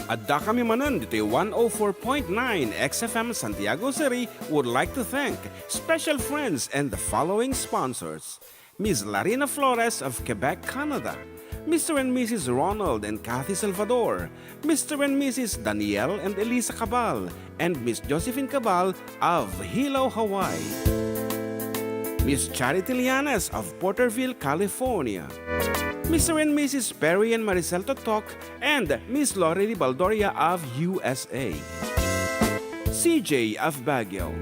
Adda Kami Manen, ditoy 104.9 xFM Santiago City would like to thank special friends and the following sponsors. Ms. Larina Flores of Quebec, Canada. Mr. and Mrs. Ronald and Kathy Salvador. Mr. and Mrs. Danielle and Elisa Cabal. And Miss Josephine Cabal of Hilo, Hawaii. Miss Charity Lianes of Porterville, California. Mr. and Mrs. Perry and Maricel Totok, and Miss Lorely Baldoria of USA. CJ of Baguio.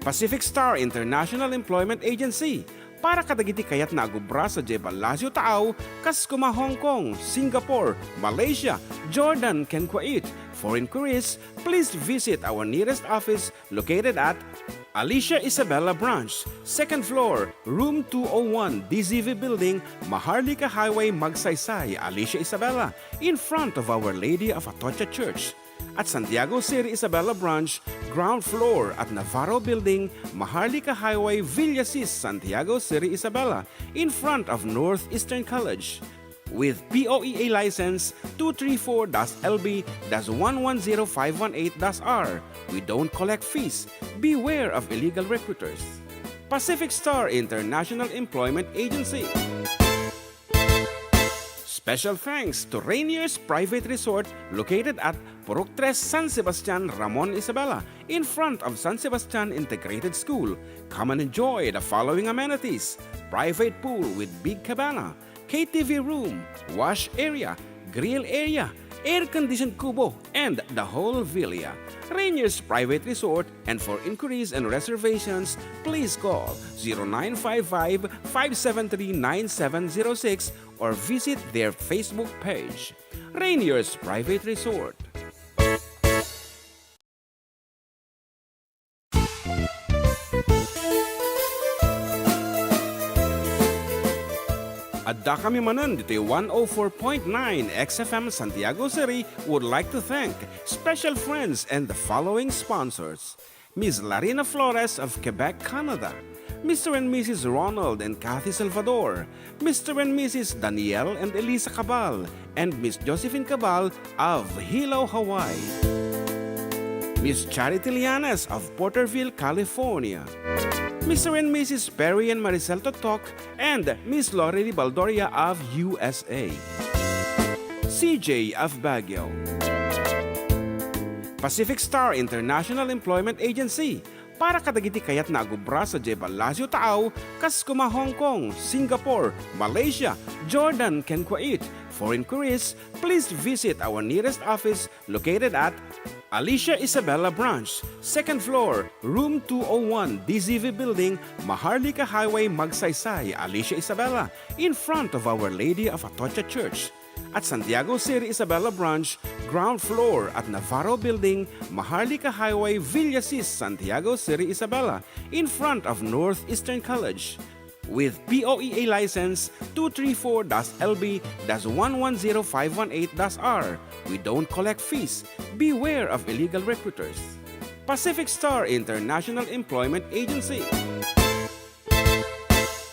Pacific Star International Employment Agency, para kadagiti kayat na agubra sa Jebal Lazio Tao, Kaskuma, Hong Kong, Singapore, Malaysia, Jordan, ken Kuwait. For inquiries, please visit our nearest office located at Alicia Isabella Branch, 2nd floor, room 201, DZV Building, Maharlika Highway, Magsaysay, Alicia Isabella, in front of Our Lady of Atocha Church. At Santiago City Isabella Branch, ground floor at Navarro Building, Maharlika Highway, Villasis, Santiago City Isabella, in front of Northeastern College. With POEA license 234-LB-110518-R. We don't collect fees. Beware of illegal recruiters. Pacific Star International Employment Agency. Special thanks to Rainier's Private Resort located at Purok 3, San Sebastian, Ramon, Isabela, in front of San Sebastian Integrated School. Come and enjoy the following amenities: private pool with big cabana, KTV room, wash area, grill area, air-conditioned kubo, and the whole villa. Rainier's Private Resort, and for inquiries and reservations, please call 0955-573-9706 or visit their Facebook page. Rainier's Private Resort. Adda Kami Manen, ditoy 104.9 xFM Santiago City would like to thank special friends and the following sponsors. Ms. Larina Flores of Quebec, Canada. Mr. and Mrs. Ronald and Kathy Salvador. Mr. and Mrs. Danielle and Elisa Cabal. And Miss Josephine Cabal of Hilo, Hawaii. Miss Charity Lianes of Porterville, California. Mr. and Mrs. Perry and Maricel Totok, and Miss Lorely Baldoria of USA. CJ of Baguio. Pacific Star International Employment Agency, para kadagiti kayat na agubra sa Jebal Lazio Tao, Kaskuma, Hong Kong, Singapore, Malaysia, Jordan, ken Kuwait. For inquiries, please visit our nearest office located at Alicia Isabella Branch, 2nd floor, room 201, DZV Building, Maharlika Highway, Magsaysay, Alicia Isabella, in front of Our Lady of Atocha Church. At Santiago City Isabella Branch, ground floor at Navarro Building, Maharlika Highway, Villasis, Santiago City Isabella, in front of Northeastern College. With POEA license 234-LB-110518-R. We don't collect fees. Beware of illegal recruiters. Pacific Star International Employment Agency.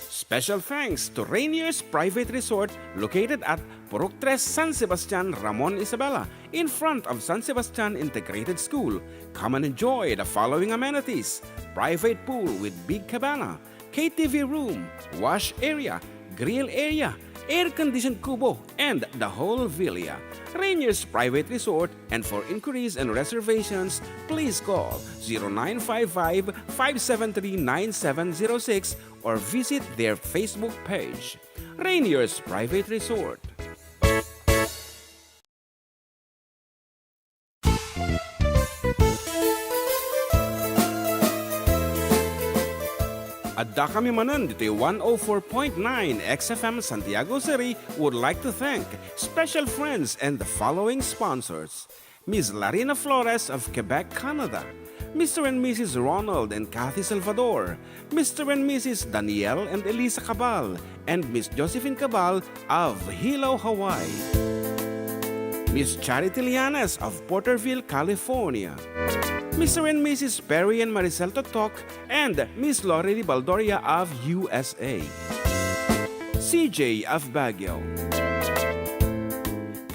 Special thanks to Rainier's Private Resort located at Purok 3, San Sebastian, Ramon, Isabela, in front of San Sebastian Integrated School. Come and enjoy the following amenities: private pool with big cabana, KTV room, wash area, grill area, air-conditioned kubo, and the whole villa. Rainier's Private Resort, and for inquiries and reservations, please call 0955-573-9706 or visit their Facebook page. Rainier's Private Resort. Adda Kami Manen, ditoy 104.9 xFM Santiago City would like to thank special friends and the following sponsors. Ms. Larina Flores of Quebec, Canada. Mr. and Mrs. Ronald and Kathy Salvador. Mr. and Mrs. Danielle and Elisa Cabal. And Miss Josephine Cabal of Hilo, Hawaii. Miss Charity Lianes of Porterville, California. Mr. and Mrs. Perry and Maricel Totok, and Miss Lorely Baldoria of USA. CJ of Baguio.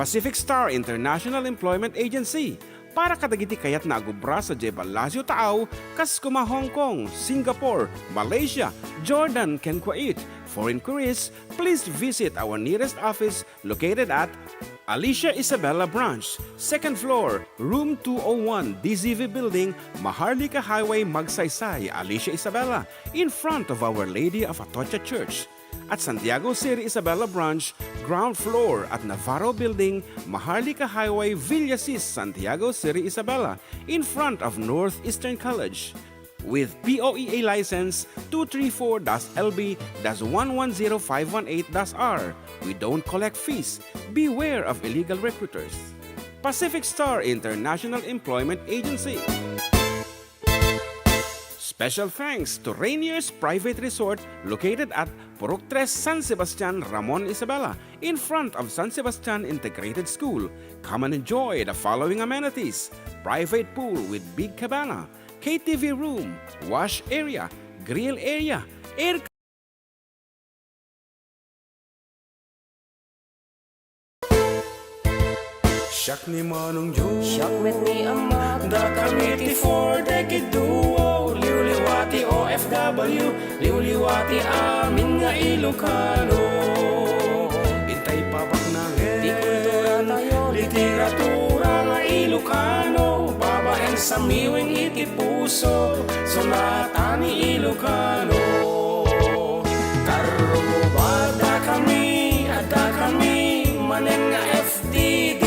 Pacific Star International Employment Agency. Para kadagiti kayat na agubra sa Jebalasyo Taaw, kas kuma Hong Kong, Singapore, Malaysia, Jordan, ken Kuwait. For inquiries, please visit our nearest office located at Alicia Isabella Branch, 2nd floor, room 201, DZV Building, Maharlika Highway, Magsaysay, Alicia Isabella, in front of Our Lady of Atocha Church. At Santiago City Isabella Branch, ground floor at Navarro Building, Maharlika Highway, Villasis, Santiago City Isabella, in front of Northeastern College. With POEA license 234-LB-110518-R. We don't collect fees. Beware of illegal recruiters. Pacific Star International Employment Agency. Special thanks to Rainier's Private Resort located at Purok 3, San Sebastian, Ramon Isabela, in front of San Sebastian Integrated School. Come and enjoy the following amenities: private pool with big cabana, KTV room, wash area, grill area, air. Siyak ni Manong Jun, siyak met ni Ama, Adda Kami for decade duo, liwliwati OFW, liwliwati amin nga Ilocano. Intay pabak na di kultura tayo, literatura nga Ilocano, babaeng sa miwing iti puso, sonata ni Ilocano. Karubada kami, Adda Kami Manen nga FDD,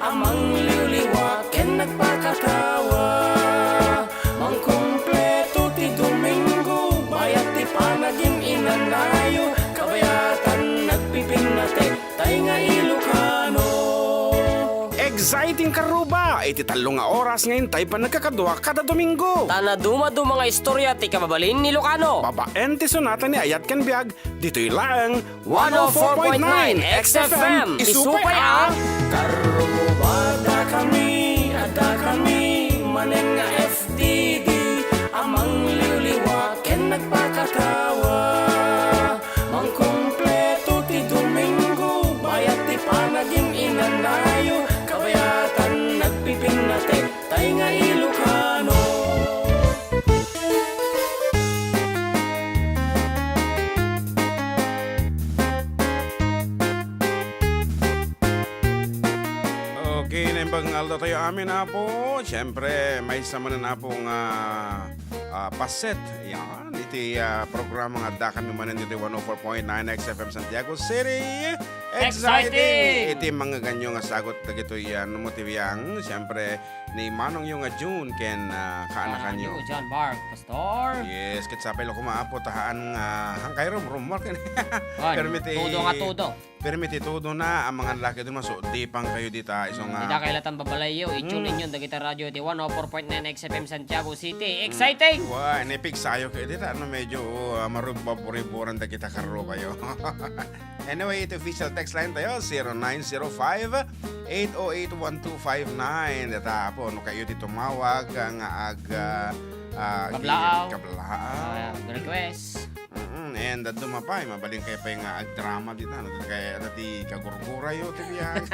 amang liwliwa ken nagpakatawa, mang kompleto ti Domingo, bayat ti panaging inanayo, kabayatan nagpipinate, tay nga Ilocano. Exciting karuba! Iti talo nga oras ngayon tay pa nagkakadwa kada Domingo. tana dumadu mga istorya ti kababalin ni Ilocano. Babaen ti sonata ni Ayat ken Biag, dito'y lang 104.9 xFM, isupay ang Karubada kami, Adda Kami Manen nga FDD, amang liwliwa ken nagpakatawa, mang kompleto ti Domingo, bayat ti panaging inanayo, kabayatan nagpipinate, tay nga Ilocano. Okay, naimbang aldo tayo amin na po. Siyempre, may sama na pong paset. Yan, iti programa nga Adda Kami Manen dito 104.9 xFM Santiago City. Exciting! Iti mga ganyo nga sagot na gito yan. Motiviyang, siyempre, ni Manong yung June ken kaanakan nyo. John Mark, Pastor. Yes, kitsapay lo kumaapo tahaan hangkay rumwork. Permiti Todo nga todo. Permiti todo na ang mga lalaki doon maso di pang kayo dita isong Di na kailatan babalayo, i-tune inyo dagita radio di 104.9 XFM Santiago City. Exciting! Wow, inipig sayo kayo dita ano medyo marubaburiburan da kita karo kayo. Anyway, ito official text line tayo 0905-808-1259. Data po no kayo di tumawag ang Kablaaw. Request. And dumapay, mabaling kayo pa yung drama dito. Kaya dati kagurgura yun, tibiyan.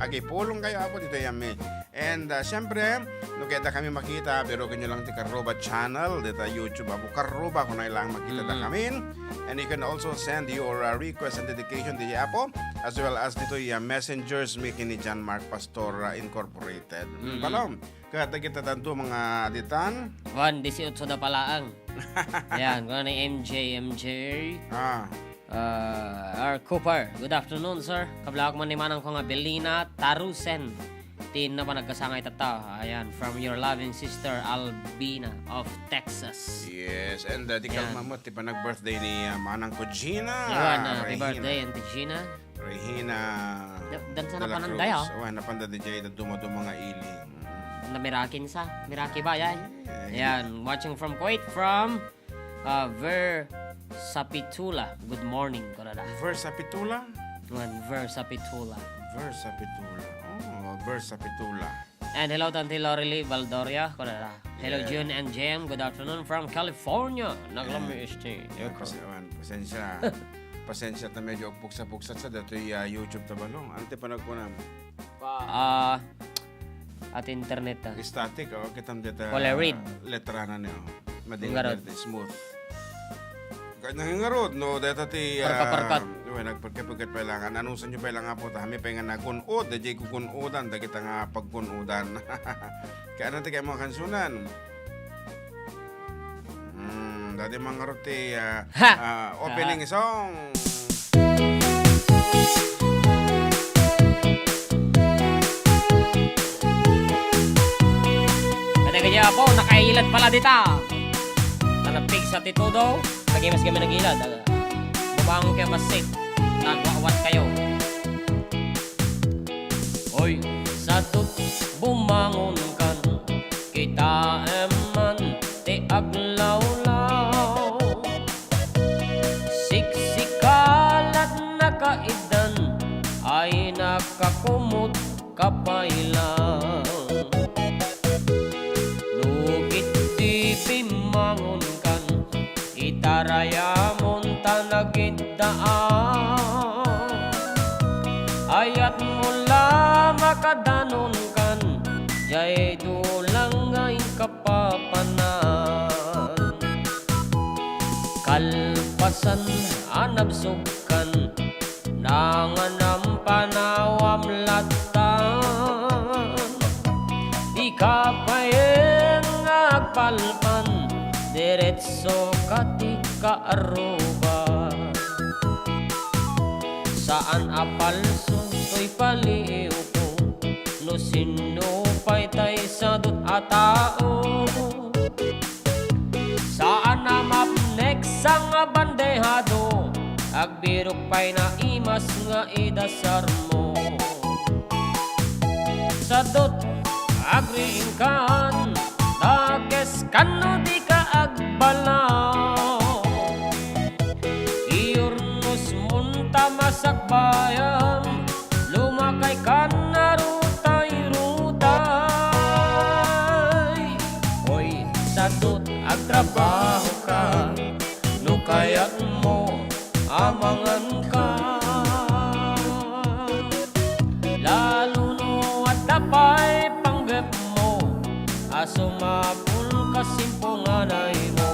Agi, pulong kayo ako dito yami. And syempre, no kaya kami makita, pero kanyo lang ti Karuba channel, dito YouTube, ako Karuba, kung na lang makita na kami. And you can also send your request and dedication di Apo, as well as dito yung messengers, may ni John Mark Pastor Incorporated. Palom, kaya kita tanto mga ditan. 1.18 na palaang. Ayan, kung ano yung MJ. Our Cooper. Good afternoon, sir. Kabla ko man ni manang ko nga Belina Tarusen. Tin na pa nagkasangay tata. Ayan, from your loving sister Albina of Texas. Yes, and di ka mamot, di pa nag-birthday ni manang ko Gina. Ayan, happy birthday, Auntie Gina. Regina. Dan sana pananday, ha? Ayan, napanda di jay na dumado mga iling. Na Mirakin sa. Miraki ba, yan? Ayan, watching from Kuwait, from Versapitula. Good morning, Korada. Versapitula? Versapitula. Versapitula. Oh, Versapitula. And hello, Tanti Lorely Valdoria. Korada. Hello, Yeah. June and Jem. Good afternoon from California. Naglami este. Pasensya. pasensya na medyo buksa-buksat sa dato'y YouTube na balong. Ano tayo panag ko na? At internet Static, kitam dito. Polaroid. Letra na niyo. Ngarod. Madingarod, smooth. Nangangarod, no? Dito ti... Parkat. Nagpagkipagkat pa lang. Anusan nyo pa lang nga po. Kami pa nga nakunod. Dajay kukunudan. Da kita nga pagkunudan. Kaya natin kayo mga kansunan. Dati mga roti opening song. Kaya kaya po, nakailat pala dita. Tanapig sa titudo. Lagi mas kami nag-ilad. Bubangon kayo masik. Nagwawat kayo. Oy, sa tut bumangon kan. Kita eman ti aglawlaw. Siksikalat na kaidan ay nakakumot kapailan. Lugit di bimangon kan itarayamon tanagidaan. Ayat mula makadanon kan jay dulang ngay kapapanan. Kalpasan anabsukan nanganam panawam latan. Di ka payeng agpalpan diretso kati kaaruba. Saan apalso to'y paliw ko no sinupay tay sadot atao. Saan na mapnek sang bandehado agbirok pay na imas nga idasar mo. Sadot agringkan takes kano di ka agbalaw. Iurnos munta masakbayan lumakay ka na rutay-rutay. Hoy, sadot agtrabaho ka no kayat mo amangan ka. Lalo no at dapay panggap mo asumapul ka simpunganay mo.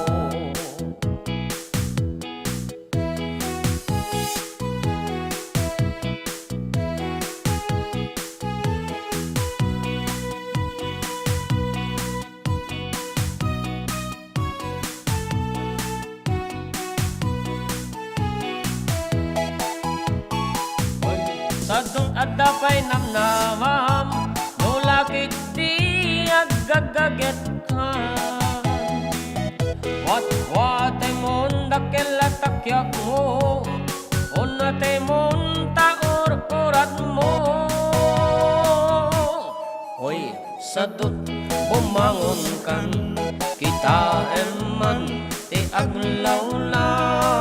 Sadong adapay namnamam nulakit di agagaget ka. Wat mon dakela takyak mo unate mon taur-urat mo. Hoy, sadot bumangon kan kita eman ti aglawlaw.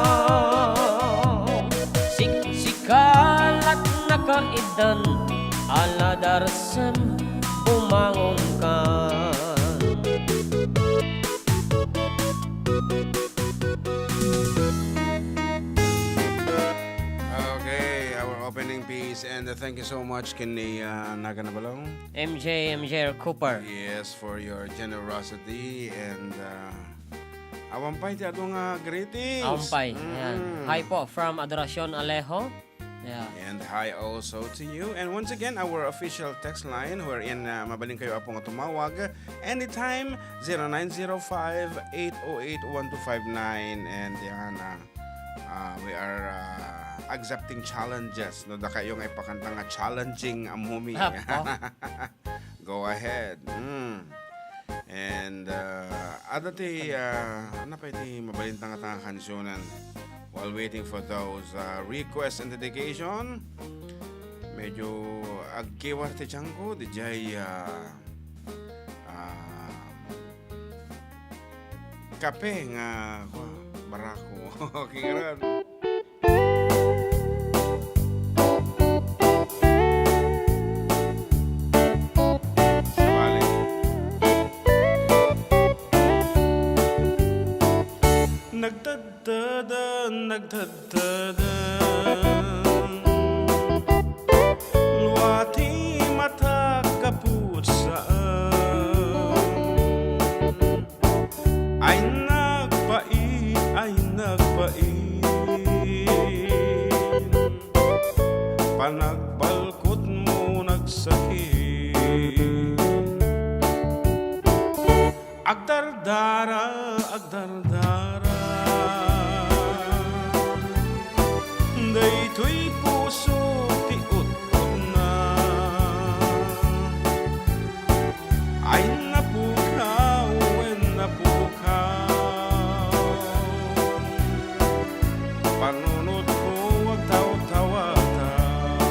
Sikalat nakaidan aladarsan bumangon ka. Okay, our opening piece and thank you so much kini Naganabalong. MJ Cooper. Yes, for your generosity and awampay ti atong greetings. Ampay. Ayan. Hi po from Adoracion Alejo. Yeah. And hi also to you. And once again, our official text line wherein mabaling kayo apong tumawag anytime 0905-808-1259. And yan, we are accepting challenges. No, da kayong ipakanta nga challenging amumi. Go ahead. And adati ano pa iti mabalintang atang kansyonan while waiting for those requests and dedication. Medyo agkiwar ti tiyangko di jay kape nga barako. Okay ron. Nagtadtada nagbalkot mo nagsakit. Agdardara, agdardara, daytoy puso tiut-ut na. Ay napukaw, napukaw, panunod ko wag taw-tawa-taw.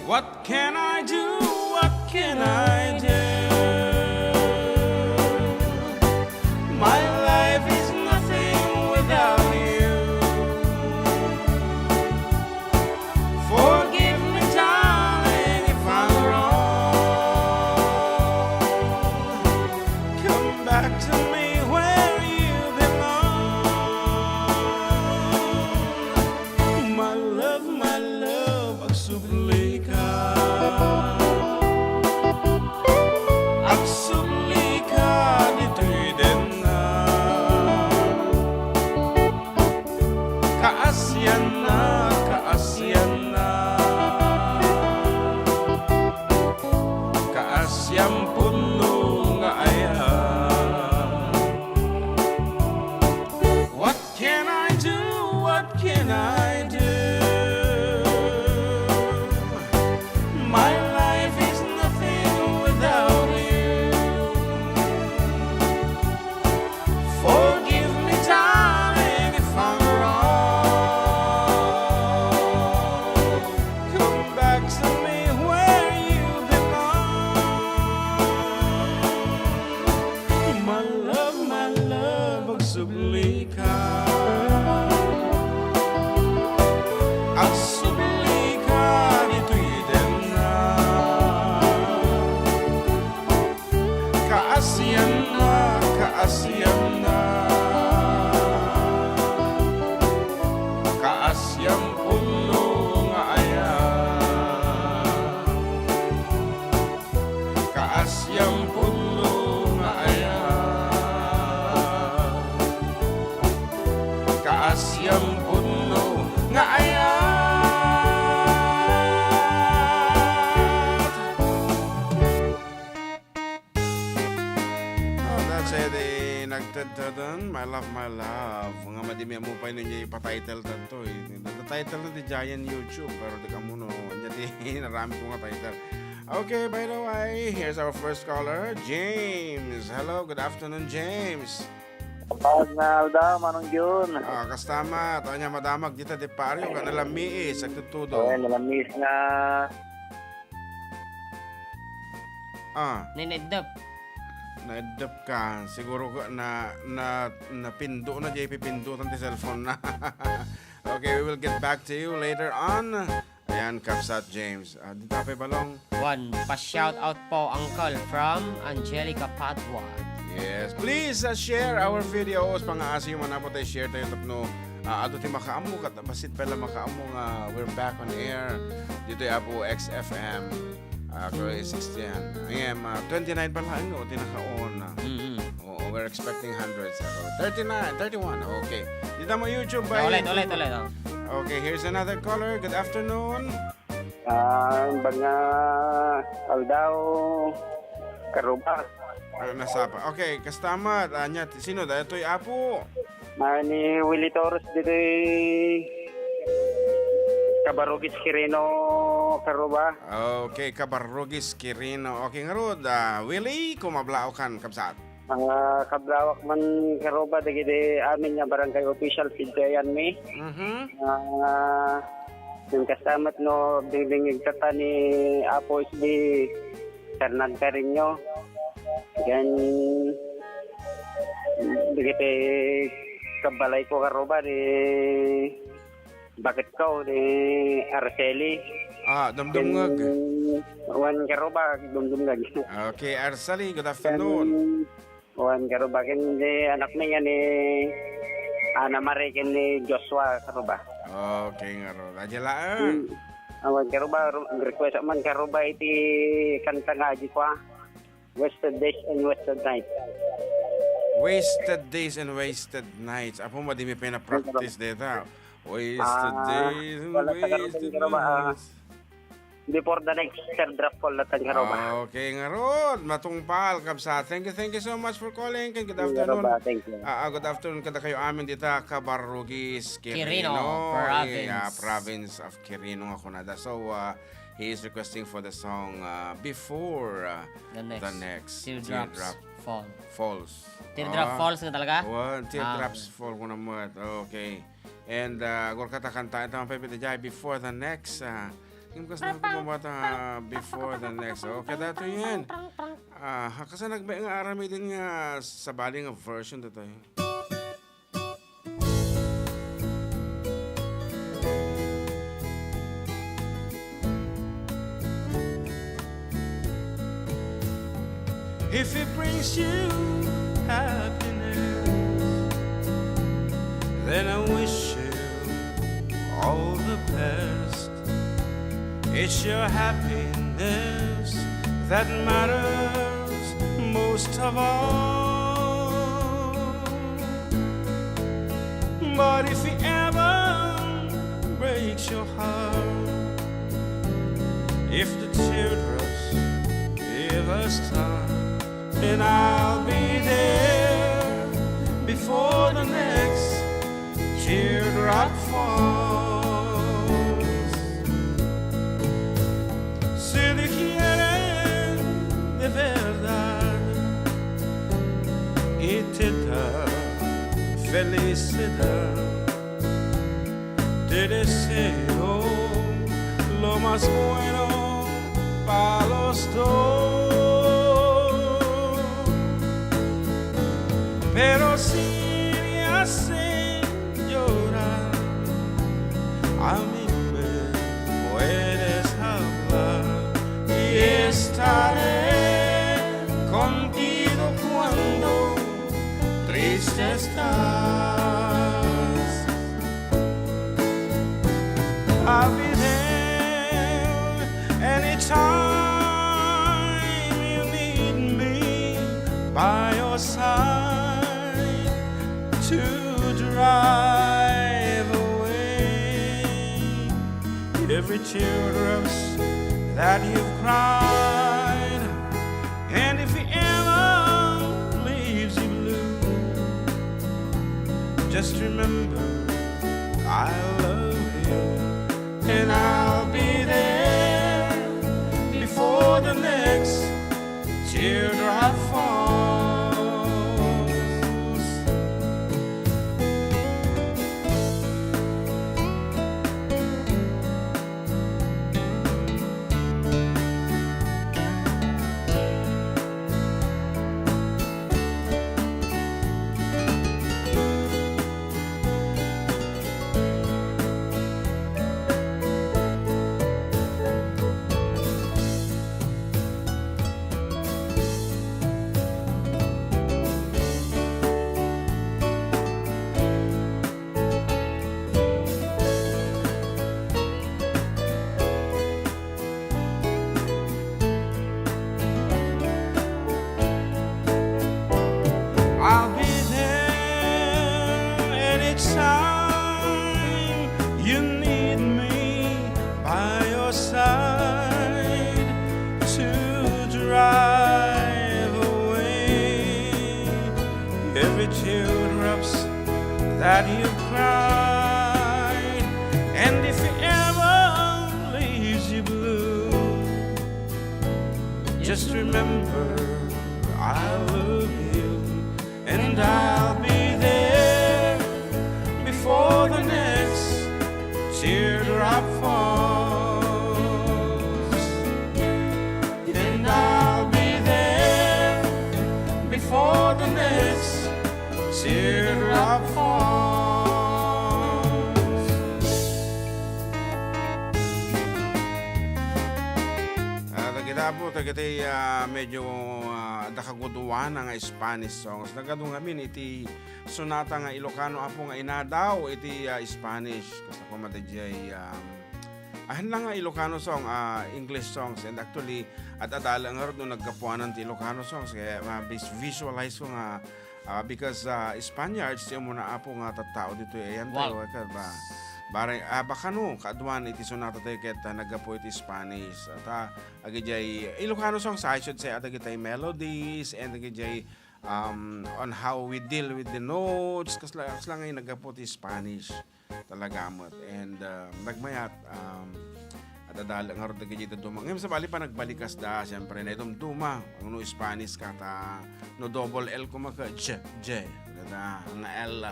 What can I do? What can I do? My life is nothing without you. Forgive me, darling, if I'm wrong. Come back to me where you belong. My love, agsubli ka. Agsubli ka, dito'y din na. Kaasyan na, kaasyan na. Kaasyang puno nga ayan. What can I do? What can I do? My life is nothing without you. Forgive me, darling, if I'm wrong. Come back to me where you belong. My love, agsubli ka. Agsubli ka, dito'y din na. Kaasyan na, kaasyan na. Kaasyang puno nga ayan. Kaasyang puno nga ayan. Kaasyang puno nga ayan. Oh, that's it. Nagtadtadan, my love, my love. Mga madimi mo pa ninyo ipatitle tanto eh. Nagtatitle na di Giant YouTube, pero di ka muna. Hindi, narami ko nga title. Okay, by the way, here's our first caller, James. Hello, good afternoon, James. Pag na Alda, manong yun. Kastama, tayo niya madamag dito di pario, ka nalamiis, agtutudo. Okay, nalamis na. Ninidap. Na-adapt ka, siguro na pindo na jay pipindutan ti cellphone na. Okay, we will get back to you later on. Ayan, Kapsat James. Dito pa balong. One, pa-shout out po, Uncle, from Angelica Padua. Yes, please share our videos. Pang-aasi yung manapot ay share tayo tapno. Ato ti makaamu kat basit pala makaamu nga we're back on air. Dito ay po xFM. Ako ay 60. Ngayon, 29 pa lang o tinaka-on. We're expecting hundreds. 39, 31. Okay. Dito mo YouTube ba? Ulit. Okay, here's another caller. Good afternoon. Bag na Aldao, Karuba. Nasapa. Okay, kastama. Sino dahil ito'y apo? Ni Willie Torres dito Kabarugis Quirino, Karuba. Okay, Kabarugis Quirino. Okay nga rod. Willie, kumablao kan, Kapsat. Kablawak man Karuba, dagiti amin nga barangay official pintayan mi. Yung kastamat no, binging tata ni Apo Isbi Hernan Carino. Gan dagiti kabalay ko Karuba di bakit ko di Arceli. Dumdumngag. Wan Karuba, dumdumngag. Okay, Arceli, good afternoon. Wan Karuba, kindi anak niya ni Ana Marie ni Joshua Karuba. Okay nga ro. Adyalaan. Wan Karuba, request man Karuba iti kanta nga di ko. Wasted Days and Wasted Nights. Wasted Days and Wasted Nights. Apo mo di mi pina-practice dito. Wasted days and Wala sa karoon wasted karo ba? months. Before the next third draft call na tan karo ba? Okay nga Rod, matungpal kabsa. Thank you so much for calling. Good Karo afternoon. ba? Thank you. Good afternoon kada kayo amin dito Kabarugis, Quirino, Quirino, province. province of Quirino ako na da. So he is requesting for the song before The next. Teardrops Fall. Falls. Teardrop Falls nga talaga? Teardrops fall ko na mo. Okay. And gor kata kanta ito ang pepita jay before the next. Yung kasi kumabata before the next. Okay, dato yan. Kasi nagbay nga arami din nga sa bali nga version dito. If it brings you happiness, then I wish you all the best. It's your happiness that matters most of all. But if it ever breaks your heart, if the teardrops ever start, then I'll be there before the next teardrop falls. Si le quieren de verdad y te da felicidad, te deseo lo más bueno para los dos. Pero si me hace llorar, a mí me puedes hablar y estaré contigo cuando triste estás. I'll be there anytime you need me by your side to drive away every teardrops that you've cried. And if it ever leaves you blue, just remember I love you, and I'll be there before the next teardrop falls. I'll be there anytime you need me by your side to drive away every teardrops that you've cried. And if it ever leaves you blue, just remember I love you, and I'll be there before the next teardrop falls. And I'll be there before the next teardrop falls. Kita po, tagati medyo dakaguduan nga Spanish songs. Nagadong amin iti sonata nga Ilocano apo nga inadaw iti Spanish. Kasi ko madajay ahan lang nga Ilocano song, English songs. And actually, at adala nga rin nung nagkapuanan ti Ilocano songs. Kaya visualize ko nga because Spaniards yung muna apo nga tattao dito. Ayan tayo, ba? Barang baka no kaadwan iti sonata tayo ket nagapo iti Spanish at agijay Ilocano songs I should say at agitay melodies and agijay on how we deal with the notes kasla ngay nagapo iti Spanish talaga amot and nagmayat at adala nga ro agijay duma ngem sa bali pa nagbalikas da syempre na itom duma ang no Spanish kata no double L kumaka j nga L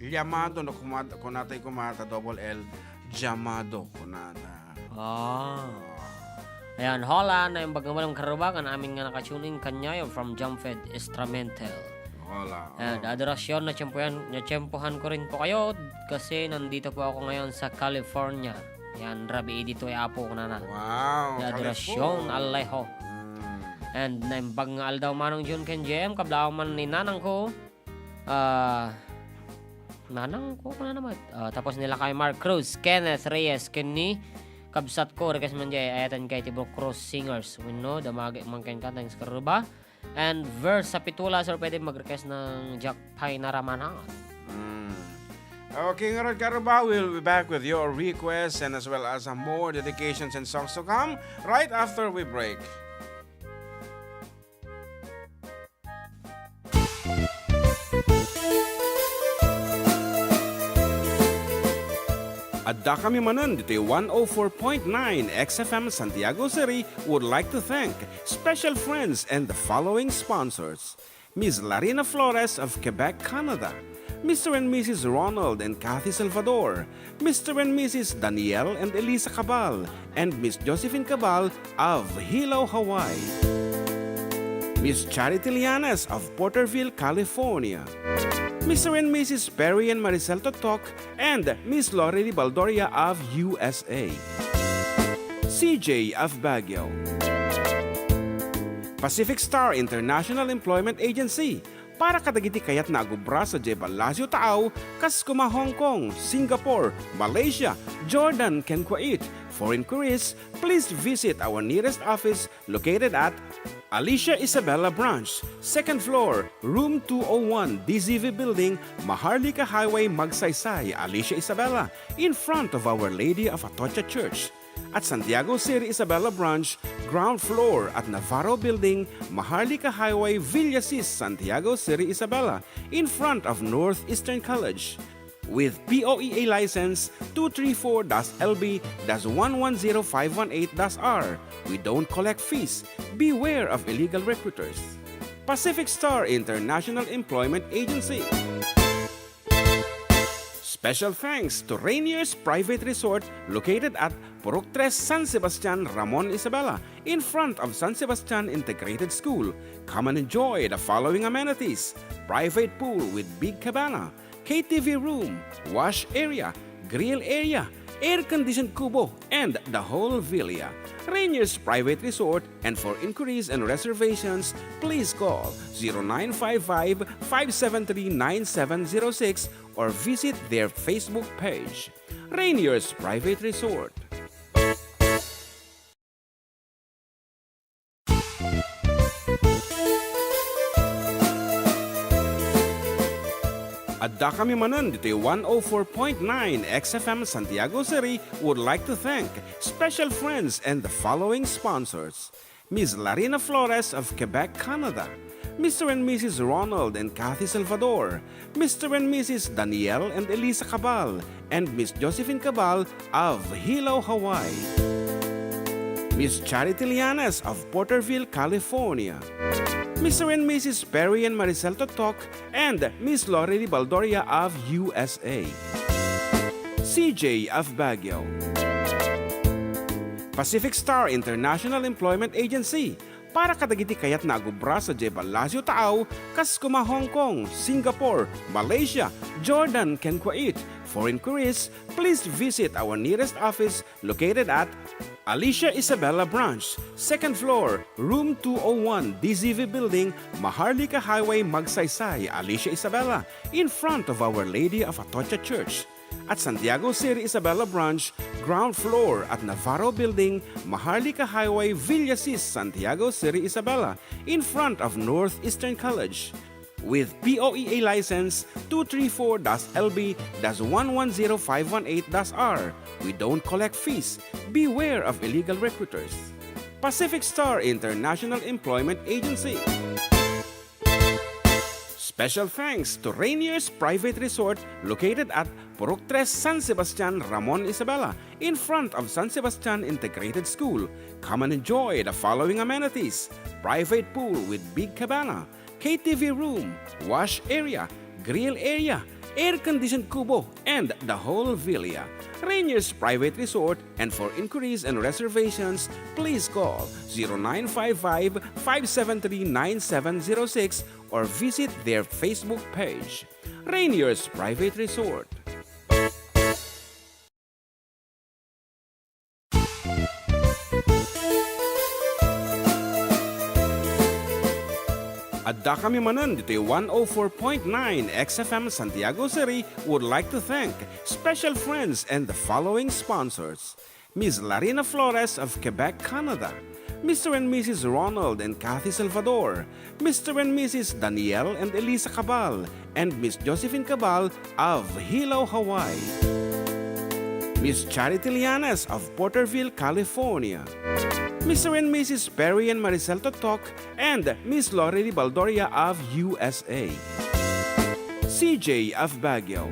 llamado no kunatay kumata double L llamado kunata. Ayan, hola na yung bagamalong karubakan aming nga nakatuning kanyayo from Jumpfed Instrumental. Hola. Ayan, adorasyon na tiyempohan ko rin po kayo kasi nandito po ako ngayon sa California. Ayan, rabi dito ay apo ko na na. Wow. Adorasyon Alejo. And naimbag nga aldaw manong June Ken Jem, kablaw man ni nanang ko. Nanang ko na naman. Tapos nila kay Mark Cruz, Kenneth Reyes, Kenny, kabsat ko, request man dyan, ayatan kay Tibro Cross Singers. We know, damag mangkin ka, thanks karuba. And verse sa pitula, sir, pwede mag-request ng Jack Pay na Ramanangat. Okay, Ngarod Karuba, we'll be back with your requests and as well as more dedications and songs to come right after we break. Adda Kami Manen, dito'y 104.9 xFM Santiago City would like to thank special friends and the following sponsors. Ms. Larina Flores of Quebec, Canada. Mr. and Mrs. Ronald and Kathy Salvador. Mr. and Mrs. Danielle and Elisa Cabal. And Miss Josephine Cabal of Hilo, Hawaii. Miss Charity Lianes of Porterville, California. Mr. and Mrs. Perry and Maricel Totok, and Miss Lori Baldoria of USA. CJ of Baguio. Pacific Star International Employment Agency, para kadagiti kayat na agubra sa Jebel Lazio Taaw, kas kuma Hong Kong, Singapore, Malaysia, Jordan, ken Kuwait. For inquiries, please visit our nearest office located at Alicia Isabella Branch, 2nd floor, room 201, DZV Building, Maharlika Highway, Magsaysay, Alicia Isabella, in front of Our Lady of Atocha Church. At Santiago City Isabella Branch, ground floor at Navarro Building, Maharlika Highway, Villasis, Santiago City Isabella, in front of Northeastern College. With POEA license 234-LB-110518-R. We don't collect fees. Beware of illegal recruiters. Pacific Star International Employment Agency. Special thanks to Rainier's Private Resort located at Purok 3, San Sebastian, Ramon Isabela, in front of San Sebastian Integrated School. Come and enjoy the following amenities: private pool with big cabana, KTV room, wash area, grill area, air-conditioned kubo, and the whole villa. Rainier's Private Resort, and for inquiries and reservations, please call 0955-573-9706 or visit their Facebook page. Rainier's Private Resort. Adda Kami Manen, dito'y 104.9 xFM Santiago City would like to thank special friends and the following sponsors. Ms. Larina Flores of Quebec, Canada. Mr. and Mrs. Ronald and Kathy Salvador. Mr. and Mrs. Danielle and Elisa Cabal. And Miss Josephine Cabal of Hilo, Hawaii. Miss Charity Lianes of Porterville, California. Mr. and Mrs. Perry and Maricel Totok, and Miss Lori Baldoria of USA. CJ of Baguio. Pacific Star International Employment Agency, para kadagiti kayat na agubra sa Jebel Lazio Taaw, kas kuma Hong Kong, Singapore, Malaysia, Jordan, ken Kuwait. For inquiries, please visit our nearest office located at Alicia Isabella Branch, 2nd floor, room 201, DZV Building, Maharlika Highway, Magsaysay, Alicia Isabella, in front of Our Lady of Atocha Church. At Santiago City Isabella Branch, ground floor at Navarro Building, Maharlika Highway, Villasis, Santiago City Isabella, in front of Northeastern College. with POEA license 234-LB-110518-R. We don't collect fees. Beware of illegal recruiters. Pacific Star International Employment Agency. Special thanks to Rainier's Private Resort located at Purok 3 San Sebastian, Ramon Isabela, in front of San Sebastian Integrated School. Come and enjoy the following amenities: private pool with big cabana, KTV room, wash area, grill area, air-conditioned kubo, and the whole villa. Rainier's Private Resort, and for inquiries and reservations, please call 0955-573-9706 or visit their Facebook page. Rainier's Private Resort. Adda Kami Manen, ditoy 104.9 xFM Santiago City would like to thank special friends and the following sponsors: Ms. Larina Flores of Quebec, Canada; Mr. and Mrs. Ronald and Kathy Salvador; Mr. and Mrs. Danielle and Elisa Cabal; and Miss Josephine Cabal of Hilo, Hawaii; Miss Charity Lianes of Porterville, California; Mr. and Mrs. Perry and Maricel Totok, and Miss Lori Baldoria of USA; CJ of Baguio;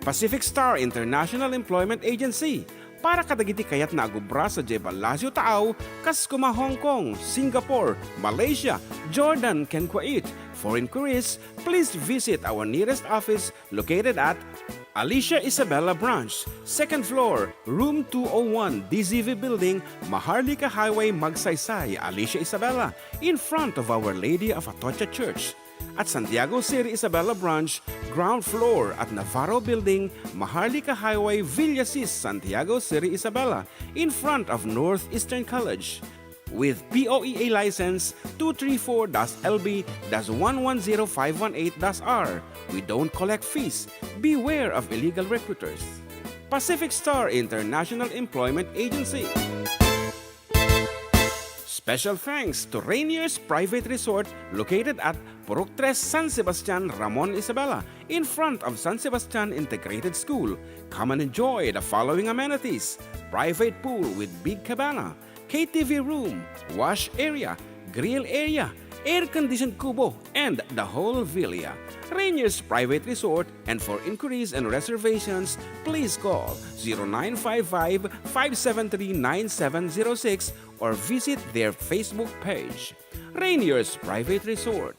Pacific Star International Employment Agency, para kadagiti kayat na agubra sa Jebel Lazio Taaw, kas kuma Hong Kong, Singapore, Malaysia, Jordan, ken Kuwait. For inquiries, please visit our nearest office located at Alicia Isabella Branch, 2nd floor, room 201, DZV Building, Maharlika Highway, Magsaysay, Alicia Isabella, in front of Our Lady of Atocha Church. At Santiago City Isabella Branch, ground floor at Navarro Building, Maharlika Highway, Villasis, Santiago City Isabella, in front of Northeastern College. With POEA license 234-LB-110518-R. We don't collect fees. Beware of illegal recruiters. Pacific Star International Employment Agency. Special thanks to Rainier's Private Resort located at Purok 3 San Sebastian, Ramon Isabela, in front of San Sebastian Integrated School. Come and enjoy the following amenities: private pool with big cabana, KTV room, wash area, grill area, air-conditioned kubo, and the whole villa. Rainier's Private Resort, and for inquiries and reservations, please call 0955-573-9706 or visit their Facebook page. Rainier's Private Resort.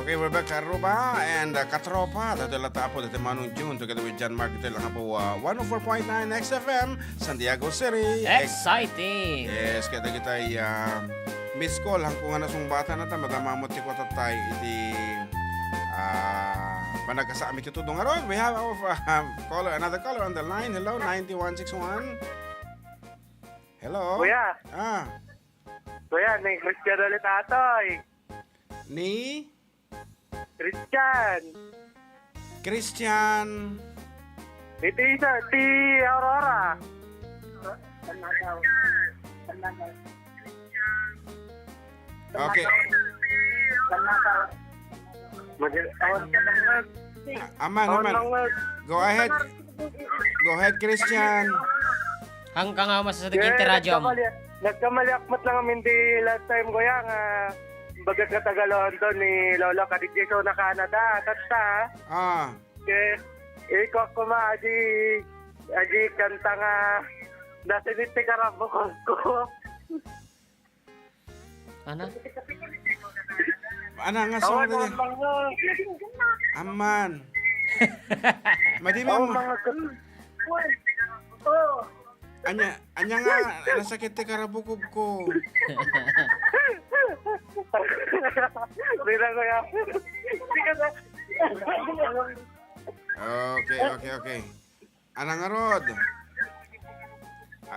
Okay, we're back, Karuba and Katropa. Dito lata po, dito Manong June, together with John Mark. Dito lang po, 104.9 xFM, Santiago City. Exciting! Yes, kaya kita ay miss call. Hangkungan na sung bata na ta, madamamot ko tatay. Iti panagkasami kito doon aron. We have our caller, another caller on the line. Hello, 9161. Hello. Kuya, kuya, ni Christian ulit atoy. Ni Christian. Christian. Iti isa, ti Aurora. Okay. Aman. Go ahead. Go ahead, Christian. Hanggang nga masasadig interadyo. Nagkamaliakmat lang kami di last time ko yan. Bagat na Tagalog doon ni Lolo kadagiti so na Canada. Tata. Ikaw kuma aji kanta nga nasiniti karabukos ko. Ano? Ano nga song na din? Aman. Madi mo. Anya nga nasakit ti karabukog ko. Okay. Ana nga rod.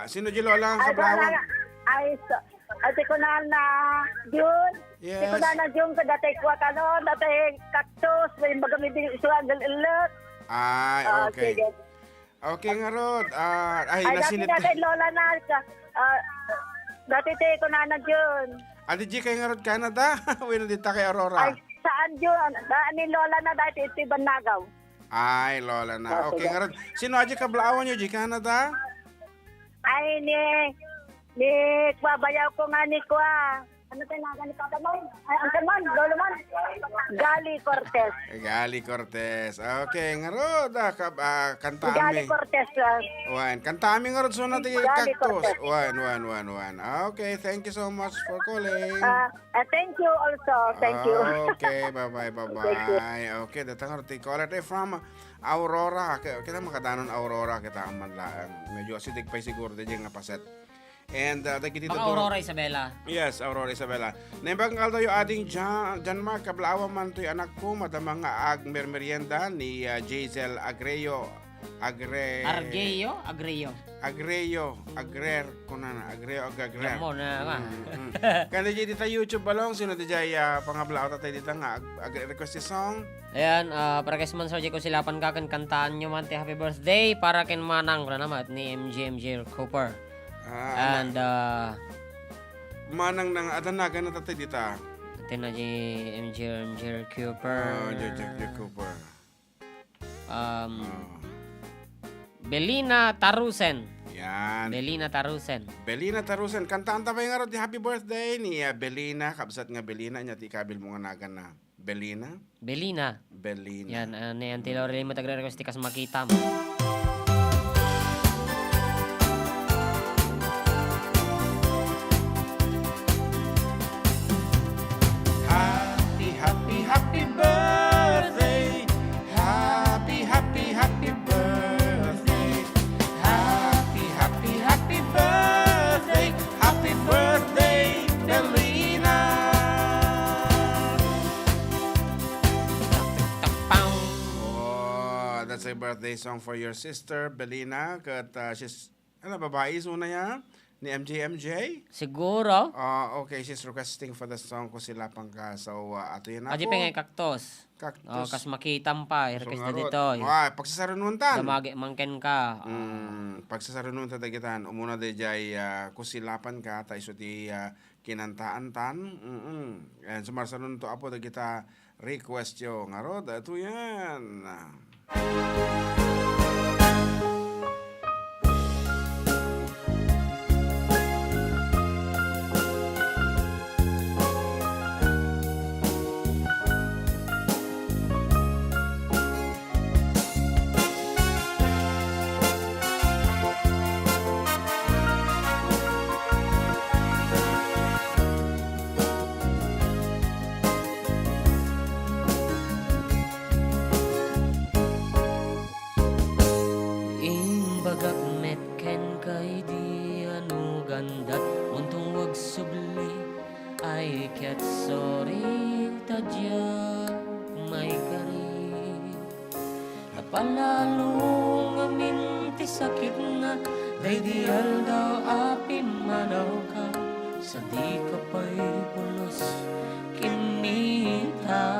Sino di lola ang kablawan? Ay, ate ko na June. Yes. Di ko na yung kadatay ko datay cactus, may magamit isuan galit. Ay, okay. Sige. Okay nga Rod. Ay, Ay, dati nasinit na kay Lola na. Dati tayo ko na yun. Adi G kay nga Rod Canada. Wala dita kay Aurora. Ay, saan yun? Daan ni Lola na dati ito Banagaw. Ay, Lola na. Okay nga Rod. Sino aja kablaawan nyo G Canada? Ay, ni babayaw ko nga ni Kwa. Ano tayo na ni Papa Mon? Ay, Uncle Mon, Lolo Mon. Gali Cortez. Gali Cortez. Okay nga Rod. Kanta Gali mi. Cortez. Wan, kanta mi nga Rod. So natin Gali cactus. Cortez. Wan. Okay, thank you so much for calling. Thank you also. Thank you. Okay, bye-bye. Okay, datang Rod. Caller tayo from Aurora. Kita makadanon Aurora. Kita ang manlaan. Medyo asidik pa siguro. Dito nga paset. And dito Baka Aurora Isabela. Yes, Aurora Isabela. Nembang kaldo yung ating John Mark kablawa man to'y anak ko madamang nga merienda ni Jazel Agreyo Argeyo. Agrer kunana Agreyo Agrer. Mo na ba? Kanda dito ta YouTube balong sino di jay pangablao ta dito nga request song. Ayan, para kay sponsor ko sila pankakan kantaan nyo man ti happy birthday para kin manang namat ni MJ Cooper. And manang nang adanagan na tatay dita. ito na MJ Cooper. J Cooper. Belina Tarusen. Yan. Belina Tarusen. Kantaan ta ba nga ro di happy birthday ni Belina. Kabsat nga Belina niya ti kabil mo nga nagan na. Belina. Yan, ni Auntie Lorelei mo tagre-request ti kas makita mo. Happy birthday. Happy birthday. Happy birthday. Happy birthday, Belina. Oh, that's a birthday song for your sister, Belina. Kat she's, babae suna niya? Ni MJ? Siguro. Okay, she's requesting for the song ko sila pang ka. So, ato yan ako. Aji pengay cactus. Kas makitam pa, i-request na dito. Pagsasarununtan. Damagi mangken ka. Pagsasarununtan tagitan. Umuna de jay kusilapan ka. Ta iso ti kinantaan tan. And sumarsarun to apo kita request yo. Ngarod, ato yan. Palalong aminti sakit na Daydial daw api manaw ka Sa di ka pa'y pulos kinita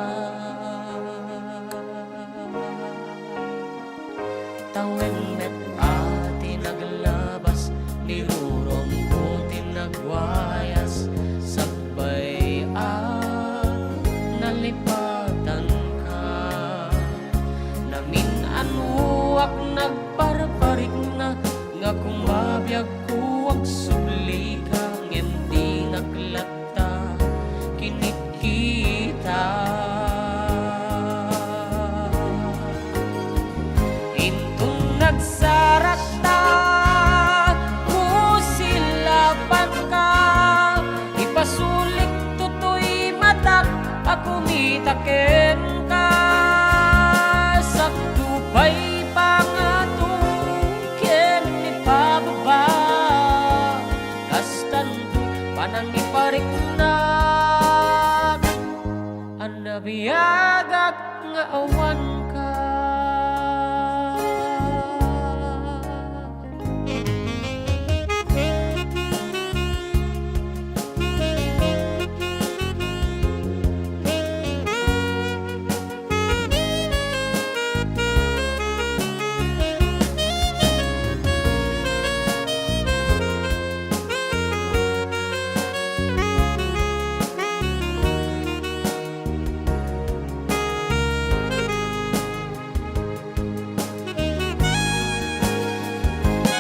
Tawen met ati naglabas Nilurong ko tinagwayas Sabay nalipatan Anuak nagparparik na nga kung mabiyag ko ang subli ka ngindi naglata kinikita intong nagsarata kusilapan ka ipasulik tutoy matak akumitaken ka Bay pangatungkin ni pababa Kastan panang ipariknak Anabiyagak nga awan ka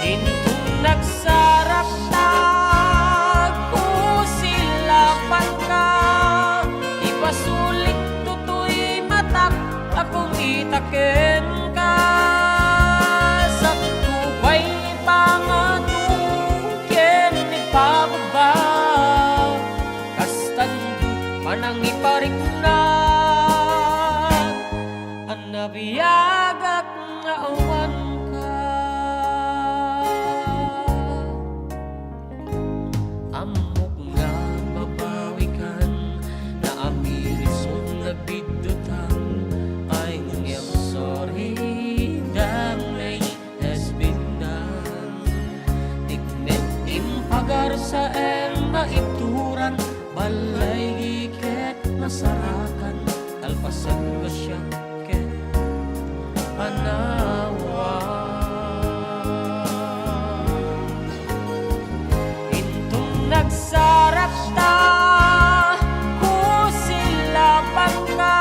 Intong nagsarap silapan ka, ipasulit tutoy matak, akong itaken ka. Sa tubay pangatungken ipababa, kastan manang iparik na, ang nabiyagak nga awan ka. Amok nga mabawikan, na amirisong nabidutang, I am sorry, damage has been done. Tigmet impagar sa maituran, balay giket masarakan, kalpasan ko siya ket panawa. Intong nagsarap silapan ka,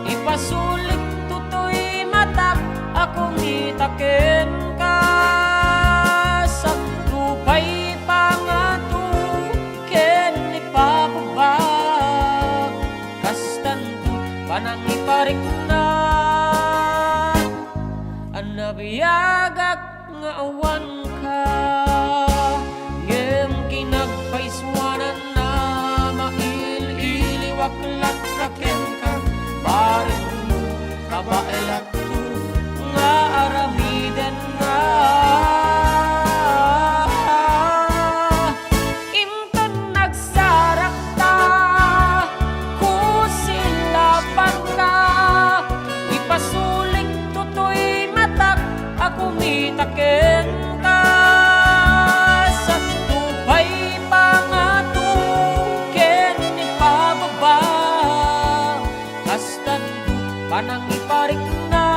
ipasulit tutoy matak, akong itaken ka. Sa tubay pangatuken ipababa, kastan panang iparik na, ang nabiyagak nga awan ka. Ngem kinagpaiswanan na mail-iliwak latraken ka, baring mo kabailat to nga aramiden nga. Inton nagsarak silapan ka, ipasulik tutoy matak, akong itaken ka. Sa tubay pangatuken ipababa, kastan panang iparik na,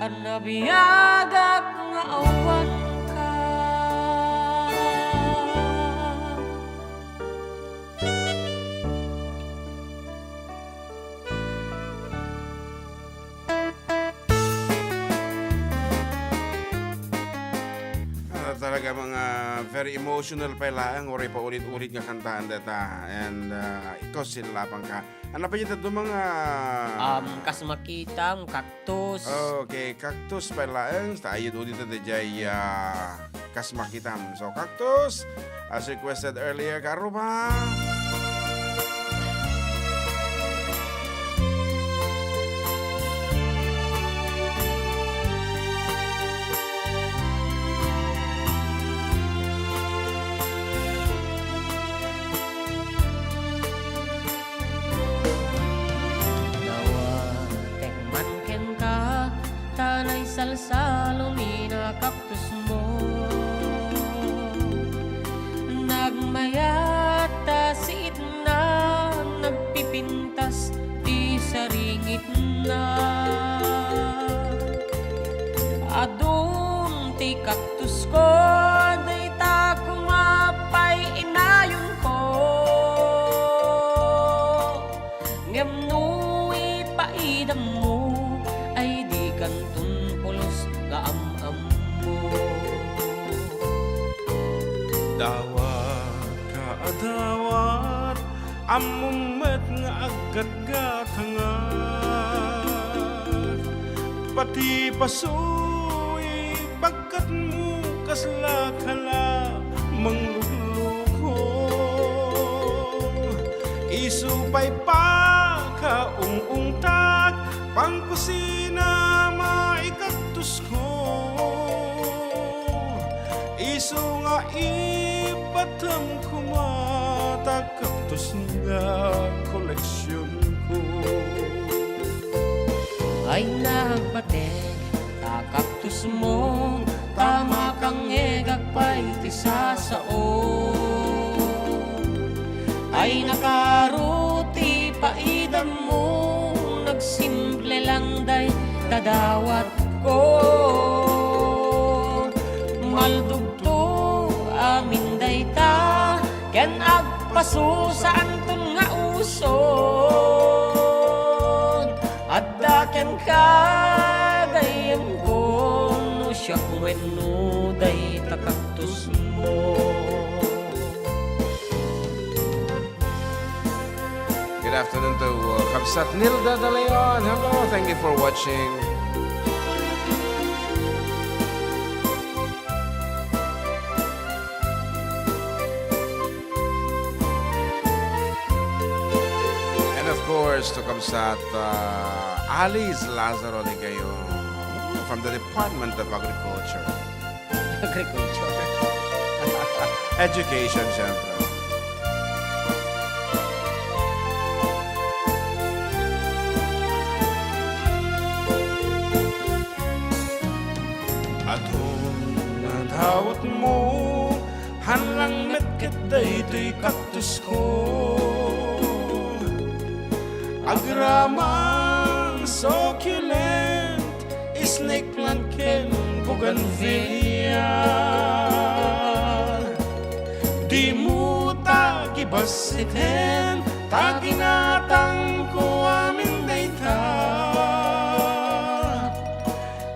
ang nabiyagak nga awan ka. Talaga mga very emotional pa lang, ori pa ulit-ulit nga kantaan data, and ikaw silapang ka. Ano pa yun ito mga Kas makitang cactus. okay, cactus pa lang, tayo ulit na dajay kas makitam. So cactus, as requested earlier, karo ba? Tanay salsalo mina cactus mo, nagmayata siit na, nagpipintas di saringit na. Adun ti cactus ko, day ta kumapay inayon ko, ngem nuwi paidam mo, ay di kantun pulos kaamam mo. Dawat ka adawat, amumet nga agad-gatangat, pati pasuy bagkat mo kaslakala mangluluko, isupay pa ka ung-ungtag, pangkusina maikaktus ko, iso nga ipatam kumata, kaktus nga koleksyon ko. Ay nagbatek kakaktus mo, tama kang egagpay ti sasao. Ay nakaruti paidam mo, nagsimple lang day dadawat ko. Maldugto amin day ta, ken agpaso sa anton nga uson. Adda ken kagayam ko siya wenno day takaktus mo. Good afternoon to Kabsat Nilda De Leon. Hello, thank you for watching. And of course, to Kabsat Alice Lazaro Ligayo from the Department of Agriculture. Agriculture. Education, syempre. Atong nadawat mo, hanlang metket daytoy kaktus ko. Agramang succulent, snake plant ken bougainvillea. Di mo tagibasiten, taginatang ko amin dayta.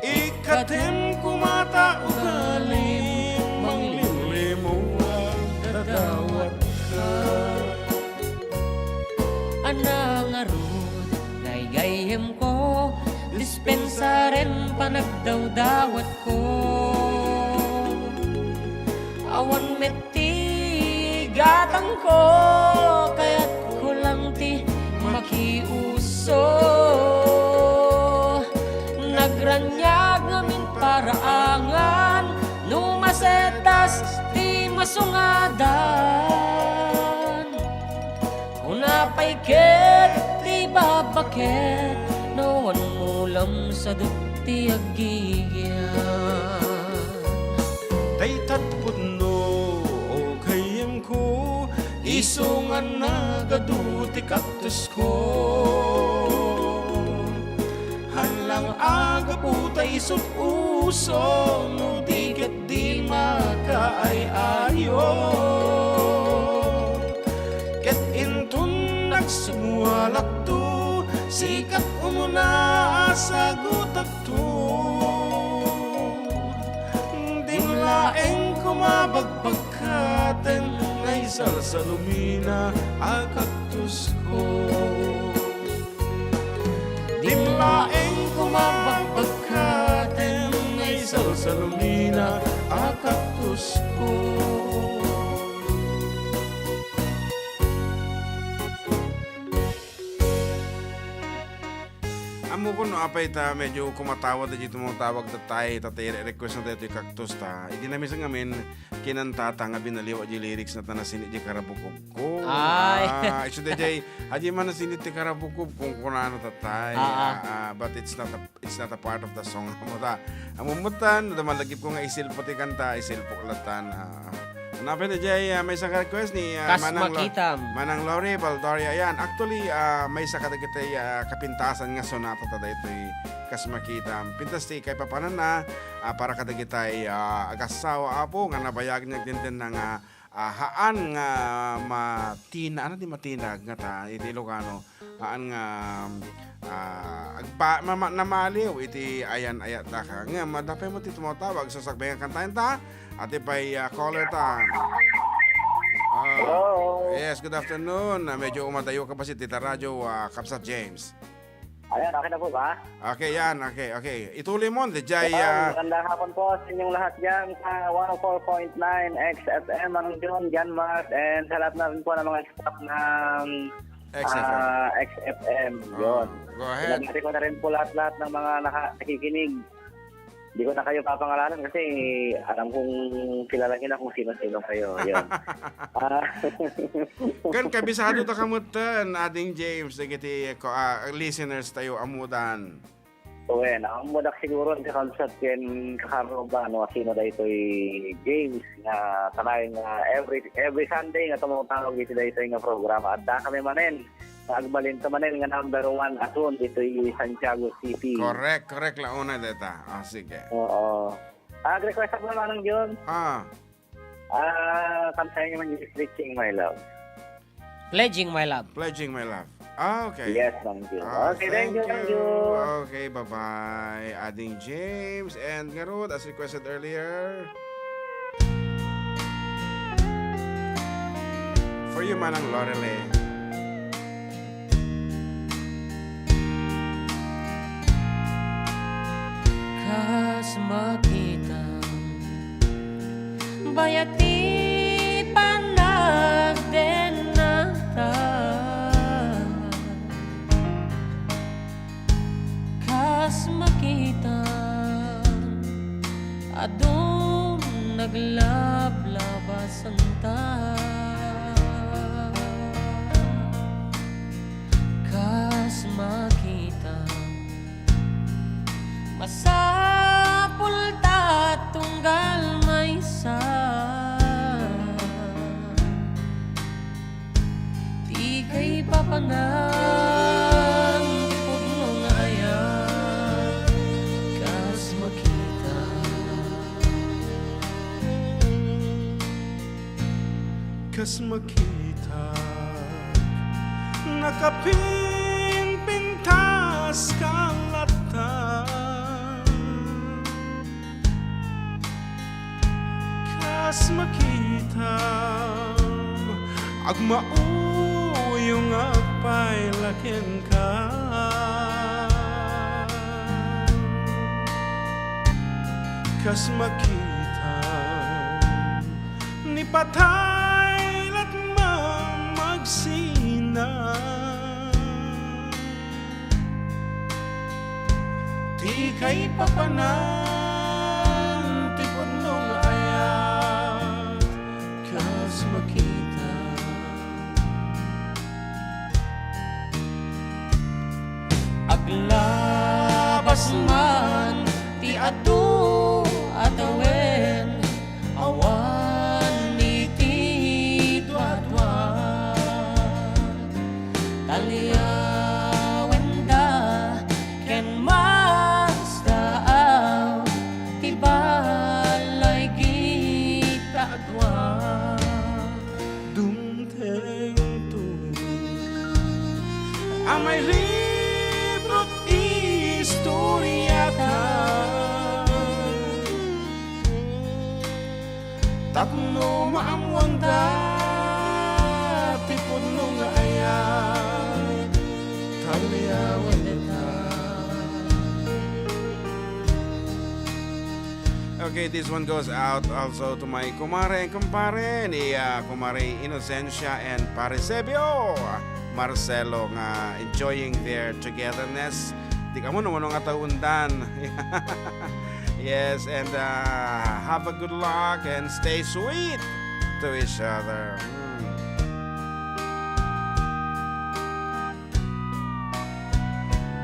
Ikatem kumata ugalim, manglilimo ang dadawat ka. Anang arod, naigayem ko, dispensa rin panagdawdawat ko. Awan meti gatang ko, kaya't ko lang ti makiuso. Nagranyag ngamin paraangan, numasetas ti masungadan. Unapay ket ti babaket, nawan mulam sa dukti agigyan. Daytat pudno o kayem ko, isungan na gaduti kaktus ko. Hanlang aga putay sut uso, no diket di makaay-ayo. Ket intun nagsumualak to, sikat umuna sa gutak to. Laeng kumabagpagkaten, naisal sa lumina ang kaktus ko. Laeng kumabagpagkaten, naisal sa lumina ang kaktus ko. Amo ko no apay ta medyo kumatawad na dito mong tawag tatay request na tayo kaktus ta. Hindi namin sa ngamin kinanta ta nga binaliw di lyrics na tanasin di karabukub ko. Ay. Iso DJ aji man nasinit ti karabukub kung kunano tatay. But it's not a part of the song mo ta. Amumutan malagip ko nga isilpo ti kanta isilpo latan. Napin na Jay, may isang request ni Manang Lori Baldoria. Yan, actually, may isa kadagiti kapintasan nga sonata tada ito'y kasmakitam. Pintas ti kay papanan na para kadagitay agasawa apo nga nabayag niya din ng haan nga matina. Ano di matinag nga ta, iti Ilocano. Haan nga namaliw iti ayan-ayat da ka. Nga, madapay mo ti tumawag sa sakbay nga kantahin ta. Ate pa'y caller ta. Hello. Yes, good afternoon. Medyo umadayo ka pa si Tita Radyo, Kapsat James. Ayan, okay na po ba? Okay, yan. Okay. Ituloy mo. Dejay, Magandang hapon po sa inyong lahat dyan sa 104.9 xFM ang John, Jan Mart, and sa lahat na rin po ng mga staff ng xFM. Yun. Go ahead. Pinagmati ko na rin po lahat ng mga nakikinig. Hindi ko na kayo papangalanan kasi alam kong kilala nyo na kung sino-sino kayo. Yun. Kan kabisado ta kamutan, ating James, nagiti listeners tayo amudan. Uwe, nakamudak siguro ang concept ken kakaroba no sino da ito'y James nga tanay nga every Sunday nga tumutawag ito da ito'y nga programa. Adda Kami Manen. Agbalin ta manen nga number 1 aton dito'y Santiago City. Correct la una deta. Sige. Oo. Request ako naman ng yun. Kantahin nyo man yung Stretching My Love. Pledging my love. Pledging my love. Okay. Yes, thank you. Okay, thank you. Okay, bye-bye. Ading James and Ngarud, as requested earlier. For you, Manang Lorele. Kas makita bayati panagdenata kas makita adun naglablabasan ta kas makita masapul ta tunggal maysa di kay papanang pudnong ayat kas makita Kas makita nakapinpintas kalata Kas makita agmauyong agpailakin ka Kas makita ni patay lat magsina Di kay papanan ti punong ayat kas makita aglabas man ti adu atawen awan ni ti dwadwad taliawen da ken masdaaw ti balay kita adwad Dumteng tu amay librot istoryata Tapno maamwang dati punong ayat Taliawan nita Okay, this one goes out also to my kumare and kumpare ni kumare Inocencia and Parisebio Marcelo nga enjoying their togetherness. Di ka mo naman nga taundan. Yes, and have a good luck and stay sweet to each other.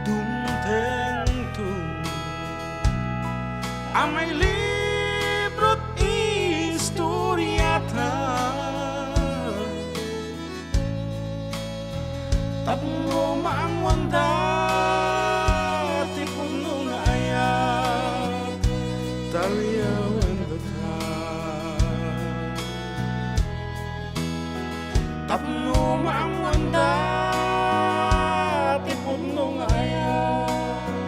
Dumteng-tung amay librot istoryata Tapno maangwang dati puno na ayat Taliawan data Tapno maangwang dati puno na ayat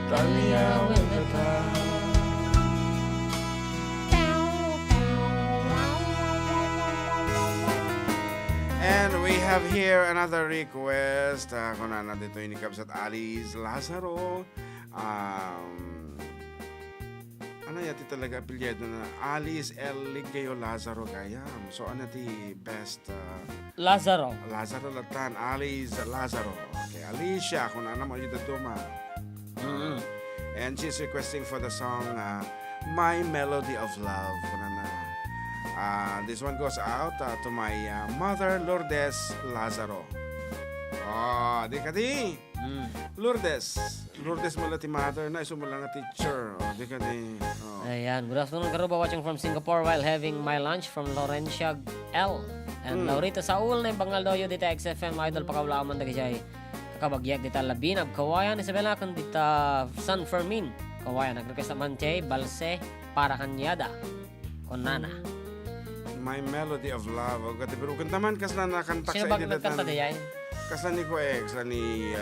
Taliawan data And we have here another request. Kung na dito yung nikabs at Alice Lazaro. Ano yati talaga apelyado na Alice L. Ligayo Lazaro kaya. So ano ti best Lazaro Lazaro latan Alice Lazaro. Okay, Alicia kung ano mo yung datuma. And she's requesting for the song My Melody of Love. Kung ano this one goes out to my mother, Lourdes Lazaro. Oh, di ka di. Lourdes mula ti mother na iso mula nga teacher. Oh, di ka di. Oh. Ayan, good afternoon Karuba, watching from Singapore while having my lunch from Laurencia L. And Laurita Saul na yung bangaldoyo dita xFM idol pakawlaan dagi jay kakabagyak dita labinab kawayan Isabela kan dita San Fermin kawayan nagrequest naman jay balse para kanyada konana. My Melody of Love. O gati pero kantaman kas na nakantak Sino sa ba nagkanta edad di yan? Kasani ko kasani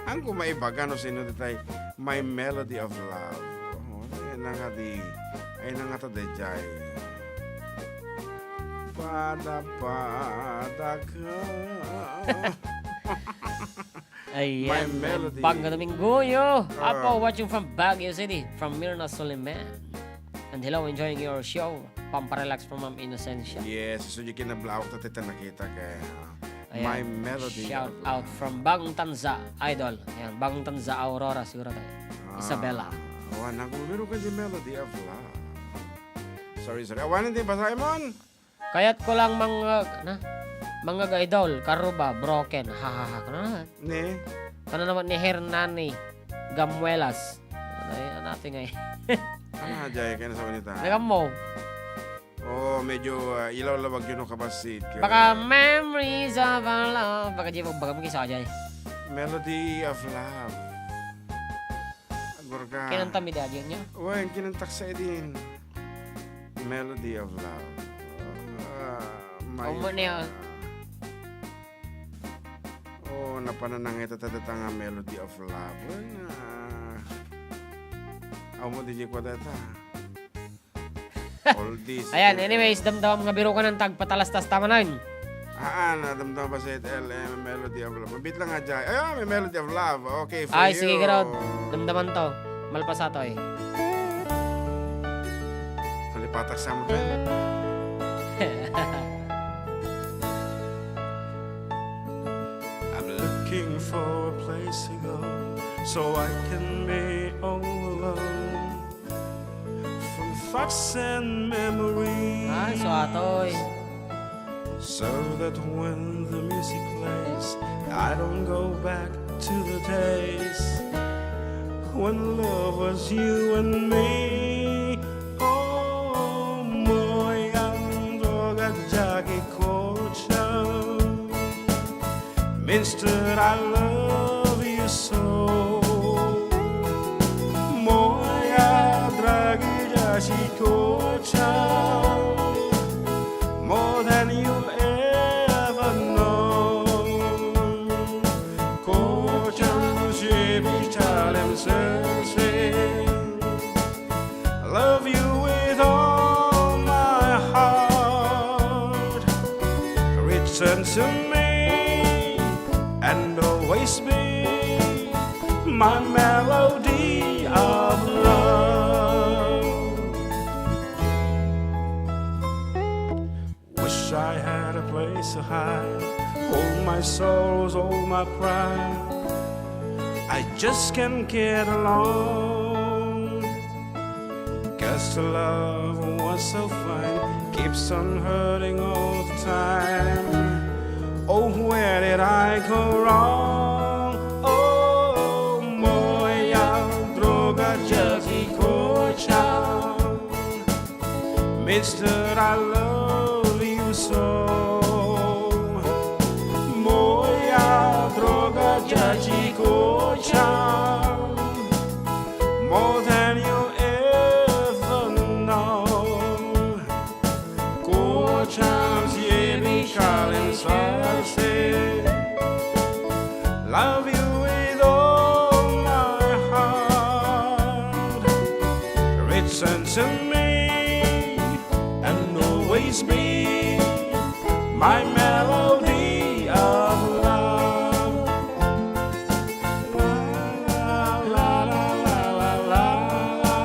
ang kumaibaga no sino ditay My Melody of Love. Ay nga to dejay. Pada ka. Ayan, My Melody. Bagong Domingo, yo. Apo, watching from Baguio City, from Mirna Soliman. And hello, enjoying your show. Pamparelax from Ma'am Innocencia. Yes, so you kinablaw ta tita nakita kay Ayan. My Melody. Shout of out Love. from Bagong Tanza, Idol. Ayan, Bagong Tanza, Aurora, siguro tayo. Isabela. Awan ako, meron ka di Melody of Love. Sorry. Awan din pa Simon. Kaya't ko lang mga idol, karuba, broken, hahaha. Ne. Kana naman ni Hernani Gamuelas. Ano natin ngayon? Ano jay kaya sa kanita? Nagam mo. Oh, medyo ilaw-lawag yun o kabasit. Baka memories of our love. Baka di mo baga mag-isa dyan. Melody of Love. Agor ka. Kinanta mi dyan niya. Uy, kinantak sa edin. Melody of Love. Niya. Oh, napananang ito tatatanga Melody of Love. Uy na. Aw mo DJ ko data. All this. Ayan, anyways, damdam nga biro ka ng tagpatalastas tama na yun. Nadamdam ba sa LM Melody of Love? Mabit lang nga dyan. Ayun, may Melody of Love. Okay, for Ay, you. sige garod. Damdaman to. Malpasa to eh. Malipatak sa mo tayo. I'm looking for a place to go so I can be all alone from thoughts and memories. Ay, so atoy. So that when the music plays, I don't go back to the days when love was you and me. Oh, moyang droga jagi kocha means that I love you so. Moya dragi jagi kocha more than you'll ever know. Kocham shebi chalem sense. Love you with all my heart. Return to me and always be my melody of love. Wish I had a place to hide all my sorrows, all my pride. I just can't get along. Guess the love was so fine keeps on hurting all the time. Oh, where did I go wrong? Oh, moja droga jazzy kocha means that I love you so. Moja droga jazzy kocha more than you ever know. Kocham zjebi kalen sarse. Love you with all my heart. Return to me and always be my melody of love. La la la la la la.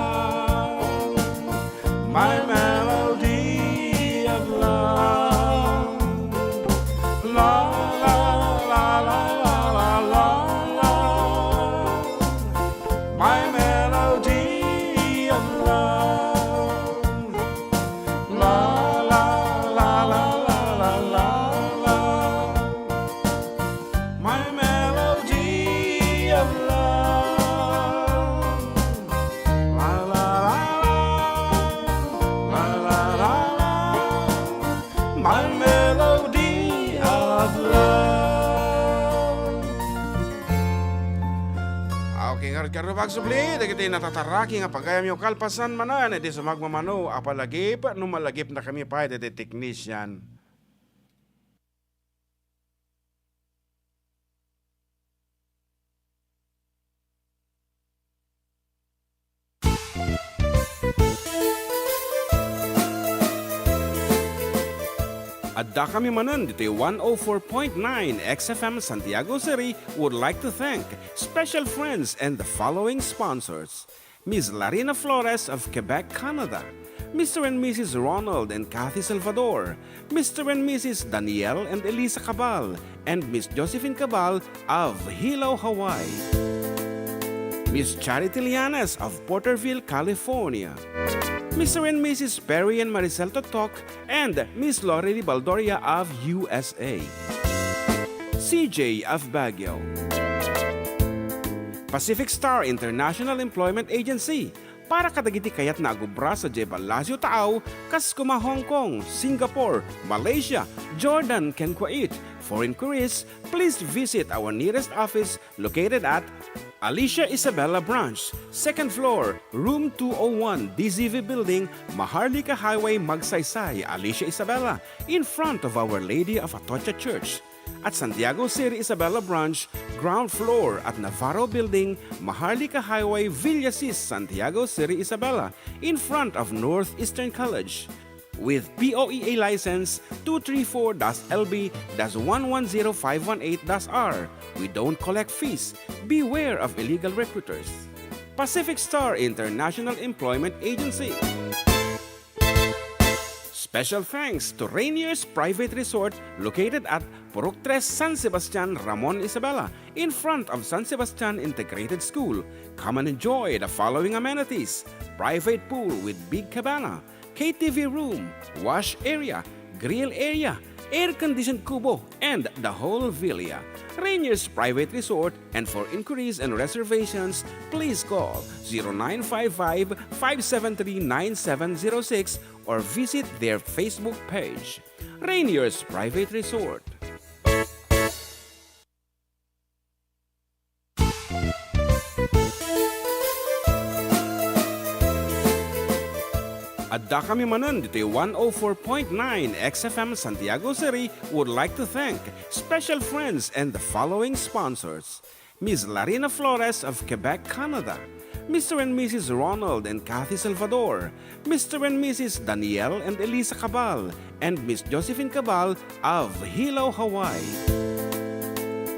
My melody of love. La la la la la la la. My melody of love. La la la la la la la la. My melody of love. La la la la la la la. My melody of love. Okay, nga bag subli, dagiti natataraki nga pagayam yung kalpasan manan, edi sumagmamano, apalagip, numalagip na kami pa, edi technician. Adda Kami Manen, dito'y 104.9 xFM Santiago City would like to thank special friends and the following sponsors. Ms. Larina Flores of Quebec, Canada. Mr. and Mrs. Ronald and Kathy Salvador. Mr. and Mrs. Danielle and Elisa Cabal. And Miss Josephine Cabal of Hilo, Hawaii. Miss Charity Lianes of Porterville, California. Mr. and Mrs. Perry and Maricel Totok, and Miss Lorely Baldoria of USA. CJ of Baguio. Pacific Star International Employment Agency, para kadagiti kayat na agubra sa Jebel Lazio Taaw, Kaskuma, Hong Kong, Singapore, Malaysia, Jordan, ken Kuwait. For inquiries, please visit our nearest office located at Alicia Isabella Branch, 2nd floor, room 201, DZV Building, Maharlika Highway, Magsaysay, Alicia Isabella, in front of Our Lady of Atocha Church. At Santiago City Isabella Branch, ground floor at Navarro Building, Maharlika Highway, Villasis, Santiago City Isabella, in front of Northeastern College. With POEA license 234-LB-110518-R. We don't collect fees. Beware of illegal recruiters. Pacific Star International Employment Agency. Special thanks to Rainier's Private Resort located at Purok 3, San Sebastian, Ramon, Isabela, in front of San Sebastian Integrated School. Come and enjoy the following amenities: private pool with big cabana, KTV room, wash area, grill area, air-conditioned kubo, and the whole villa. Rainier's Private Resort, and for inquiries and reservations, please call 0955-573-9706 or visit their Facebook page. Rainier's Private Resort. Adda Kami Manen, dito'y 104.9 xFM Santiago City would like to thank special friends and the following sponsors. Ms. Larina Flores of Quebec, Canada. Mr. and Mrs. Ronald and Kathy Salvador. Mr. and Mrs. Danielle and Elisa Cabal. And Miss Josephine Cabal of Hilo, Hawaii.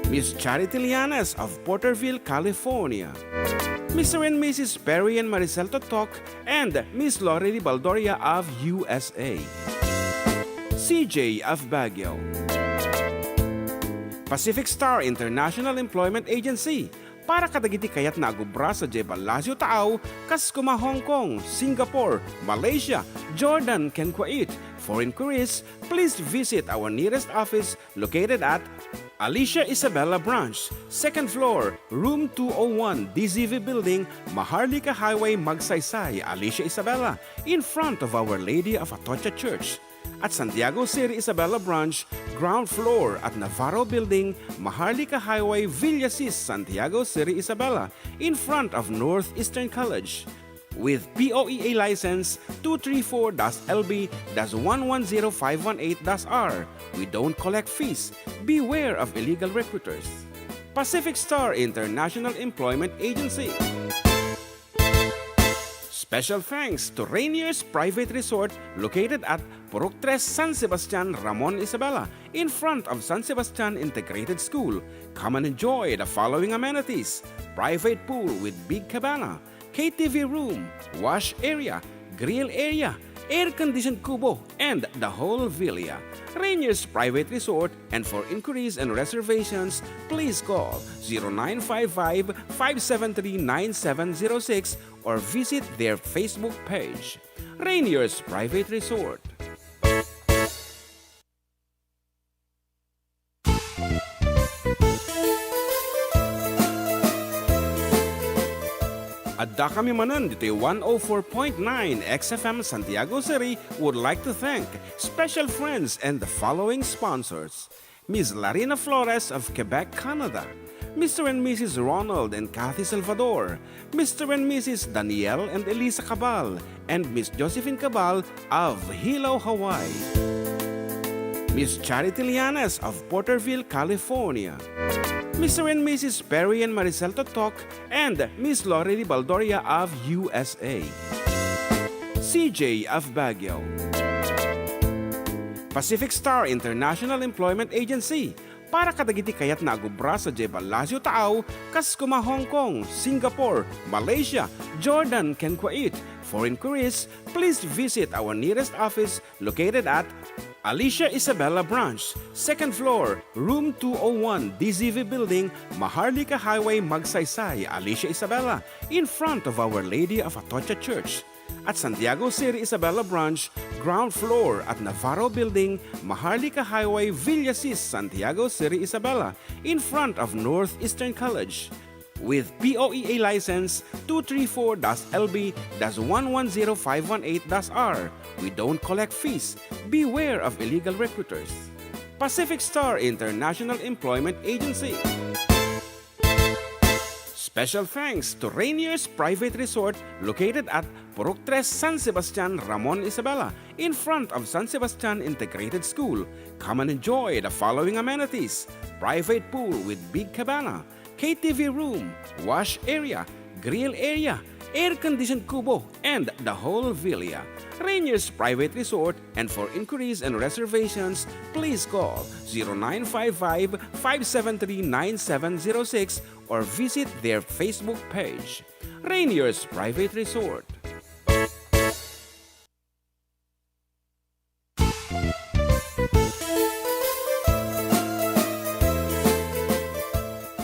Miss Charity Lianes of Porterville, California. Mr. and Mrs. Perry and Maricel Totok, and Miss Lorely Baldoria of USA. CJ of Baguio. Pacific Star International Employment Agency, para kadagiti kayat na agubra sa Jebel Lazio Taaw, Kaskuma, Hong Kong, Singapore, Malaysia, Jordan, ken Kuwait. For inquiries, please visit our nearest office located at Alicia Isabella Branch, 2nd floor, room 201, DZV Building, Maharlika Highway, Magsaysay, Alicia Isabella, in front of Our Lady of Atocha Church. At Santiago City Isabella Branch, ground floor at Navarro Building, Maharlika Highway, Villasis, Santiago City Isabella, in front of Northeastern College. With POEA license 234-LB-110518-R. We don't collect fees. Beware of illegal recruiters. Pacific Star International Employment Agency. Special thanks to Rainier's Private Resort located at Purok 3, San Sebastian, Ramon, Isabela, in front of San Sebastian Integrated School. Come and enjoy the following amenities: private pool with big cabana, KTV room, wash area, grill area, air-conditioned kubo, and the whole villa. Rainier's Private Resort, and for inquiries and reservations, please call 0955-573-9706 or visit their Facebook page. Rainier's Private Resort. Adda Kami Manen, dito'y 104.9 xFM Santiago City would like to thank special friends and the following sponsors. Ms. Larina Flores of Quebec, Canada. Mr. and Mrs. Ronald and Kathy Salvador. Mr. and Mrs. Danielle and Elisa Cabal. And Miss Josephine Cabal of Hilo, Hawaii. Miss Charity Lianes of Porterville, California. Mr. and Mrs. Perry and Maricel Totok, and Miss Lorely Baldoria of USA. CJ of Baguio. Pacific Star International Employment Agency para kadagiti kayat na agubra sa Jebel Lazio Taaw, kas kuma Hong Kong, Singapore, Malaysia, Jordan, ken Kuwait. For inquiries, please visit our nearest office located at Alicia Isabella Branch, 2nd floor, room 201, DZV Building, Maharlika Highway, Magsaysay, Alicia Isabella, in front of Our Lady of Atocha Church. At Santiago City Isabella Branch, ground floor at Navarro Building, Maharlika Highway, Villasis, Santiago City Isabella, in front of Northeastern College. With POEA license 234-LB-110518-R. We don't collect fees. Beware of illegal recruiters. Pacific Star International Employment Agency. Special thanks to Rainier's Private Resort located at Purok 3, San Sebastian, Ramon Isabela, in front of San Sebastian Integrated School. Come and enjoy the following amenities: private pool with big cabana, KTV room, wash area, grill area, air-conditioned kubo, and the whole villa. Rainier's Private Resort, and for inquiries and reservations, please call 0955-573-9706 or visit their Facebook page. Rainier's Private Resort.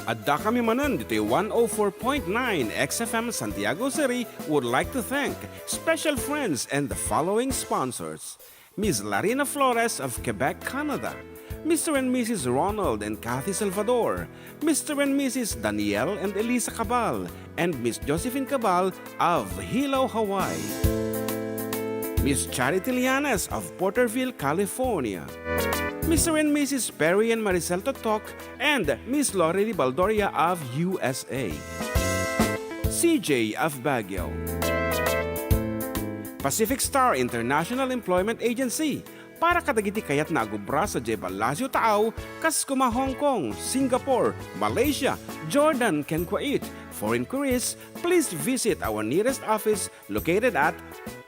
Adda Kami Manen, dito'y 104.9 xFM Santiago City would like to thank special friends and the following sponsors: Ms. Larina Flores of Quebec, Canada, Mr. and Mrs. Ronald and Kathy Salvador, Mr. and Mrs. Danielle and Elisa Cabal, and Miss Josephine Cabal of Hilo, Hawaii, Miss Charity Lianes of Porterville, California, Mr. and Mrs. Perry and Maricel Totok, and Miss Lorely Baldoria of USA, CJ of Baguio, Pacific Star International Employment Agency para kadagiti kayat na agubra sa Jebel Lazio Taaw, kas kuma Hong Kong, Singapore, Malaysia, Jordan, ken Kuwait. For inquiries, please visit our nearest office located at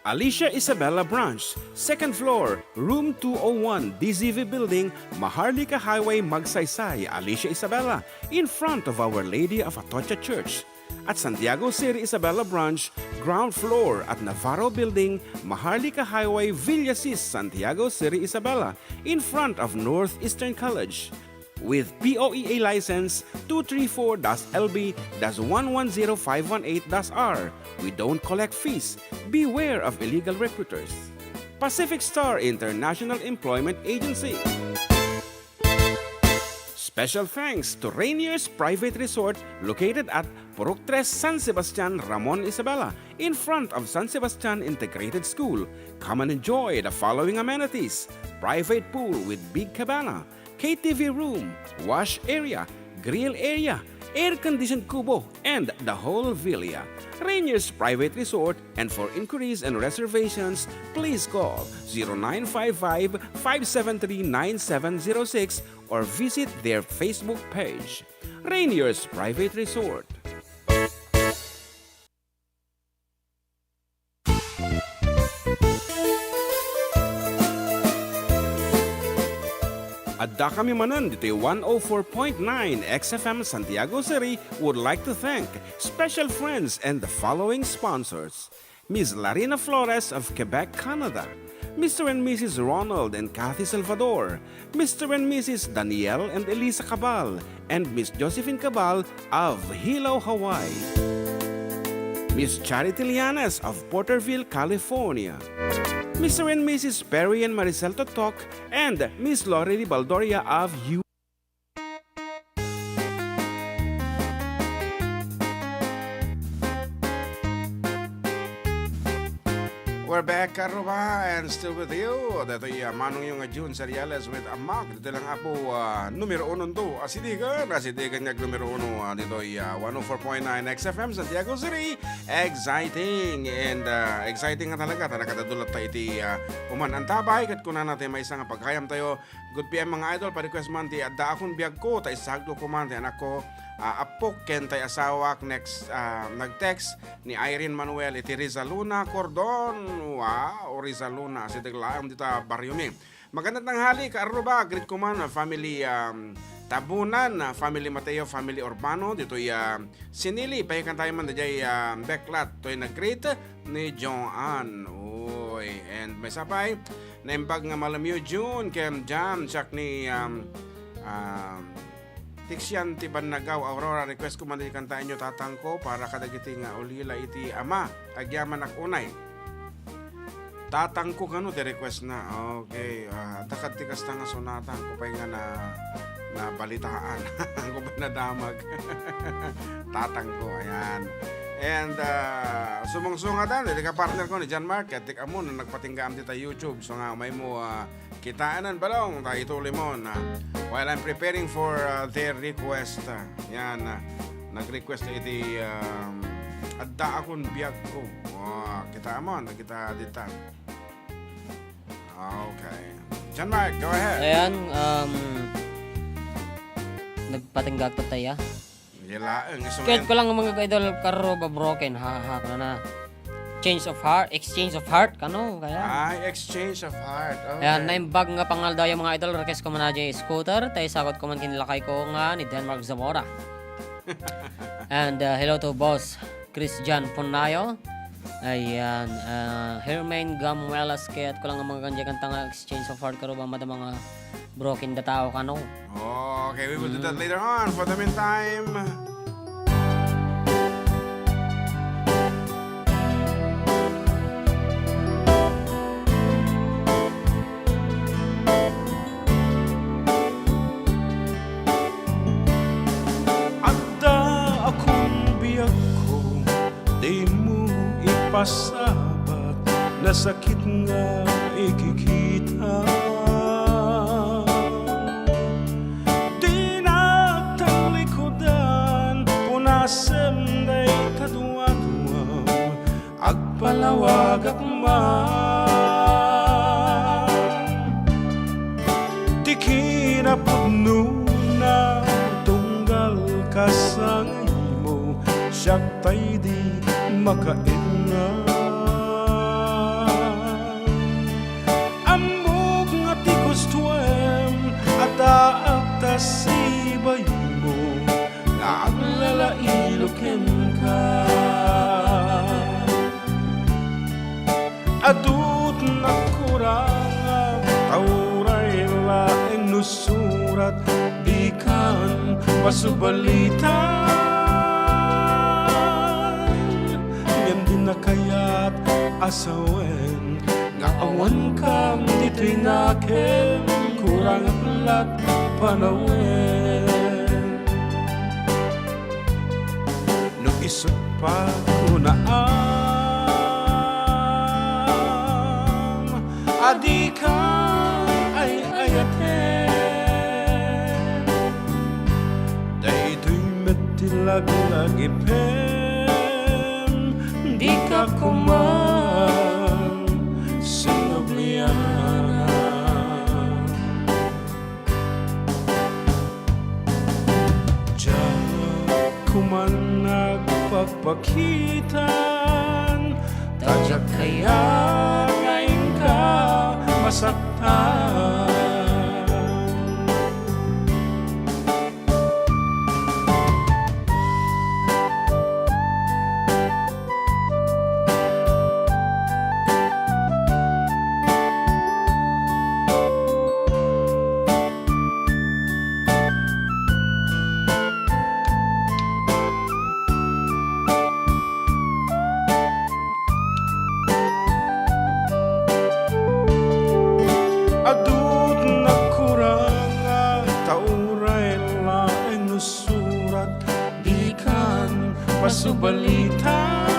Alicia Isabella Branch, 2nd floor, room 201, DZV Building, Maharlika Highway, Magsaysay, Alicia Isabella, in front of Our Lady of Atocha Church. At Santiago City Isabella Branch, ground floor at Navarro Building, Maharlika Highway, Villasis, Santiago City Isabella, in front of Northeastern College. With POEA license 234-LB-110518-R. We don't collect fees. Beware of illegal recruiters. Pacific Star International Employment Agency. Special thanks to Rainier's Private Resort located at Purok 3, San Sebastian, Ramon Isabela, in front of San Sebastian Integrated School. Come and enjoy the following amenities: private pool with big cabana, KTV room, wash area, grill area, air-conditioned kubo, and the whole villa. Rainier's Private Resort, and for inquiries and reservations, please call 0955-573-9706 or visit their Facebook page. Rainier's Private Resort. Adda Kami Manen, dito'y 104.9 xFM Santiago City would like to thank special friends and the following sponsors: Ms. Larina Flores of Quebec, Canada, Mr. and Mrs. Ronald and Kathy Salvador, Mr. and Mrs. Danielle and Elisa Cabal, and Miss Josephine Cabal of Hilo, Hawaii, Miss Charity Lianes of Porterville, California, Mr. and Mrs. Perry and Maricel Totok, and Miss Lorely Baldoria of USA. We're back, Karuba, and still with you. Dato'y manong yung June Seriales with Amag. Dito lang apo numero 1 to. Asidigan niyag numero 1. Dito'y 104.9 XFM Santiago City. Exciting. And exciting nga talaga. Nakatadulat tayo iti uman antabay. Kat kunan natin may isang pagkayam tayo. Good PM mga idol. Pa-request man ti adda akong biyag ko. Tayo sagdo ko man. Anak ko. Apok ken tay asawak next nag-text ni Irene Manuel iti Rizaluna Cordon. Wow, Rizaluna si daglaam dita baryo mi. Magandang tanghali, Kaaruba, greet ko man, family Tabunan, family Mateo, family Urbano, dito'y Sinili, pahikan tayo man dito'y Beklat, to'y nag-greet ni Joanne. Uy, and may sapay, naimbag nga malamyo June, kem Jam, tsak ni Tiksyan Tiban Nagaw, Aurora, request ko man kantaan nyo tatang ko para kadagiti nga ulila iti ama, agyaman ak unay. Tatang ko kano, ti request na. Okay, takad tikas na nga sunatan ko pa nga na balitaan. Ko ba nadamag? Tatang ko, ayan. And sumungsungatan, ka partner ko ni John Mark, tik amo na nagpatinggaan dita YouTube. So nga, may mo kitaanan balong, tayo ituloy mo na while I'm preparing for their request. Yan, nag-request iti adda akong biyag ko. Kita mo, kita dita. Okay. John Mark, go ahead. Ayan, nagpatinggag to tayo. Kahit ko lang mga idol karo ba broken ha na exchange of heart kano kaya exchange of heart. Okay. Ayan, naimbag nga pangal daw yung mga idol request ko man na scooter tayo sagot ko man kinilakay ko nga ni Denmark Zamora. And hello to boss Christian Punayo. Ayan, Hermain Gamuelas kaya't ko lang ang mga kanya kanta nga exchange of heart karo ba mga broken da tao kano. Okay, we will do that later on. For the meantime, Adda akong biyag ko, di mo ipasabat na sakit nga ikikita. Senday kaduwa-duwa agpalawag akman di kinapudno na tunggal kasangay mo siyak tay di makaingan amog nga tikos tuwem ata sibay mo aglalailugin ka adut na kurang tauray laeng nusurat di kan masubalitan ngem din na kayat asawen nga awan kam dito'y nakem kurang atlat panawen isut pa kunaam adi ka ay ayaten daytoy metilaglag-ipem di ka kuman sinabliana diyan kuman pagpakitan tadyak kaya ngayon ka masaktan pasubalitan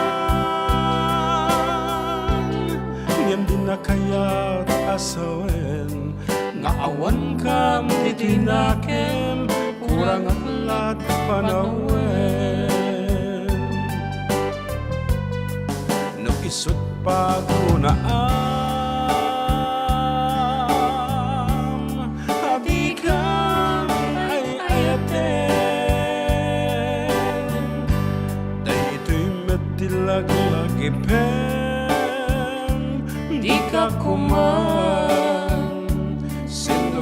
ngem din na kayat asawen nga awan kam dito'y nakem kurang atlat panawen no isut pa kunaam adi ka ay ayaten lagi-lagi pen di ka kuman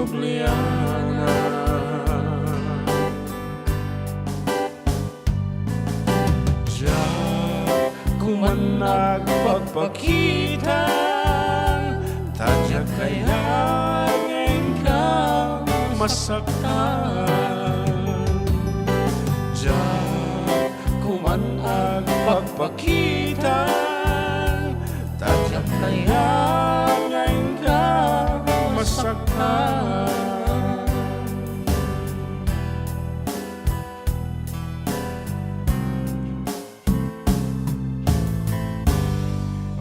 Juliana. Diyan kuman nagpagpakitan, tadya kaya ngayon ka masaktan. Diyan kuman nagpagpakitan, tadya kaya ngayon ka masaktan.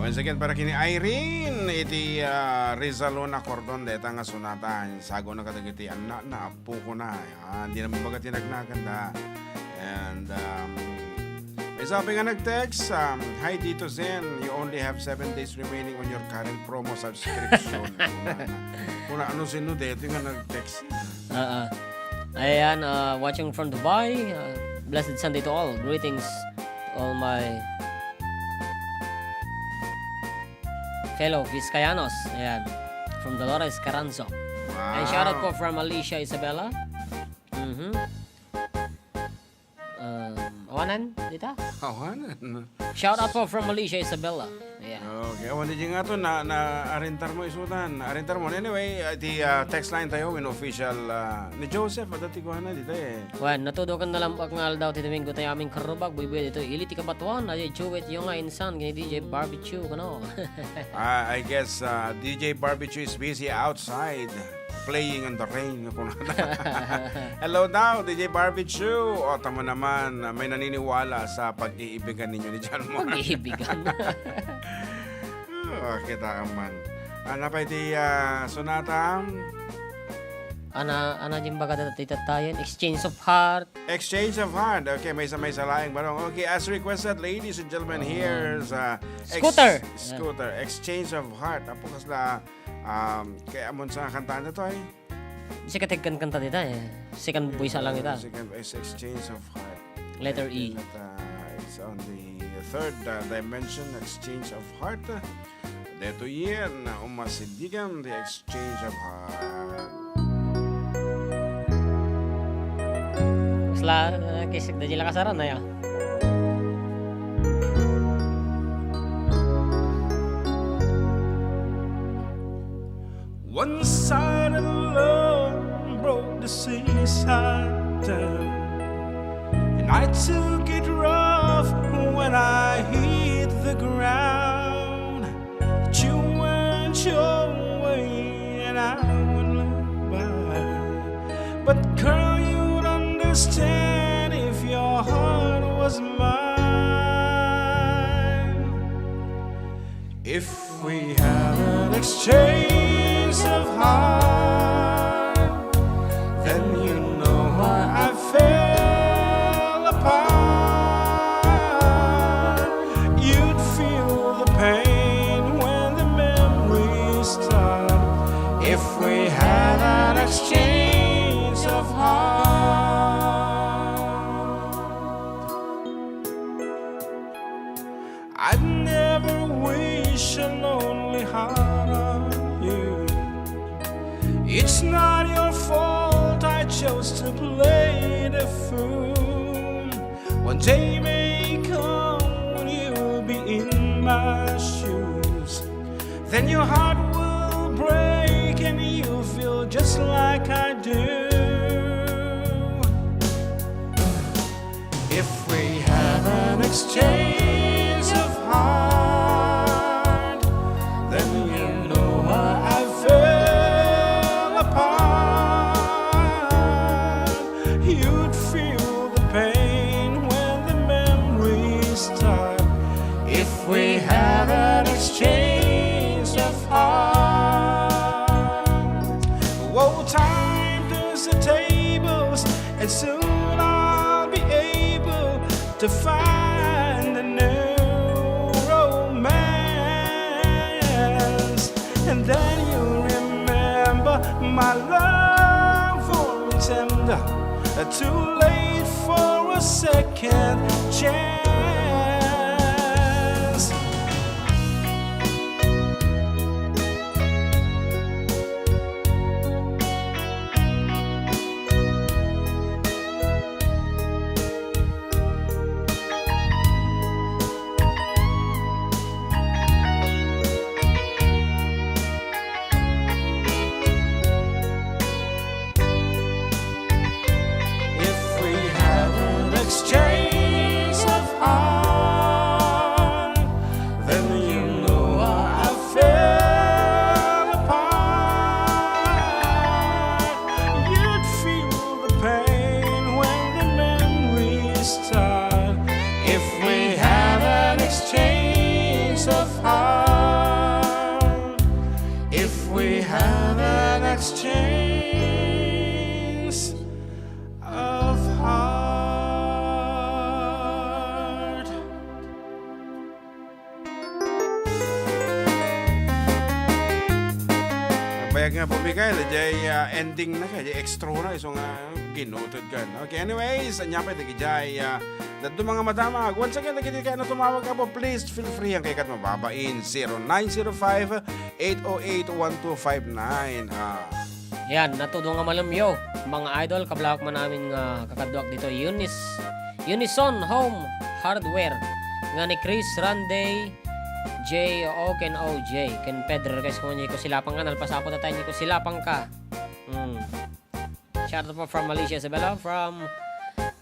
Once again, para kini Irene, iti Rizalona Cordon, deta nga sunata, sago na kadagiti, na apo ko na, hindi naman baga tinagnaganda. And, may sabi nga nag-text, hi Tito Zen, you only have 7 days remaining on your current promo subscription. Kuna ano sino dito nga nag-text. Ayan, watching from Dubai. Blessed Sunday to all. Greetings all my fellow Vizcayanos. Ayan, from Dolores Caranzo. Wow. And shout out po from Alicia Isabella. Awanan, dita? Awanan. Shout out po from Alicia Isabella. Ayan. Okay, awan din nga to na arintar mo isutan. Arintar mo. Anyway, di text line tayo in official ni Joseph at dati ko na dito eh. Wan, natudokan na lang ngal daw ti Domingo tayo aming karubag. Buibuy dito. Ili ti kabatuan. Ay, chuwit yung nga insan. Gini DJ Barbecue. Kano? I guess DJ Barbecue is busy outside playing in the rain. Hello daw, DJ Barbecue. O, tama naman, may naniniwala sa pag-iibigan ninyo ni John Moore. Pag-iibigan. Kita man. Ano pa iti sonata? Ana din baga tatatayan. Exchange of heart. Exchange of heart. Okay, may laing barong. Okay, as requested, ladies and gentlemen, here's Scooter. Scooter. Exchange of heart. Apo kasla kaya amon sa kantaan na to ay. Sikat kanta dita eh. Second voice lang ita. Second is exchange of heart. Letter E. It's on the third dimension, exchange of heart. Dito yan, umasidigan the exchange of heart. Sla, kisik da jila kasaran na ya. One side of love broke the seaside down, and I took it rough when I hit the ground. But you went your way and I would look by. But girl, you'd understand if your heart was mine. If we had an exchange of heart, then you know why I fell apart. You'd feel the pain when the memories start. If we had an exchange of heart, I'd never wish a lonely heart on you. It's not your fault I chose to play the fool. One day may come when you'll be in my shoes. Then your heart will break and you'll feel just like I do. If we had an exchange of heart, then you know why I fell apart. You'd feel the pain when the memories start. If we had an exchange of heart. Whoa, time turns the tables, and soon I'll be able to find a new romance. And then you'll remember my love for tender. Too late for a second chance. heart if we had an exchange of heart. Bayag nga po, Mikael, jay ending na kaya extra na isong ginutod ka. Okay, anyways, anya pa ito jay dito mga madamag. Once again, nagkita kayo na tumawag ka po, please feel free ang kayo mababain 0905-808-1259. Yan, natudo nga malamyo. Mga idol, kablawak man namin kakaduak dito. Unison Home Hardware. Nga ni Chris Randay, J. Ken OJ. Ken Pedro, guys, kung hindi ko silapang ka. Nalpasapot na tayo, hindi ko silapang ka. Shout out po from Malaysia, Isabella. From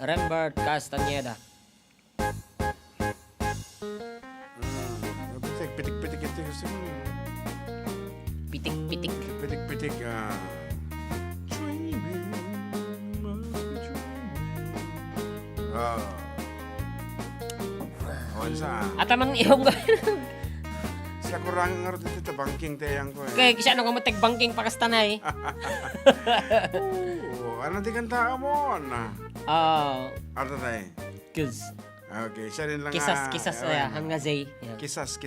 Rembert Castaneda. Pitik-pitik ito kasi. Pitik-pitik. Pitik-pitik. At naman iyong sa kurang nga rin dito, banking tayang ko eh. kaya kisya nung matag banking pakastanay. Ano di kanta mo? Ano tayo? Kiss. Okay, siya rin lang Kisas hanga zay. Kisas.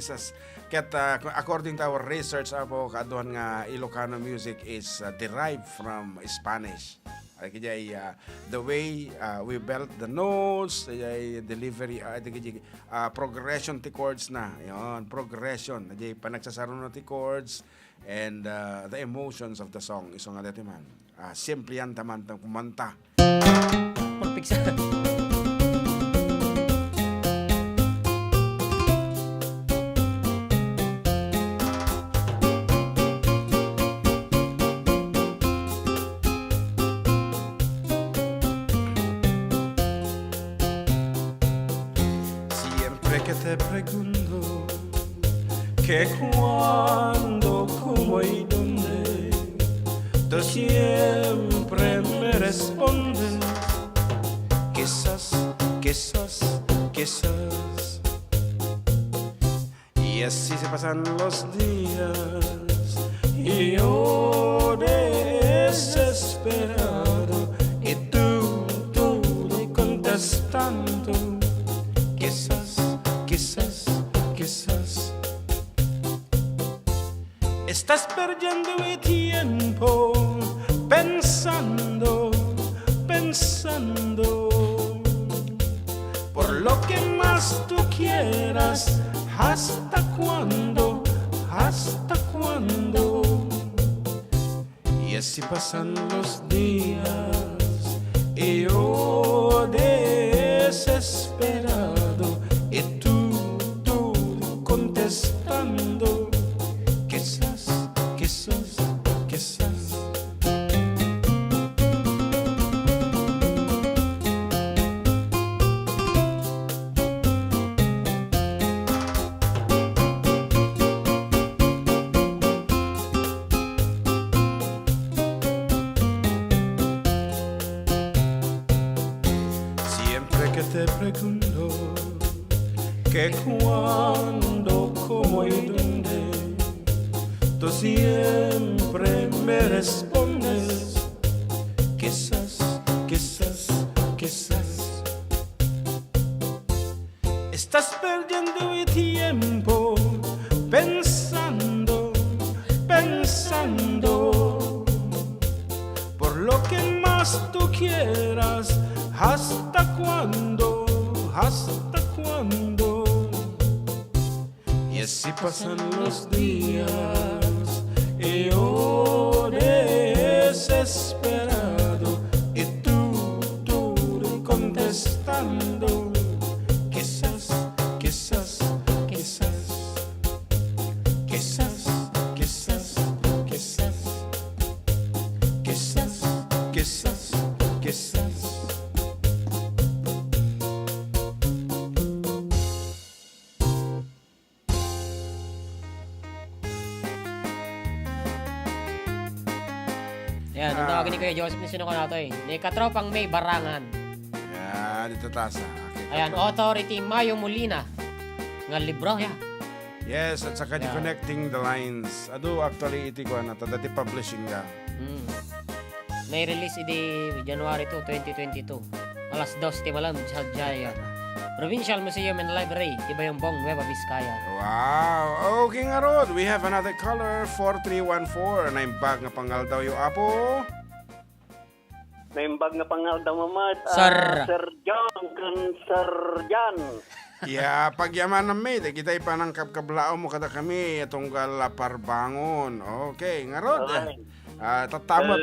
Kat according to our research kaduhan nga Ilocano music is derived from Spanish. Kaya the way we belt the notes, delivery, progression ti chords na. Yon, progression. Kaya panagsasaro ti chords and the emotions of the song. Iso nga dati man. Simple yan taman kumanta. Perfect sa. Que te pregunto que cuando, cómo y dónde, tú siempre me respondes quizás. Y así se pasan los días y yo desesperado y tú contestando quizás estás perdiendo mi tiempo pensando por lo que más tú quieras. ¿Hasta cuándo? Y así pasan los días y yo desesperado y tú contestando quizás. Siempre que te pregunto que cuándo, cómo y dónde, tú siempre me respondes quizás. Estás perdiendo mi tiempo pensando por lo que más tú quieras. ¿Hasta cuándo? Y así pasan los días y yo desesperado y tú contestando quizás. Yan, ang tawagin ni Kuya Joseph ni sino ko na to eh. Ni Katropang May Barangan. Yan, dito tasa. Ayan, Authority Mayo Molina. Nga libro, ya. Yes, at saka di Yeah. connecting the lines. Ado, actually, iti ko na, dati publishing ka. Nai-release idi January 2, 2022. Alas 2 malam sa Jaya. Provincial Museum and Library, Ibayumbong, Nueva Vizcaya. Wow! Okay nga rod, we have another caller, 4314. Naimbag nga pangal daw yung apo. Naimbag nga pangal daw mamad. Sir. Sir John, kan Sir Jan. Yeah, pagyaman na may, kita ipanang kablaw mo kada kami, itong galaparbangon. Okay, nga rod. Alright. Tatamot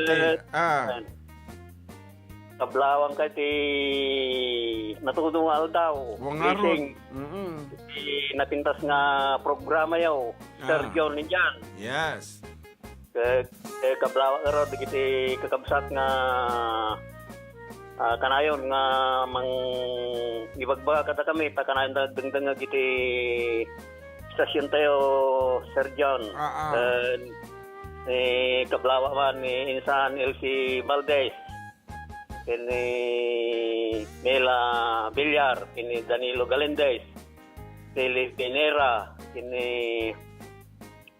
Kablawang ka ti natudungal daw. Wang nga rod. Gising. Napintas nga programa yaw. Sir John ni Jan. Yes. Kablawang ka rod, kiti kakabsat nga kanayon nga mang ibagbaga kata kami ta kanayon dagdang nga kiti stasyon tayo Sir John. Kablawa man ni Insan LC Valdez, ini Mela Villar, ini Danilo Galindez, Philip Pinera, ini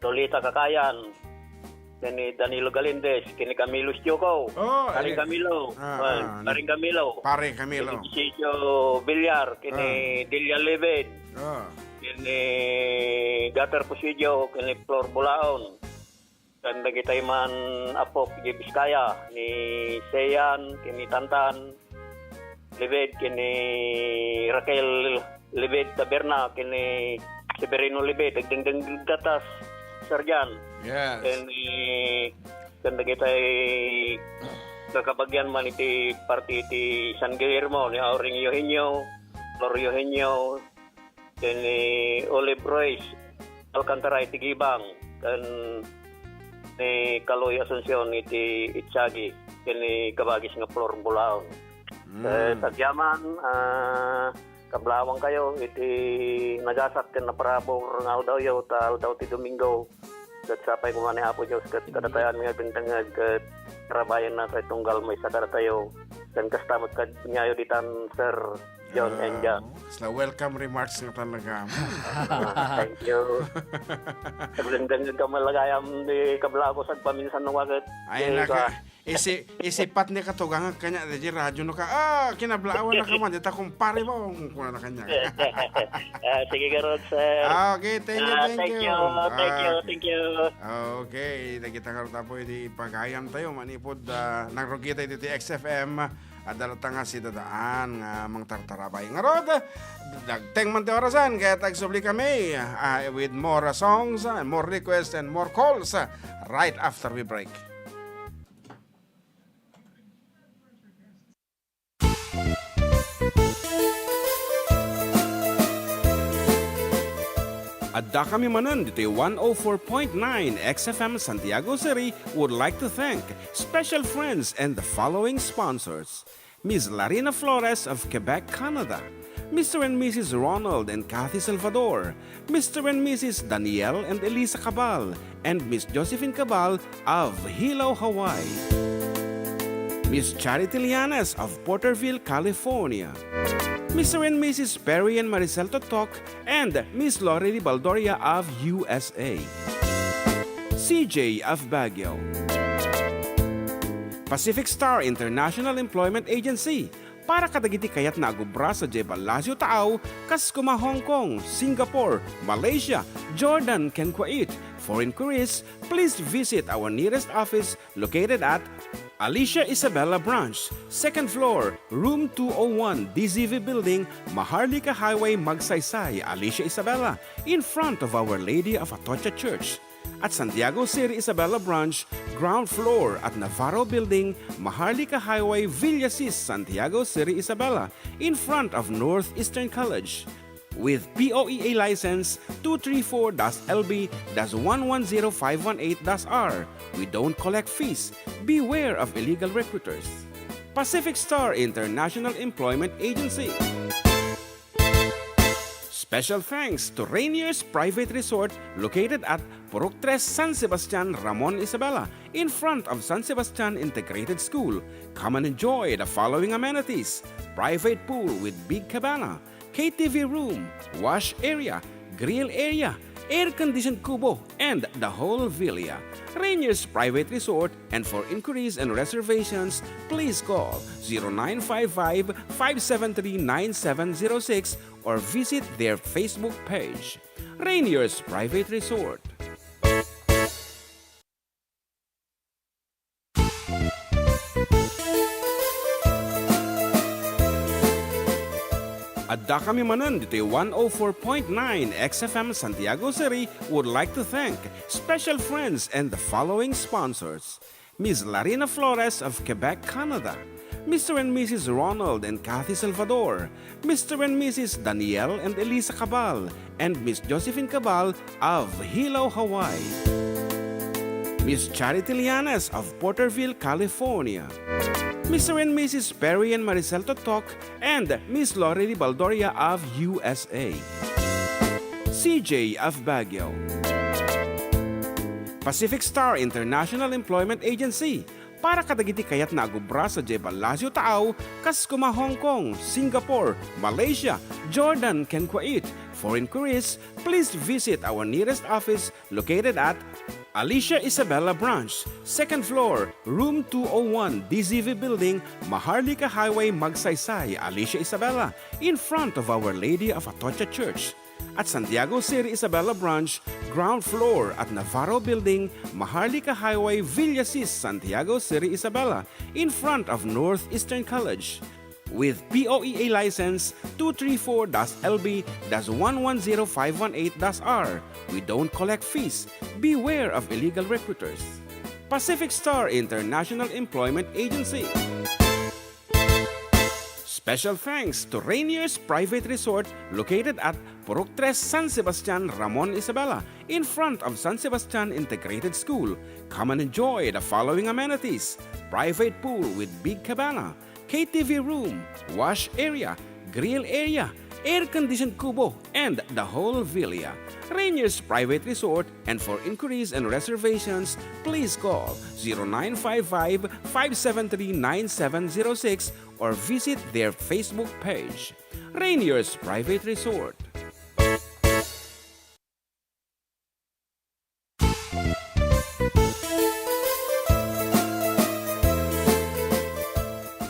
Lolita Kakayan, ini Danilo Galindez, kini Camilo Joko, Paring Camilo, Paring Camilo, Pare Camilo. kini Chicho Villar, kini Delia Lebed, kini Gater Pusidio, kini Flor Bulaon. Dan kita man Apop di Biskaya ni Seyan, kini Tantan, Lebed, kini Raquel Lebed Taberna, kini Severino Lebed, dagdang gatas Sarjan. Yes. Dan kita kakabagyan man iti parti iti San Guillermo ni Auring Eugenio, Flor Eugenio, kini Olive Royce, Alcantara iti Gibang, dan ni Kaloy Asuncion iti Itchagi, kini kabagis nga Flor Bulaon. Tagyaman, kablawang kayo, iti nagasat ken na parabor nga daw yaw, tal daw ti Domingo. Kat sapay kumani apo Diyos, kat kadatayan nga bintangag, kat trabayan na sa tunggal may sa kadatayo. Dan kastamot ka nyayo ditan Sir John and Jan. Sla welcome remarks nga talaga. Thank you. Nagdangdang ka malagayam di kablabo sa paminsan ng wagat. Ay naka, isipat ni katugang kanya di radyo no ka. Kinablaawan na ka man dita kumpare mo kung na kanya. Sige garot sir. Okay, thank you. Thank you. Okay, kita karot po di pagayam tayo manipod nagrugita dito xFM. Adalata nga si dadaan nga mang tartarabay nga rod. Dagteng man ti orasan kaya tagsubli kami with more songs, more requests and more calls right after we break. Adda Kami Manen dito 104.9 xFM Santiago City would like to thank special friends and the following sponsors. Ms. Larina Flores of Quebec, Canada. Mr. and Mrs. Ronald and Kathy Salvador. Mr. and Mrs. Danielle and Elisa Cabal. And Miss Josephine Cabal of Hilo, Hawaii. Miss Charity Lianes of Porterville, California. Mr. and Mrs. Perry and Maricel Totok, and Miss Lorely Baldoria of USA. CJ of Baguio. Pacific Star International Employment Agency, para kadagiti kayat na agubra sa Jebel Lazio Taaw, Kaskuma, Hong Kong, Singapore, Malaysia, Jordan, ken Kuwait. For inquiries, please visit our nearest office located at Alicia Isabella Branch, 2nd floor, room 201, DZV Building, Maharlika Highway, Magsaysay, Alicia Isabella, in front of Our Lady of Atocha Church. At Santiago City Isabella Branch, ground floor at Navarro Building, Maharlika Highway, Villasis, Santiago City Isabella, in front of Northeastern College. With POEA license 234-LB-110518-R. We don't collect fees. Beware of illegal recruiters. Pacific Star International Employment Agency. Special thanks to Rainier's Private Resort located at Purok 3 San Sebastian, Ramon Isabela, in front of San Sebastian Integrated School. Come and enjoy the following amenities: private pool with big cabana, KTV room, wash area, grill area, air-conditioned kubo, and the whole villa. Rainier's Private Resort, and for inquiries and reservations, please call 0955-573-9706 or visit their Facebook page. Rainier's Private Resort. Adda Kami Manen, ditoy 104.9 xFM Santiago City would like to thank special friends and the following sponsors. Ms. Larina Flores of Quebec, Canada. Mr. and Mrs. Ronald and Kathy Salvador. Mr. and Mrs. Danielle and Elisa Cabal. And Miss Josephine Cabal of Hilo, Hawaii. Miss Charity Lianes of Porterville, California. Mr. and Mrs. Perry and Maricel Totok, and Miss Lori Baldoria of USA. CJ of Baguio. Pacific Star International Employment Agency, para kadagiti kayat na agubra sa Jebel Lazio Taaw, kas kuma Hong Kong, Singapore, Malaysia, Jordan, ken Kuwait. For inquiries, please visit our nearest office located at Alicia Isabella Branch, 2nd floor, room 201, DZV Building, Maharlika Highway, Magsaysay, Alicia Isabella, in front of Our Lady of Atocha Church. At Santiago City Isabella Branch, ground floor at Navarro Building, Maharlika Highway, Villasis, Santiago City Isabella, in front of Northeastern College. With POEA license 234-LB-110518-R. We don't collect fees. Beware of illegal recruiters. Pacific Star International Employment Agency. Special thanks to Rainier's Private Resort located at Purok 3 San Sebastian, Ramon Isabela, in front of San Sebastian Integrated School. Come and enjoy the following amenities: private pool with big cabana, KTV room, wash area, grill area, air-conditioned kubo, and the whole villa. Rainier's Private Resort, and for inquiries and reservations, please call 0955-573-9706 or visit their Facebook page. Rainier's Private Resort.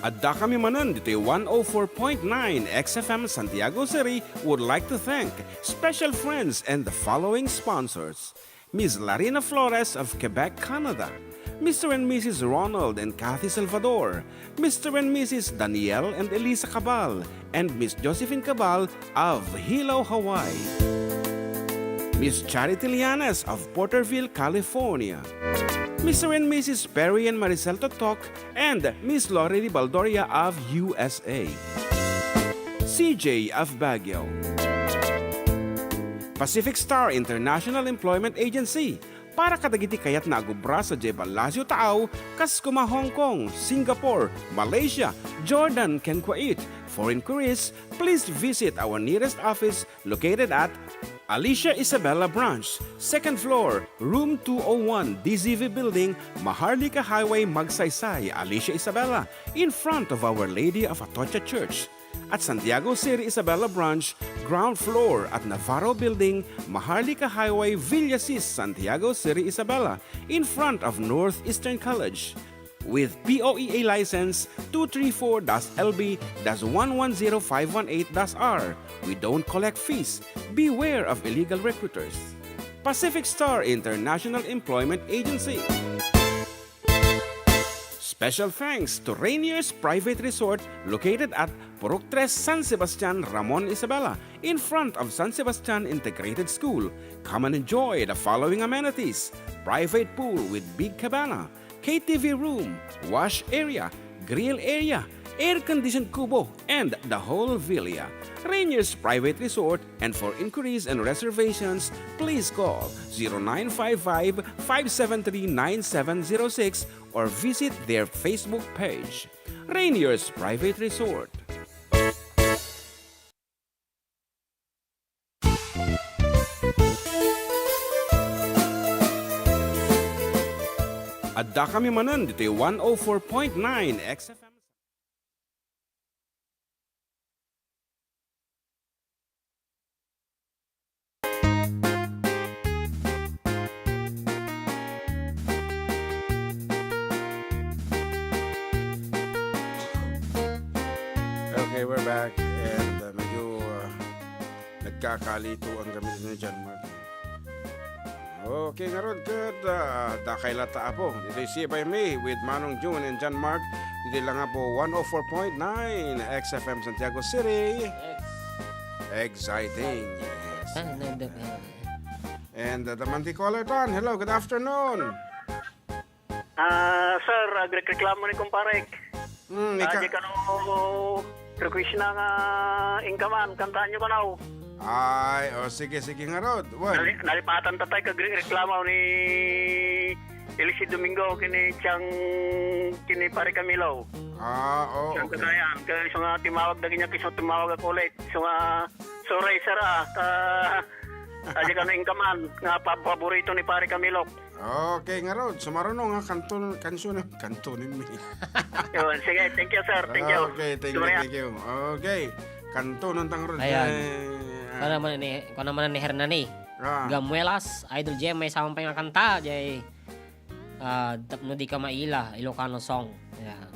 Adda Kami Manen, ditoy 104.9 xFM Santiago City would like to thank special friends and the following sponsors. Ms. Larina Flores of Quebec, Canada. Mr. and Mrs. Ronald and Kathy Salvador. Mr. and Mrs. Danielle and Elisa Cabal. And Miss Josephine Cabal of Hilo, Hawaii. Miss Charity Lianes of Porterville, California. Mr. and Mrs. Perry and Maricel Totok, and Miss Lori Baldoria of USA. CJ of Baguio. Pacific Star International Employment Agency, para kadagiti kayat na agubra sa Jebel Lazio Taaw, kas kuma Hong Kong, Singapore, Malaysia, Jordan, ken Kuwait. For inquiries, please visit our nearest office located at Alicia Isabella Branch, 2nd floor, room 201, DZV Building, Maharlika Highway, Magsaysay, Alicia Isabella, in front of Our Lady of Atocha Church. At Santiago City Isabella Branch, ground floor at Navarro Building, Maharlika Highway, Villasis, Santiago City Isabella, in front of Northeastern College. With POEA license 234-LB-110518-R. We don't collect fees. Beware of illegal recruiters. Pacific Star International Employment Agency. Special thanks to Rainier's Private Resort located at Purok 3 San Sebastian, Ramon Isabela, in front of San Sebastian Integrated School. Come and enjoy the following amenities: private pool with big cabana, KTV room, wash area, grill area, air-conditioned kubo, and the whole villa. Rainier's Private Resort, and for inquiries and reservations, please call 0955-573-9706 or visit their Facebook page. Rainier's Private Resort. Adda Kami Manen, ditoy 104.9 xFM. nagkakalito ang gamit niya dyan, Mark. Okay, nga ron, good. Dakay lata po. Dito si by me with Manong June and John Mark. Dito lang nga po 104.9 xFM Santiago City. Exciting. Yes. And the monthly caller, Don. Hello, good afternoon. Sir, agreklamo ni kumparek. Di ka no request na nga ingkaman, kantaan nyo ka na. Ay, sige nga Rod. Nalipatan tatay kagreklamo ni Elise Domingo kini pare Camilo. Okay. Kagayan, kaya isa nga timawag na ganyan, kisa timawag ako ulit. Isa nga, sorry sir aja ka na ingkaman, nga paborito ni pare Camilo. Okay nga Rod, sumarunong nga kantunin mo. Yun, sige, thank you sir, thank you. Okay, thank you. Okay, kantunan tang Rod. Ayan. Kung naman ni Hernani. Gamuelas, Idol Gem, may samang pa nga kanta. Jay, no di ka maila, Ilocano song. Ayan.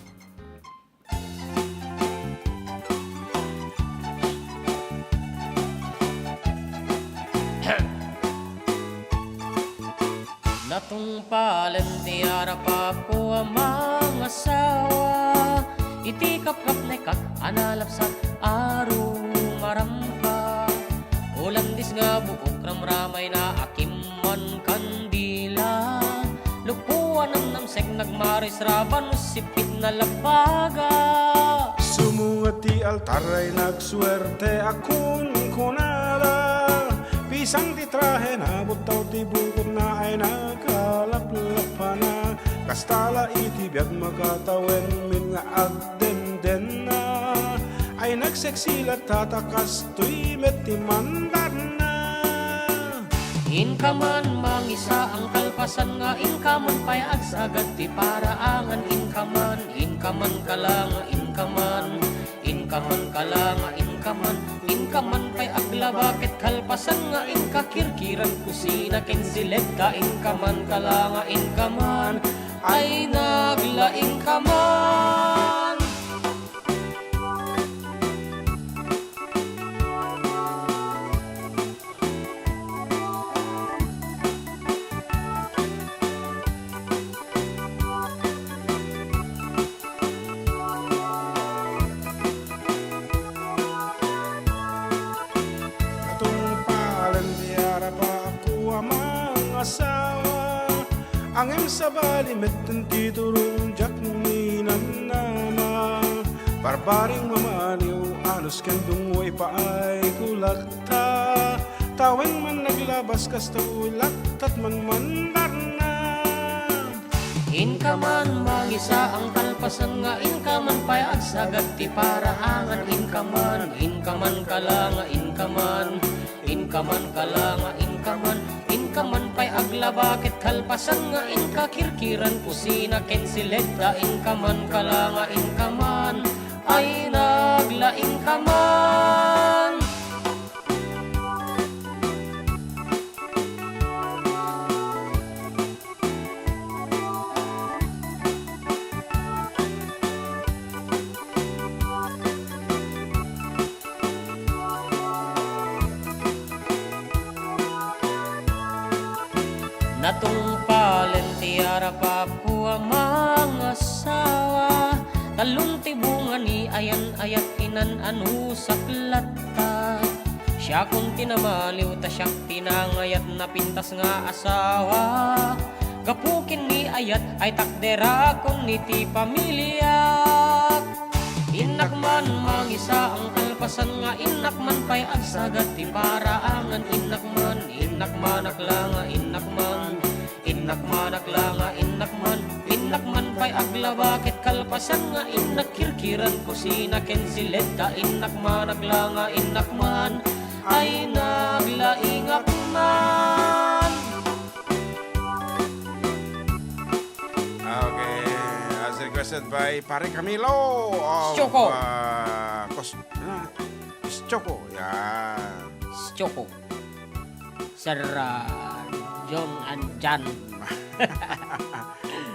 Natungpalan ti harap ako ang mga asawa. Itikap-kap na kak, analapsat, arong marampa. Ulandis nga buok ramramay na akiman kandila. Lupuan ng namsek nagmaris raban, sipit na labaga. Sumungat ti altar ay nagswerte akong kunada. Pisang ti trahe na butaw ti bukod na ay nakalaplapa na. Kastala iti biyag makatawen min nga agden-den na. Ay nagseksilat tatakas tuy meti mandan na. Inkaman mangisa ang kalpasan nga inkaman pay agsagad ti paraangan inkaman kalanga inkaman kalanga inkaman pay aglabakit kalpasan nga inkakirkiran kusina kensilet ka inkaman kalanga inkaman ay nagla inkaman. Angem sabali metten titurong jak minan nama. Barbaring mamaliw anos kendung way paay kulakta. Taweng man naglabas kasta ulaktat man mandarna. Inkaman mangisa ang kalpasan nga inkaman pay agsagat ti paraangan inkaman kalanga inkaman kalanga inkaman pay aglabakit kalpasan nga inkakirkiran kusina kensileta inkaman kalanga inkaman ay nagla inkaman. Natungpalen ti harap ako ang mga asawa. Talong tibungan ni ayan-ayat inan anu saklata. Siya kung tinamaliw ta siya tinangayat na pintas nga asawa. Gapukin ni ayat ay takdera kun ni ti pamilya. Inakman mangisa ang kalpasan nga inakman pay agsagat ti paraangan inakman aklanga inakman pay aglabakit kalpasan nga inakirkiran kusina kensileta inakman aklanga inakman ay naglaingakman. Okay, as requested by Pare Camilo of Choco. Choco, yan. Choco. Sir John and Jan.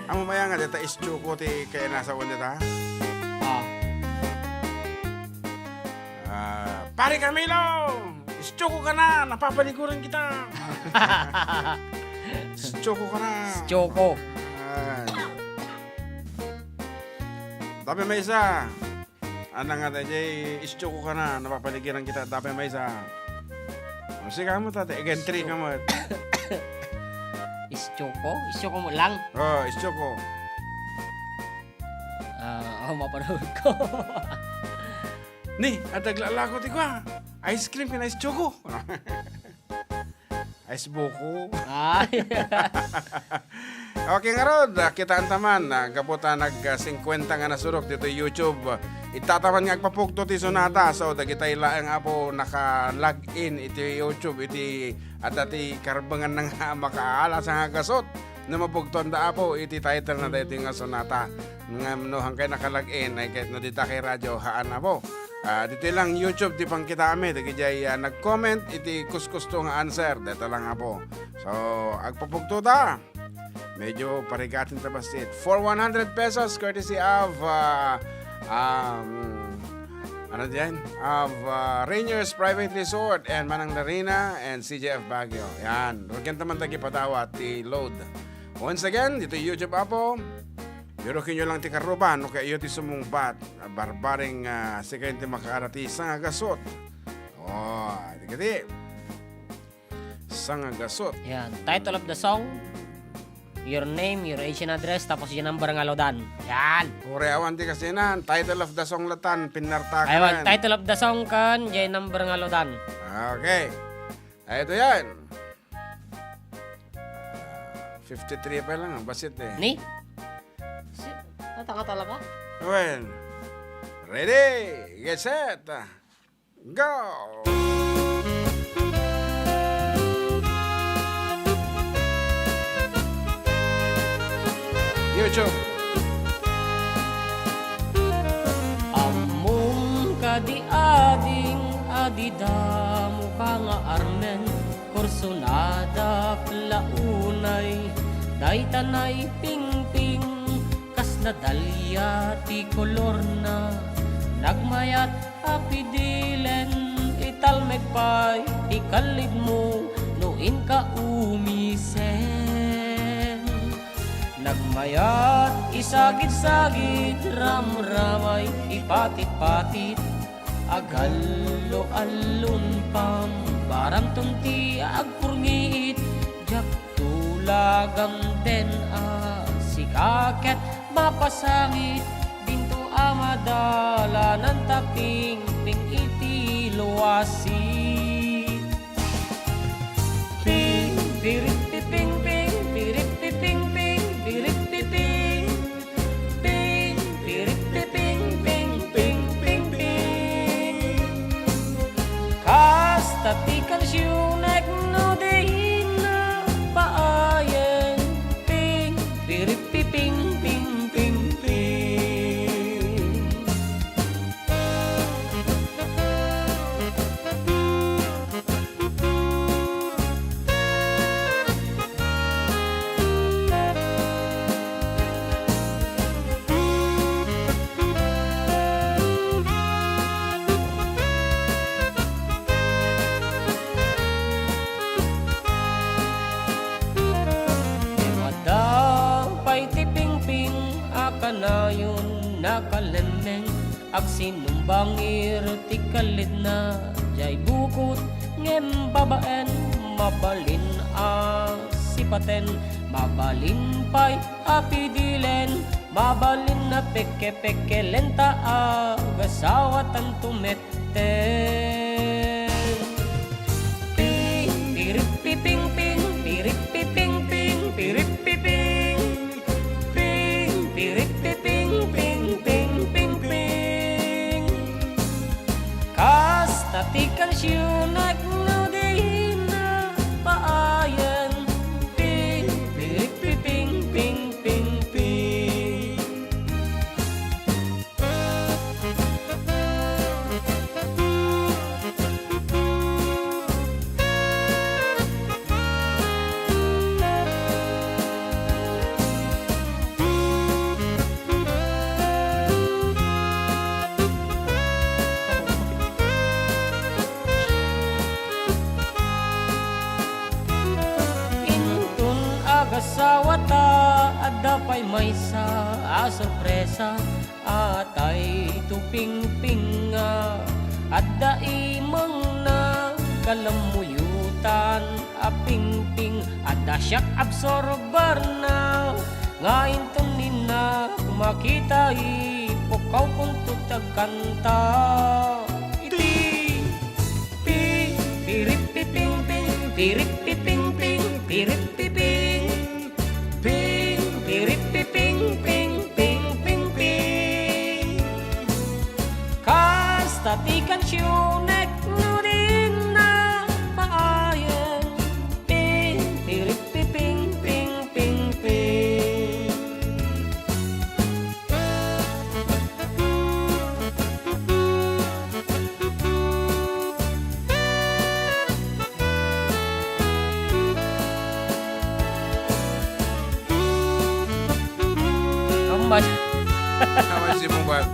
Ang mamaya nga dito is Choco ti kaya nasa wala ta. Pare Camilo! Choco ka na, napapaliguran kita. Choco ka na. Choco. Tapi may isa. Ano nga tayo, Choco ka na, napapaligiran kita. Tapi may isa. Sige ka mo, tate. Egentry ka mo. Choco? Choco mo lang? Oh, Choco. Ako mapanood ko. Ni, at naglalako ti kwa. Ice cream ka na Choco. Ice buko. Ay. Okay nga rod, kita antaman, kaputa nag-50 nga nasurok dito YouTube. Itataman nga agpapugto ti Sonata, so dagitay laang apo naka-login iti YouTube, iti at ati karbangan ng makaala sa nga gasot na mapugton da apo, iti title na dito nga Sonata. Nga mnohang kayo naka-login, ay kahit no dita kay radyo, haan na po. Dito lang YouTube, di pang kita kami, dagitay nag-comment, iti kuskusto nga answer, dito lang apo. So, agpapugto da. Medyo parigatin tabasit. For 100 pesos, courtesy of ano diyan? Of Rainiers Private Resort and Manang Larina and CJF Baguio. Yan. Huwag yan naman tagi-padawat ti load. Once again, dito YouTube apo. Birukin nyo lang ti karuban o kaya iyo ti sumungbat. Barbaring sikayin ti makaarati sa gasot. Oh, di sa gasot. Yan. Title of the song, your name, your age and address, tapos yung number nga lodan. Yan. Koreawan ti kasi nan. Title of the song latan, pinartakan. Aywan, title of the song kan, yung number nga lodan. Okay. Ay, ito yan. 53 pa lang. Basit eh. Ni? Nataka talaga? Well, ready, get set, go! YouTube. Among kadi-ading adida mukha nga armen kursunada launay daytanay pingping kas nadalya ti kolor na nagmayat apidilen italmegpay ikalid mo nuin ka umisen. Nagmayat, isagit-sagit, ramramay, ipatit-patit, agalo-alun pam, baram tunti agpurngit, jak tulagang ten sikaket, mapasangit, binto amadala ng taping, ping iti luwasit. Ping, pirit, piping, ping, pirit, piping, ping, pirit, piping, ping, pirit, piping, ping, ping, ping, ping. Kasta ti kalsyunek no dein na paayen, ping, pirit, piping, ping, ping, ping. Madapay ti pingping akanayon nakaleneng agsinumbangir ti kalid na jay bukot ngem babaen mabalin sipaten mabalin pay apidilen mabalin na peke-peke lenta agasawatan tumeten. Ping, pirit piping ping, pirit piping ping, pirit piping, ping, pirit piping ping, ping, ping, ping. Kasta ti kalsyunak no di na paayan, ping, pirit piping ping, ping, ping. asawa ta, adda pa'y may sa sorpresa, atay tuping-pinga, adda imong na kalamuyutan, aping-ping, adda siyak absorber na, ngayon nina makita ipukaw kung tutag kanta. Iti, pirip-piping-ping, pirip-piping-ping, pirip-piping, ping, pirip-piping-ping, ping-ping-ping. Kastatikan siyunek nurin na paayan, ping, pirip-piping-ping, ping-ping. Mas Awan si Mumbat.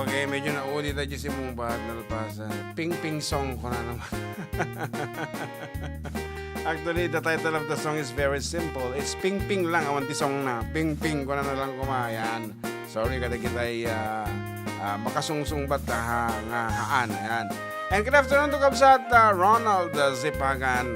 Okay, medyo nauli tayo si Mumbat. Nalpasan. Ping-ping song ko na naman. Actually, the title of the song is very simple. It's ping-ping lang. Awan ti song na. Ping-ping ko na lang kumayan. Sorry kada kita'y makasungsungbat na nga haan. Ayan. And good afternoon to Kabsat Ronald Zipagan.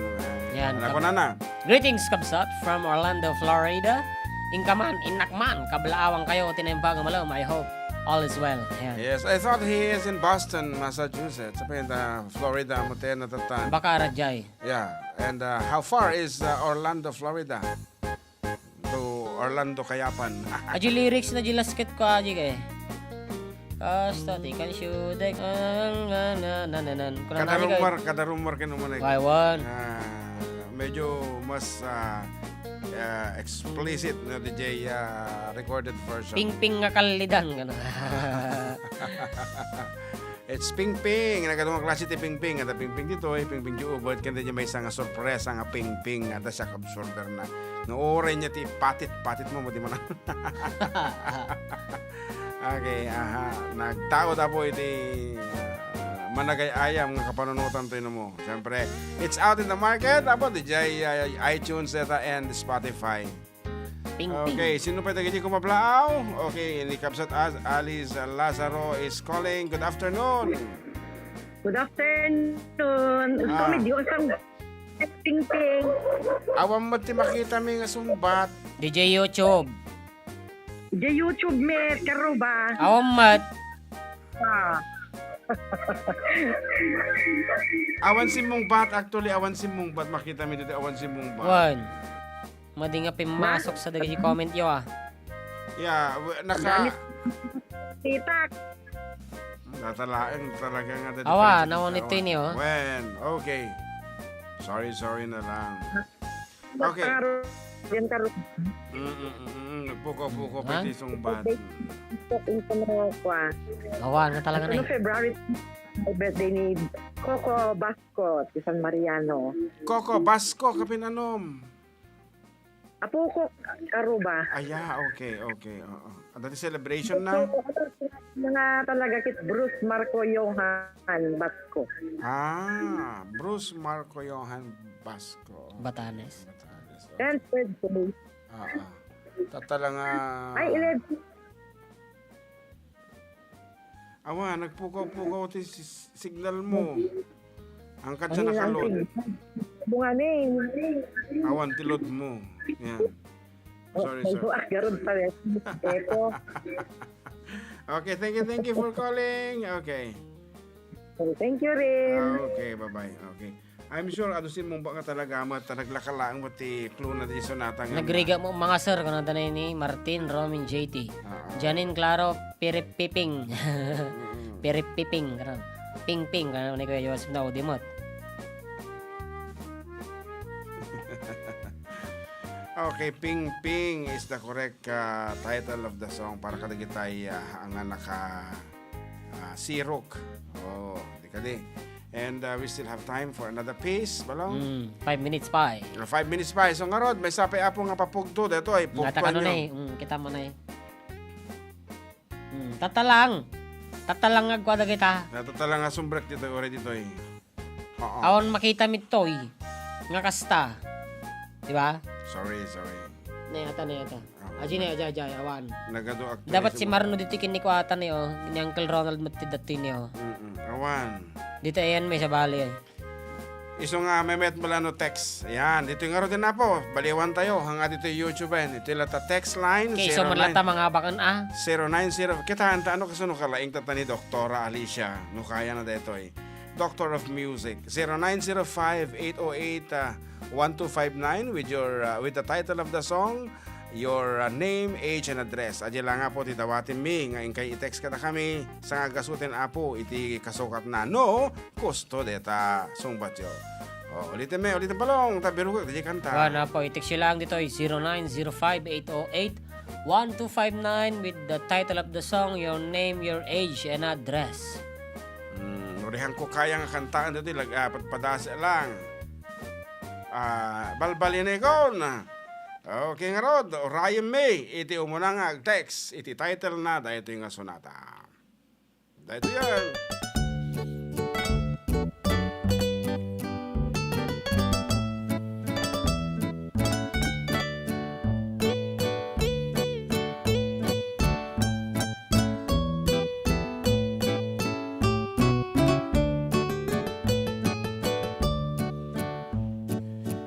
Yan, Ako na. Greetings, Kabsat, from Orlando, Florida. Inkaman, inakman, kablaawang kayo, tinaympagang malam. I hope all is well. Yan. Yes, I thought he is in Boston, Massachusetts. Sa Florida, Mote na tatan. Baka Rajay. Yeah. And how far is Orlando, Florida? To Orlando, Kayapan. Aji lyrics na jilasket ko aji kay. Kasta tikan syudek Kadarumar kinumunay. Kaiwan. Medyo mas explicit na DJ recorded version. Ping-ping nga kalidan gano. It's ping-ping. Nagadong klase ti ping-ping. At ping-ping dito, ping-ping di ubod. Kanda niya may isang sorpresa nga ping-ping. At siya absorber na. Nooray niya ti patit mo di mo na. Okay, nagtao na po iti managay ayam nga kapanunutan to mo. Siyempre, it's out in the market. Apo, DJ iTunes and Spotify. Ping-ping. Okay, sino pa tagi ko mablaaw? Okay, ni Kapsat Alice Lazaro is calling. Good afternoon. Good afternoon. Kami di usang ping-ping. Awam mo ti makita mi nga sumbat. DJ YouTube. Di YouTube me, karo ba? Awamat. Awan si mong bat. Actually, awan si mong bat. Makita mi dito, awan si mong bat. Wan. Madi nga pimasok sa dagi comment yo ah. Yeah, naka... Titak. Tatalain talaga nga. Awa, nawon ito yun oh. When? Okay. Sorry na lang. Okay. Yan karo. Nagpuko-puko Ha? pati isang bat. Awa na talaga na. February birthday ni Coco Basco di San Mariano. Coco, Basco, kapinanom. Apo ko karo ba? Okay. Oo. Dati celebration na? Mga talaga kit Bruce Marco Johan Basco. Bruce Marco Johan Basco. Batanes. And birthday. Tatala nga... Ay, 11. Awa, nagpukaw-pukaw ti signal mo. Angkat siya nakalod. Bunga ni. Awan, tilod mo. Yan. Sorry. Garod pa rin. Eko. Okay, thank you for calling. Okay. Thank you rin. Okay, bye-bye. Okay. I'm sure adusin mo ba ka talaga naglakalaang mo ti clue na di sonata nga. Nagriga mo mga sir kung nanda na ni Martin, Romin, JT. Janine Claro, Pirip-piping. Pirip-piping. Ping-ping. Kano ni Kuya Joseph na udimot. Okay, Ping Ping is the correct title of the song para kadagitay ang naka sirok. Oh, di kadi. And we still have time for another piece, balong? 5 minutes pa 5 minutes pa. So nga rod, may sapay apo nga papugto. Dito ay Ngata pugtuan ka nyo. kita mo na Tatalang agkwada kita. Natutala nga sumbrek dito already dito eh. Oo. Awan makita mi toy. Nga kasta. Di ba? Sorry. Na yata. Aji na awan. Nagado actually. Dapat si Marno dito kini ko ata ni ni Uncle Ronald mo dati ni Awan. Dito ayan may sa bali Iso nga memet mo lang no text. Ayan, dito nga rin na po. Baliwan tayo. Hanga dito yung YouTube yan. Ito yung text line. Okay, so malata mga bakan 090. Kita hanta ano kasi no kalaing tata ni Doktora Alicia. No kaya na dito eh. Doctor of Music. 0905-808-1259 with the title of the song, your name, age, and address. Adya lang nga po titawatin mi. Ngayon kay i-text ka na kami sa nga gasutin apo iti kasukat na no kusto deta sungbat yo. Ulitin palong tabiru ko di kanta. na po i-text nyo lang dito 0905-808-1259 with the title of the song, your name, your age, and address. Nurihan ko kaya nga kantaan dito padasa lang. Balbalin ko na. Okay nga rod, Ryan May, iti umuna nga text, iti title na, dahito yung sonata. Dahito yan.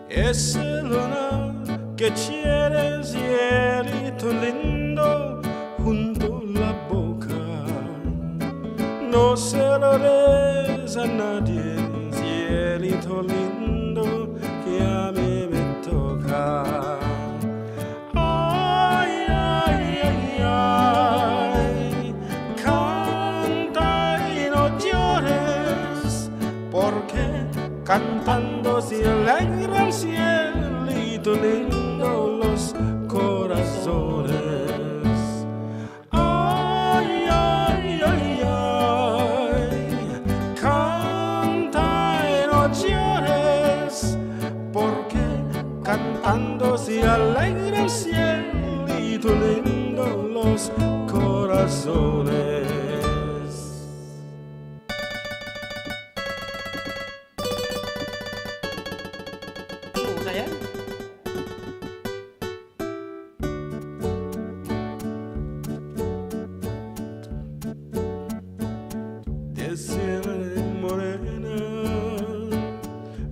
Es luna que tienes hielito lindo junto la boca. No se lo des a nadie, hielito lindo que a mí me toca. Ay, ay, ay, ay, canta y no llores, porque cantando se alegra el cielito lindo los corazones. Ay, ay, ay, ay, canta y no llores, porque cantando se alegra el cielito lindo los corazones.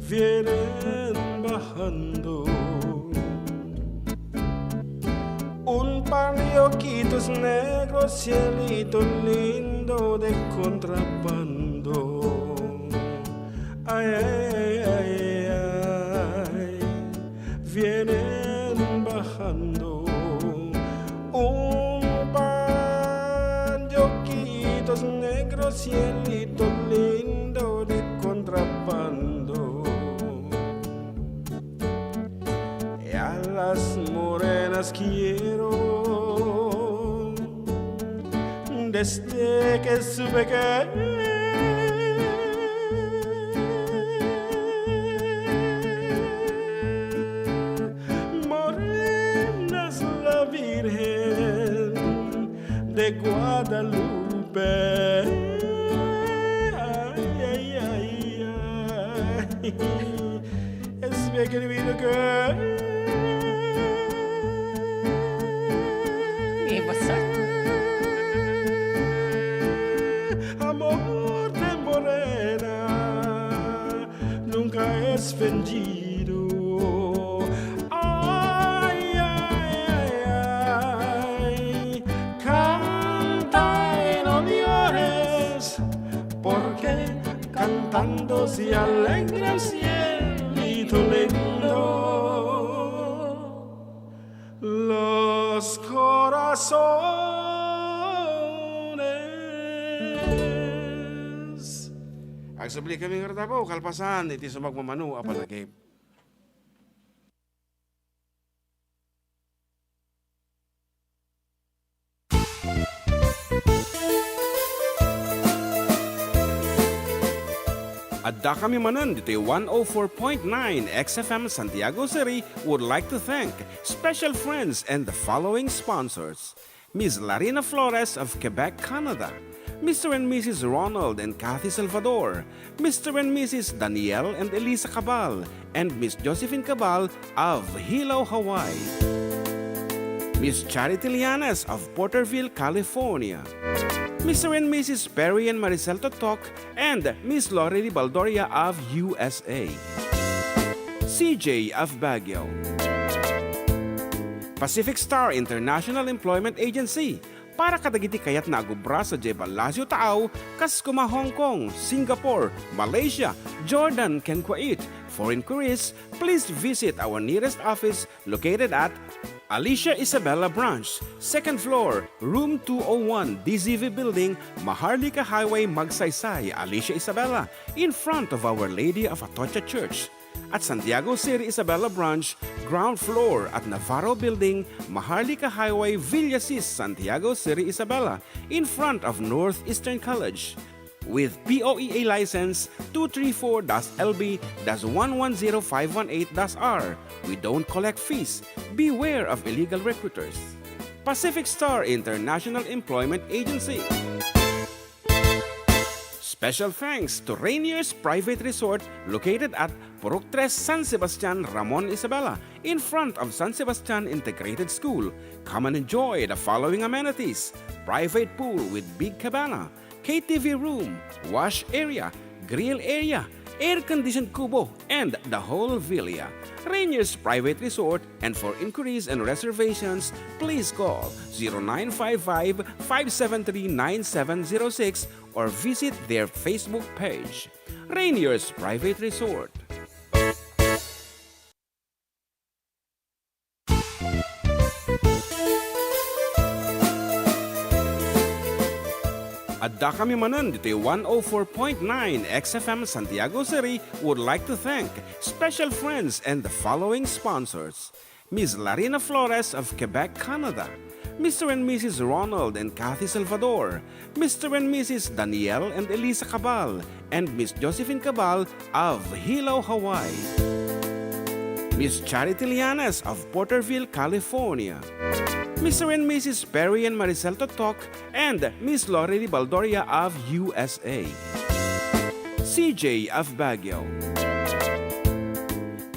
Vienen bajando un par de ojitos negros, cielito lindo de contrabando. Ay, ay, ay, ay, vienen bajando un par de ojitos negros, cielito lindo de contrabando. Las morenas quiero desde que supe que morena es la Virgen de Guadalupe. Ay, ay, ay, ay. Es bien querido que amor de morena nunca es vendido. Ay, ay, ay, ay, canta y no llores, porque cantando se alegra el cielito lindo los corazones. Agsabli kami nga rata po, kalpasan, iti sumagmamanu, apalagip. Adda Kami Manen, dito'y 104.9 xFM Santiago City would like to thank special friends and the following sponsors. Ms. Larina Flores of Quebec, Canada. Mr. and Mrs. Ronald and Kathy Salvador. Mr. and Mrs. Danielle and Elisa Cabal. And Miss Josephine Cabal of Hilo, Hawaii. Miss Charity Lianas of Porterville, California. Mr. and Mrs. Perry and Maricel Totok and Miss Lorely Baldoria of USA. CJ of Baguio. Pacific Star International Employment Agency. Para kadagiti kayat na agubra sa Jebel Lazio Taaw, kas kuma Hong Kong, Singapore, Malaysia, Jordan, ken Kuwait. For inquiries, please visit our nearest office located at Alicia Isabella Branch, 2nd floor, room 201, DZV Building, Maharlika Highway, Magsaysay, Alicia Isabella, in front of Our Lady of Atocha Church. At Santiago City Isabella Branch, ground floor at Navarro Building, Maharlika Highway, Villasis, Santiago City Isabella, in front of Northeastern College. With POEA license 234-LB-110518-R. We don't collect fees. Beware of illegal recruiters. Pacific Star International Employment Agency. Special thanks to Rainier's Private Resort located at Purok 3 San Sebastian, Ramon Isabela, in front of San Sebastian Integrated School. Come and enjoy the following amenities: private pool with big cabana, KTV room, wash area, grill area, air-conditioned kubo, and the whole villa. Rainier's Private Resort, and for inquiries and reservations, please call 0955-573-9706 or visit their Facebook page. Rainier's Private Resort. Adda Kami Manen, dito'y 104.9 xFM Santiago City would like to thank special friends and the following sponsors. Ms. Larina Flores of Quebec, Canada. Mr. and Mrs. Ronald and Kathy Salvador. Mr. and Mrs. Danielle and Elisa Cabal. And Miss Josephine Cabal of Hilo, Hawaii. Miss Charity Lianas of Porterville, California. Mr. and Mrs. Perry and Maricel Totok and Miss Lorely Baldoria of USA. CJ of Baguio.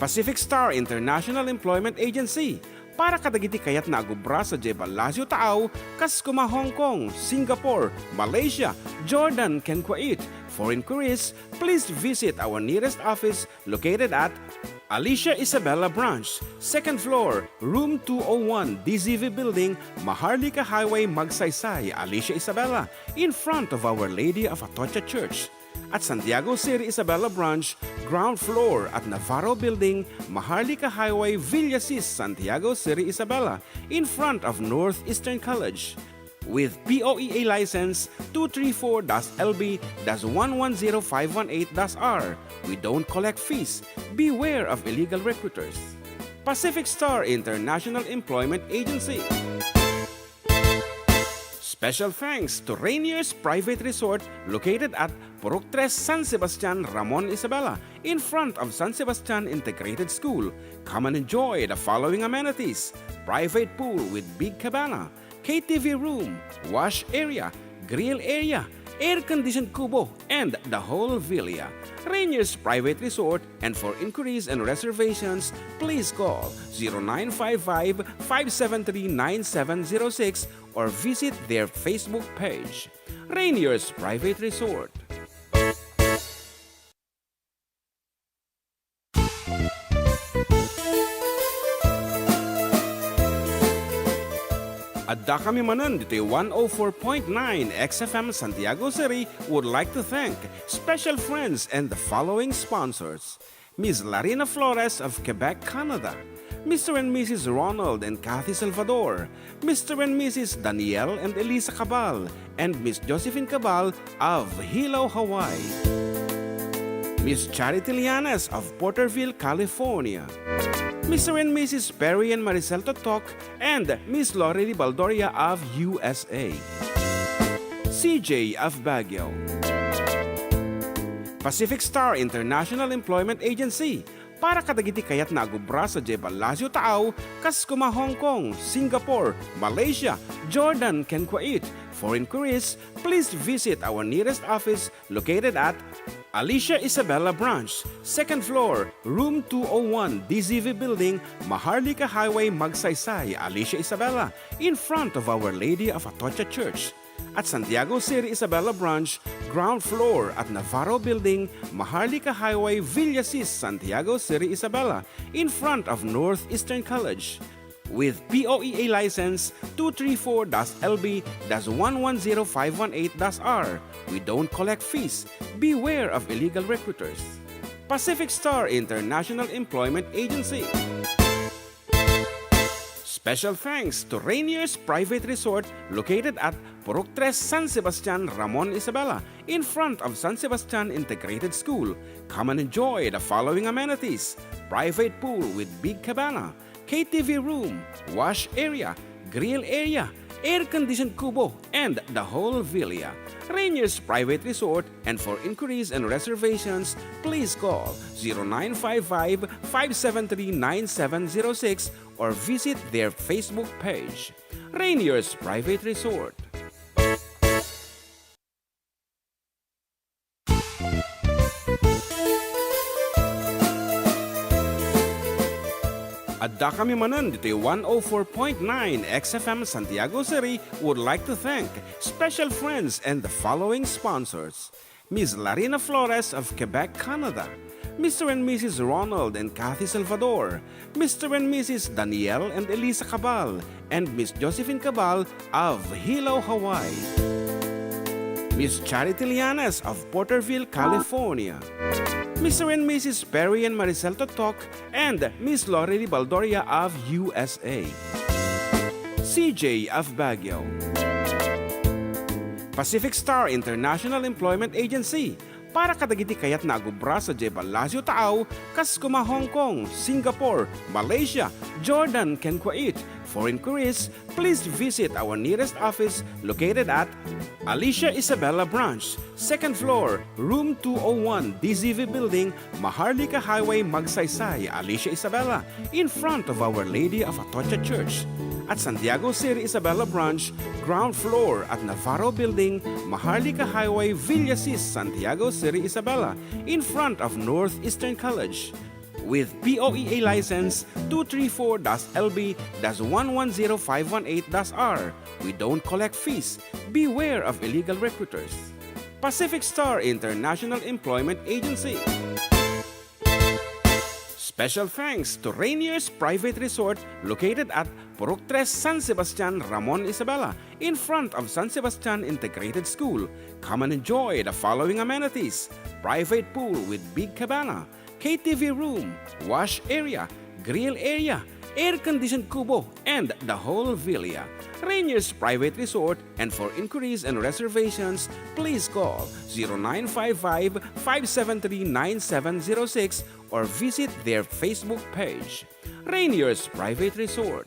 Pacific Star International Employment Agency. Para kadagiti kayat na agubra sa Jebel Lazio Taaw, kas kuma Hong Kong, Singapore, Malaysia, Jordan, ken Kuwait. For inquiries, please visit our nearest office located at Alicia Isabella Branch, 2nd floor, room 201, DZV Building, Maharlika Highway, Magsaysay, Alicia Isabella, in front of Our Lady of Atocha Church. At Santiago City Isabella Branch, ground floor at Navarro Building, Maharlika Highway, Villasis, Santiago City Isabella, in front of Northeastern College. With POEA license 234-LB-110518-R. We don't collect fees. Beware of illegal recruiters. Pacific Star International Employment Agency. Special thanks to Rainier's Private Resort located at Purok 3 San Sebastian, Ramon Isabela, in front of San Sebastian Integrated School. Come and enjoy the following amenities: private pool with big cabana, KTV room, wash area, grill area, air-conditioned kubo, and the whole villa. Rainier's Private Resort, and for inquiries and reservations, please call 0955-573-9706 or visit their Facebook page. Rainier's Private Resort. Adda Kami Manen, dito'y 104.9 xFM Santiago City would like to thank special friends and the following sponsors. Ms. Larina Flores of Quebec, Canada. Mr. and Mrs. Ronald and Kathy Salvador. Mr. and Mrs. Danielle and Elisa Cabal. And Miss Josephine Cabal of Hilo, Hawaii. Miss Charity Lianas of Porterville, California. Mr. and Mrs. Perry and Maricel Totok and Miss Lorely Baldoria of USA. CJ of Baguio. Pacific Star International Employment Agency para kadagiti kayat na agubra sa Jebel Lazio Taaw, kas kuma Hong Kong, Singapore, Malaysia, Jordan, ken Kuwait. For inquiries, please visit our nearest office located at Alicia Isabella Branch, 2nd floor, room 201, DZV Building, Maharlika Highway, Magsaysay, Alicia Isabella, in front of Our Lady of Atocha Church. At Santiago City Isabela Branch, ground floor at Navarro Building, Maharlika Highway, Villasis, Santiago City Isabela, in front of Northeastern College. With POEA license 234-LB-110518-R. We don't collect fees. Beware of illegal recruiters. Pacific Star International Employment Agency. Special thanks to Rainier's Private Resort located at Purok 3 San Sebastian, Ramon Isabela, in front of San Sebastian Integrated School. Come and enjoy the following amenities: private pool with big cabana, KTV room, wash area, grill area, air-conditioned kubo, and the whole villa. Rainier's Private Resort, and for inquiries and reservations, please call 0955-573-9706 or visit their Facebook page. Rainier's Private Resort. Adda Kami Manen, dito'y 104.9 xFM Santiago City would like to thank special friends and the following sponsors: Ms. Larina Flores of Quebec, Canada, Mr. and Mrs. Ronald and Kathy Salvador, Mr. and Mrs. Danielle and Elisa Cabal, and Miss Josephine Cabal of Hilo, Hawaii, Miss Charity Lianes of Porterville, California, Mr. and Mrs. Perry and Maricel Totok, and Miss Lorely Baldoria of USA, CJ of Baguio, Pacific Star International Employment Agency para kadagiti kayat na agubra sa Jebel Lazio Taaw, kas kuma Hong Kong, Singapore, Malaysia, Jordan, ken Kuwait. For inquiries, please visit our nearest office located at Alicia Isabella Branch, 2nd floor, room 201, DZV Building, Maharlika Highway, Magsaysay, Alicia Isabella, in front of Our Lady of Atocha Church. At Santiago City Isabela Branch, ground floor at Navarro Building, Maharlika Highway, Villasis, Santiago City Isabela, in front of Northeastern College. With POEA license 234-LB-110518-R. We don't collect fees. Beware of illegal recruiters. Pacific Star International Employment Agency. Special thanks to Rainier's Private Resort located at Purok 3 San Sebastian, Ramon Isabela, in front of San Sebastian Integrated School. Come and enjoy the following amenities: private pool with big cabana, KTV room, wash area, grill area, air-conditioned kubo, and the whole villa. Rainier's Private Resort, and for inquiries and reservations, please call 0955-573-9706 or visit their Facebook page. Rainier's Private Resort.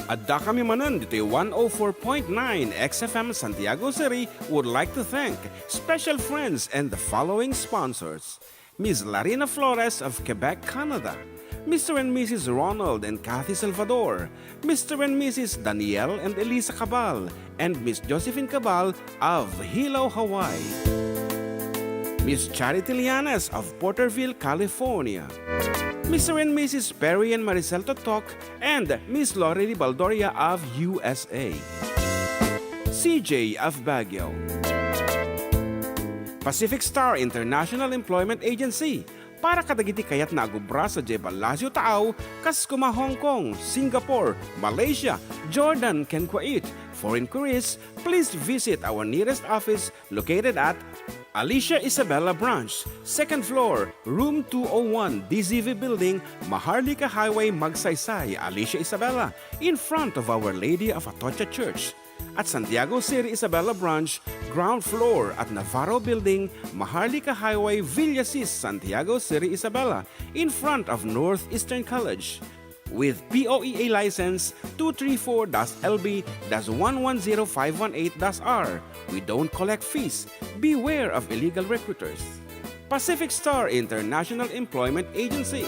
Adda Kami Manen, dito'y 104.9 xFM Santiago City would like to thank special friends and the following sponsors: Ms. Larina Flores of Quebec, Canada, Mr. and Mrs. Ronald and Kathy Salvador, Mr. and Mrs. Danielle and Elisa Cabal, and Miss Josephine Cabal of Hilo, Hawaii, Miss Charity Lianes of Porterville, California, Mr. and Mrs. Perry and Maricel Totok, and Miss Lorely Baldoria of USA, CJ of Baguio, Pacific Star International Employment Agency para kadagiti kayat na agubra sa Jebel Lazio Taaw, kas kuma Hong Kong, Singapore, Malaysia, Jordan, ken Kuwait. For inquiries, please visit our nearest office located at Alicia Isabella Branch, 2nd floor, room 201, DZV Building, Maharlika Highway, Magsaysay, Alicia Isabella, in front of Our Lady of Atocha Church. At Santiago City Isabela Branch, ground floor at Navarro Building, Maharlika Highway, Villasis, Santiago City Isabela, in front of Northeastern College. with POEA license 234-LB-110518-R. We don't collect fees. Beware of illegal recruiters. Pacific Star International Employment Agency.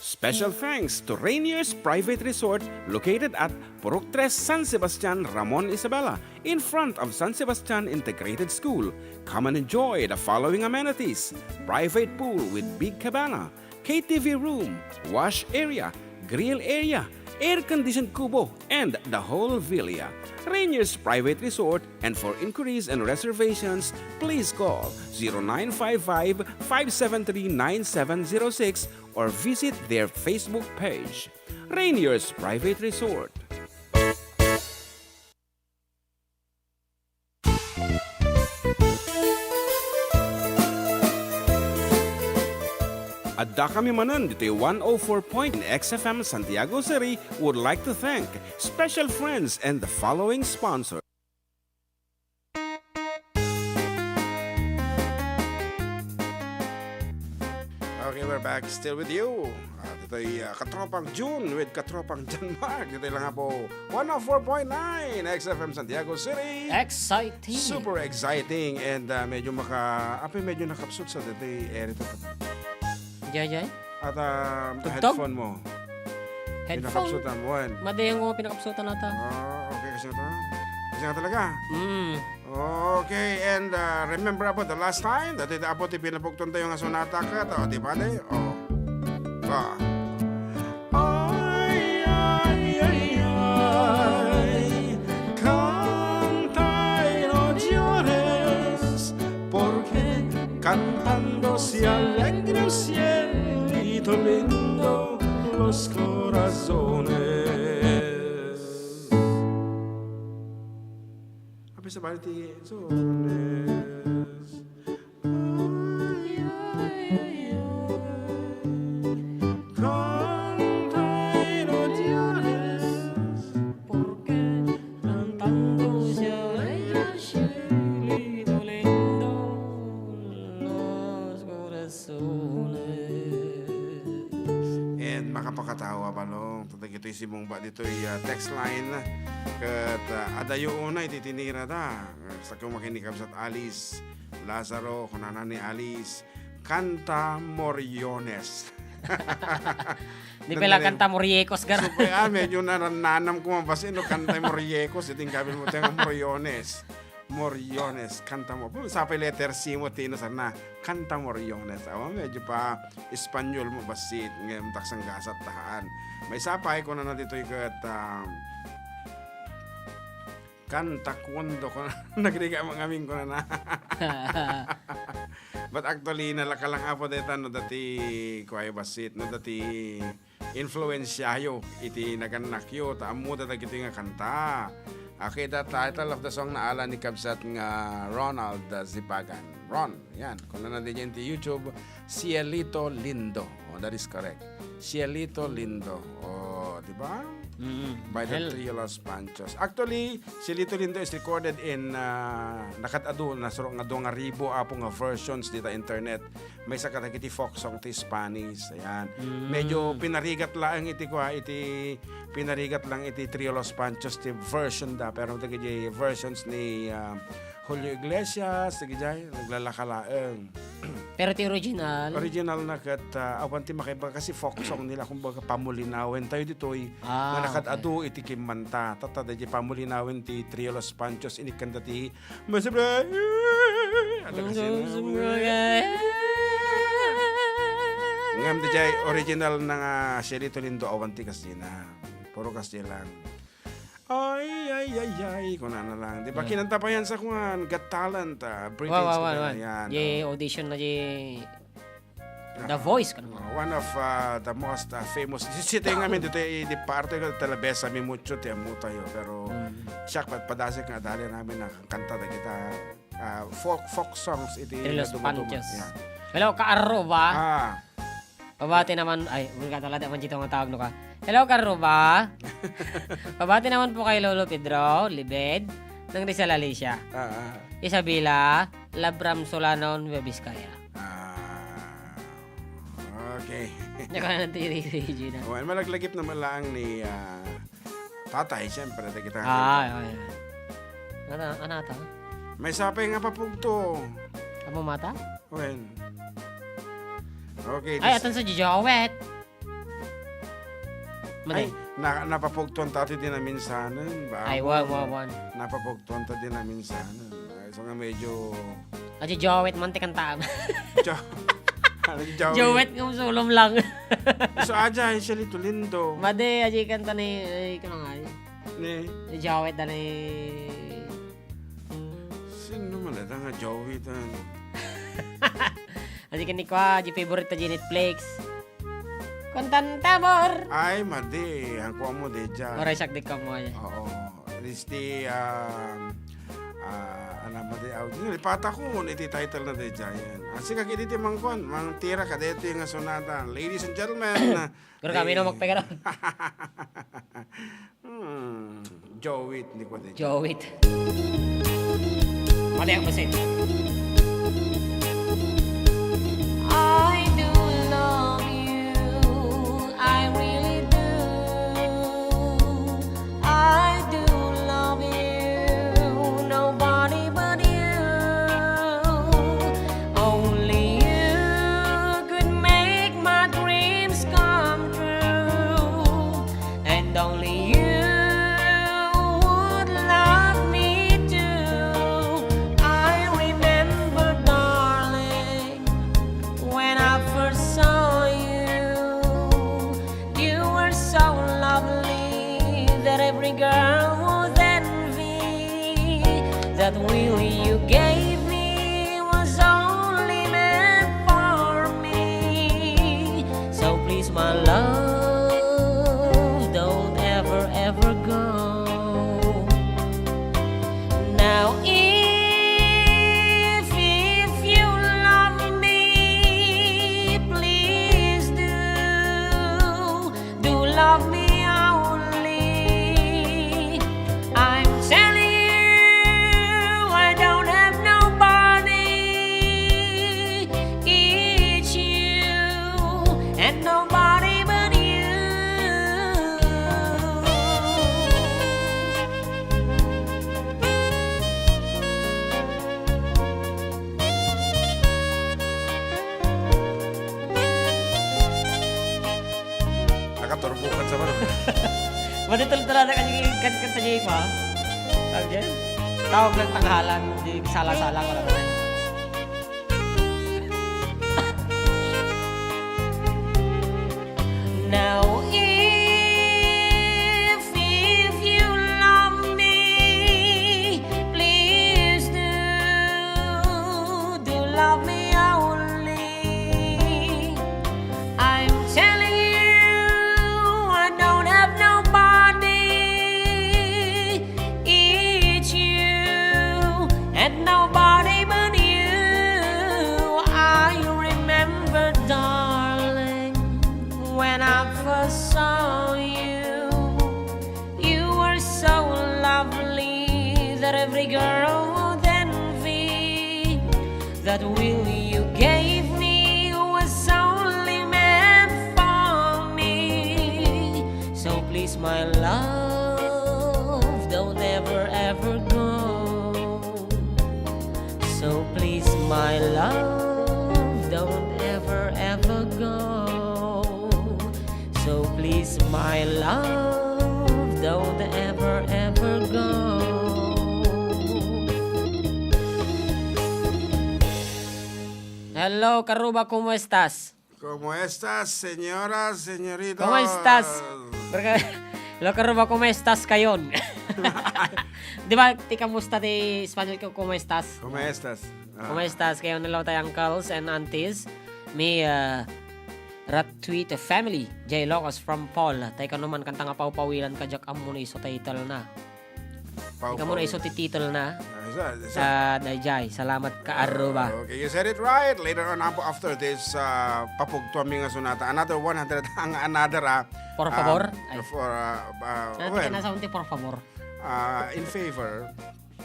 Special thanks to Rainier's Private Resort located at Purok 3 San Sebastian, Ramon Isabela, in front of San Sebastian Integrated School. Come and enjoy the following amenities: private pool with big cabana, KTV room, wash area, grill area, air-conditioned kubo, and the whole villa. Rainier's Private Resort, and for inquiries and reservations, please call 0955-573-9706 or visit their Facebook page. Rainier's Private Resort. Adda Kami Manen, dito'y 104 xFM Santiago City would like to thank special friends and the following sponsor. Okay, we're back still with you. Dito'y Katropang June with Katropang John Mark. Dito'y lang nga po 104.9 xFM Santiago City. Exciting. Super exciting and medyo medyo nakapsut sa dito'y erito. Jay. At Tugtog? headphone mo. Headphone. Pinakapsutan mo. Madayang ko pinakapsutan nata. Okay kasi ito. Kasi nga talaga. Mm. Okay, and remember about the last time? Dati abot pinapugtun tayo nga sonata ka. Di ba de? Ay, ay, ay, ay, canta y no llores, porque cantando se alegra el cielito lindo los corazones. Apa sa baliti? Sones. Ay, ay, ay, ay. Canta y no llores, Porque cantando se alegra el cielito lindo los corazones. and makapakatawa balong. Tatag ito'y simong ba dito'y text line. Kat adayo una ititinira da. Sa kung makinikab sa Alice Lazaro, kunana ni Alice. Canta Moriones. Di pala kanta Moriecos gar. So, medyo nanam ko mabasin, no, Canta Moriecos. Iting gabil mo tayo Moriones. Moriones, canta mo. Sa pa letter C mo, tino sana, Canta Moriones. Medyo pa Espanyol mo basit, ngayon taksang gasat tahaan. May sapay ko na dito yung kanta kundo ko na nagriga mga aming ko na. But actually nalakalang apo deta no dati kuay basit no dati influensyayo iti naganakyo ta amu data kiti nga kanta. Okay, the title of the song na ala ni Kabsat nga Ronald Zipagan. Ron, yan. Kung na natin yan ti YouTube, Cielito Lindo. Oh, that is correct. Cielito Lindo. Oh, di ba? By the Trio Los Panchos. Actually, Cielito Lindo is recorded in nakatado na suro nga 2,000 apo nga versions dita internet. May sa katakiti folk song ti Spanish. Ayan. Medyo pinarigat lang iti pinarigat lang iti Trio Los Panchos ti version da pero tagi versions ni Julio Iglesias tagi naglalakalaeng. Pero ti original Na kat awan ti makaiba kasi folk song nila kumbaga pamulinawin tayo ditoy nga nakatado iti kimanta tatada di pamulinawin ti Trio Los Panchos inikanda ti masabra ada kasi ngam di jay original na Cielito Lindo awan ti kasi na puro kasi lang ay kung na lang di ba kinanta pa yan sa kuhan Got Talent British yan audition na The Voice kan one of the most famous sitting namin dito di parte ko talabesa mi mucho ti amu tayo pero siya padasik nga dali namin na kanta da kita folk songs iti Los Panchos. Hello kaaro ba? Pabati naman ay mga talada man dito nga tawag no ka. Hello kaaro ba? Pabati naman po kay Lolo Pedro Libed ng Rizal Alicia. Isabela Labram Solanon Nueva Vizcaya. Okay. Hindi ko na natiri-radio na. Well, malaglagip naman lang ni tatay, siyempre. Kita Ay. Ano ata? may sapay nga papugto. Amo mata? Well. Okay. Ay, atan sa Jijawet. Ay, napapugtuan tati din na minsanan. Ay, wag. Napapugtuan tati din na minsanan. So nga medyo... Jijawet, mantik ang taam. Jawet. Jawet ng sulom lang. So aja, siya lito lindo. Made, aji kanta ni... Ay, ka nga eh. Ni? Jijawet na ni... Sino man ito nga Jawet? Aji ka ni kwa, aji favorite ta Netflix. Kontanta mor. Ay, madi. Ang kuha mo de dyan. Maray sak di ka mo ay. Oo. Listi, madi. Lipata ko, iti title na de dyan. Asi kag iti mangkon, mang tira ka dito yung sonata. Ladies and gentlemen. Pero kami na magpegara. Jowit, hindi ko de dyan. Jowit. Mali ang basit. I do love you. I really do. I do love you. Nobody but you. Only you could make my dreams come true. And only you would love me too. I remember, darling, when I first saw you, you were so lovely that every girl would envy. That will you gave me was only meant for me. So please, my love, don't ever, ever go. Now if you love me, please do love me only. I'm telling you, I don't have nobody. It's you and nobody but you. Nakaturbukan sa mga. Matutulad ka kanta niya pa. Tawag dyan? Tawag ng tanghalan. Di sala-sala ko lang naman. Now if you love me, please do love me only. I'm telling you, I don't have nobody. It's you and nobody but you. I remember, darling, when I first saw you, you were so lovely that every girl would envy. That will you gave me was only meant for me. So please, my love, don't ever, ever go. So please, my love, don't ever, ever go. So please, my love, don't ever, ever go. Hello, Karuba, ¿cómo estás? ¿Cómo estás, señoras, señoritos? ¿Cómo estás? Hello, Karuba, ¿cómo estás kayon? Di ba, ti kamusta di Spanish ko, ¿cómo estás? ¿Cómo estás? ¿Cómo estás? Kayo nalaw tayo uncles and aunties. May Ratweet family. Jay Locos from Paul. Tayo ka naman kanta nga paupawilan ka jak amo na iso title na. Tayo ka muna iso title na. Sa Dayjay. Salamat ka Aruba. Okay, you said it right. Later on, after this, papugtuan mi nga sunata. Another 100 ang another. Por favor. Well, nasa unti por favor. in favor.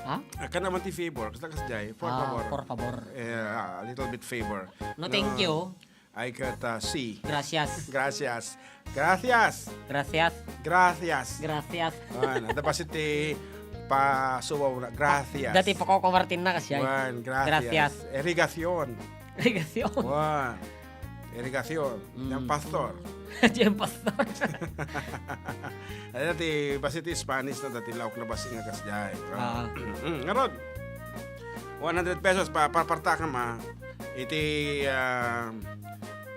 Ha? Ka naman ti favor. Kasi Jay, por favor. Por favor. A little bit favor. No, thank you. I could see. Gracias. Gracias. Gracias. Gracias. Gracias. Gracias. Wan, ada pa siti pa suwaw na. Gracias. Dati pa ko kumartin na kasi. Wan, gracias. Gracias. Irrigación. Irrigasyon. Wan. Irrigación. Yang pastor. Diyan pastor. Ay dati basiti Spanish na dati laok na basi nga kasjay. Ah. Ngarod. 100 pesos pa parta ka ma.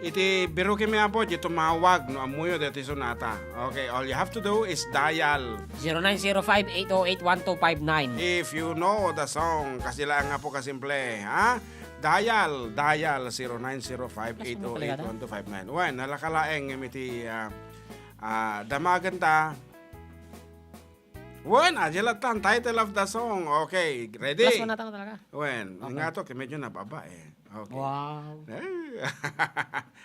Iti biro kami apo ito mawag no amuyo dati sunata. Okay, all you have to do is dial 0905-808-1259. if you know the song kasi lang nga po kasimple, ha? Dial 0905-808-1259. Wen, nalakalaeng imiti damagan ta. Wen, ajalatan title of the song. Okay, ready? Plus 1 na talaga. Wen, Okay. nga to medyo nababa eh. Okay. Wow.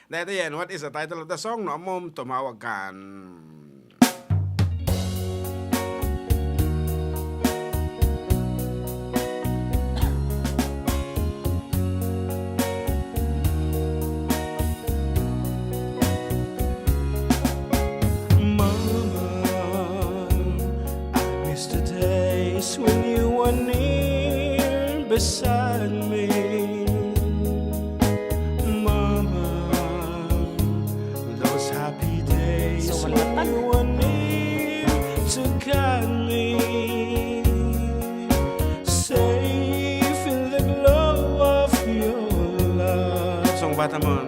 Dito yan, what is the title of the song? No, mom, tumawag kan. Mama, I miss the days when you were near beside me. Mama, those happy days So, when malatan. you were near to guide me. Safe in the glow of your love. Song bata mo.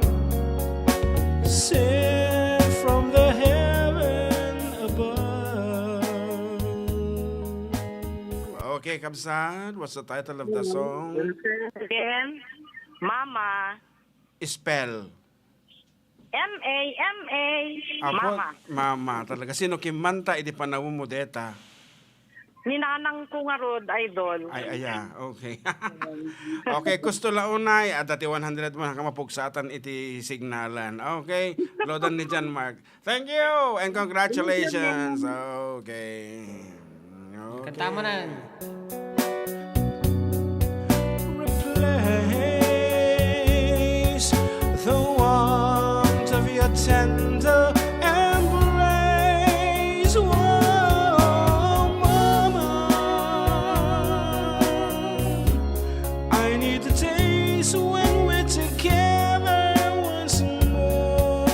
Sent from the heaven above. Okay, Kabsat, what's the title of the song? Again, Mama. Spell. M-A-M-A. Ako, Mama. Mama, talaga. Sino kimanta, idi panawin mo deta. Ninanang ko nga rod, idol. Ay, okay. Okay, gusto launay, at dati 100 mo, nakamapugsatan iti signalan. Okay, loadan ni John Mark. Thank you, and congratulations. Okay. Kanta mo na. Replace the warmth of your tender embrace. Oh, Mama, I need to taste when we're together once more.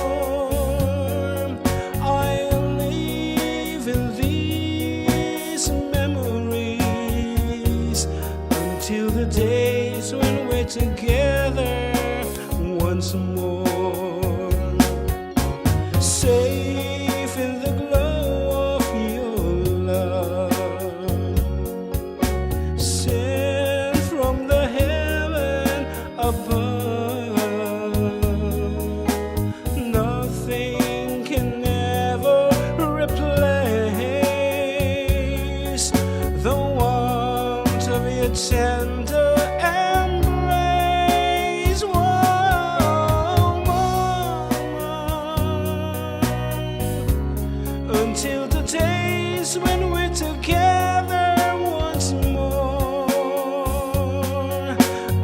I'll live in these memories until the days when we're together once more. Safe in the glow of your love, sent from the heaven above. Nothing can ever replace the warmth of your tender embrace. Whoa, Mama, until the days when we're together once more.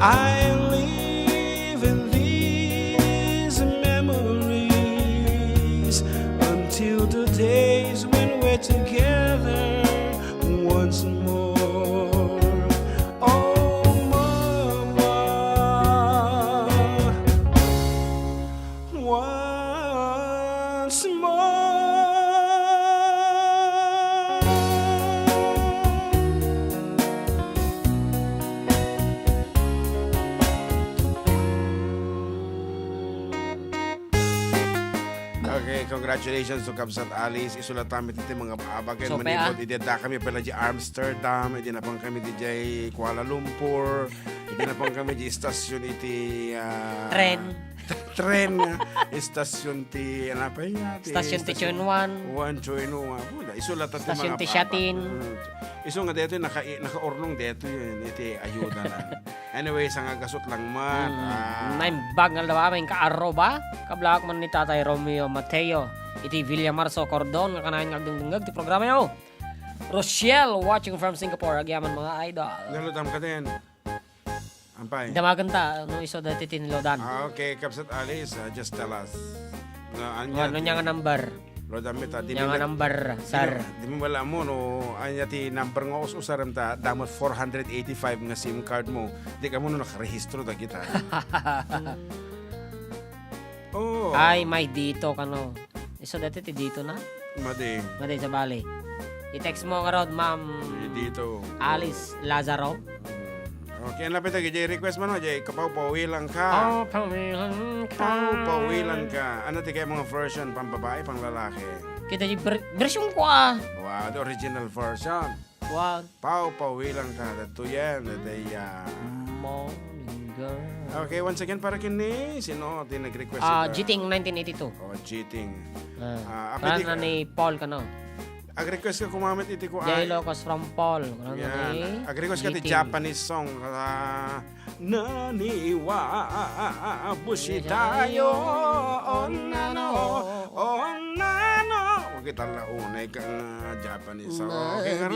I live in these memories until the days when we're together once more. Oh, Mama, once more. Okay, congratulations to Kabsat Alice. Isulat kami dito mga abagan. So, Manipod, ideda kami pala di Amsterdam. Idi na pang kami di Kuala Lumpur. Idi na pang kami di istasyon iti... Tren. Tren. Istasyon ti... Ano pa yun? Stasyon ti Chunwan. Juan Choyno. Isulat at Stasyon ti Shatin. Iso nga dito naka-ornong dito yun. Iti ayuda na. Anyway, sa nga gasot lang man. Naimbag nga daw aming kaaro ba? Kablak man ni Tatay Romeo Mateo. Iti Villa Marso Cordon nga kanahin nga dungdungag ti programa yo. Rochelle watching from Singapore. Agyaman mga idol. Nalutam ka din. Ampay. Damagan ta, no iso dati tinlodan. Okay, Kapsat Alice, just tell us. Ano niya nga number? Lodan mita, di Niya nga number, sir. Di mo wala mo, no, anya ti number nga usaram ta, damot 485 nga SIM card mo. Di ka mo no nakarehistro ta kita. Oh. Ay, may dito ka no. Iso dati ti dito na. Madi, Sa bali. I-text mo nga rod, ma'am dito. Alice Lazaro. Okay, ang lapit na Jay, request mo no, Jay, kapaw-pawilan ka. Oh, pawilan ka. Pawilan ka. Ano ti kayo mga version, pang babae, pang lalaki? Kita di version ko ah. Wow, the original version. Wow. Pawilan ka. Dato yan. Morning girl. Okay, once again, para kini, sino ti nag-request Cheating 1982. Oh, cheating. Parang na ni Paul ka no. Ag-request ka kumamit iti ko Jay Locos from Paul. yan. Ag-request ka ti Japanese song. Naniwa bushi tayo onano onano. Huwag kita launay kang Japanese song. Okay ka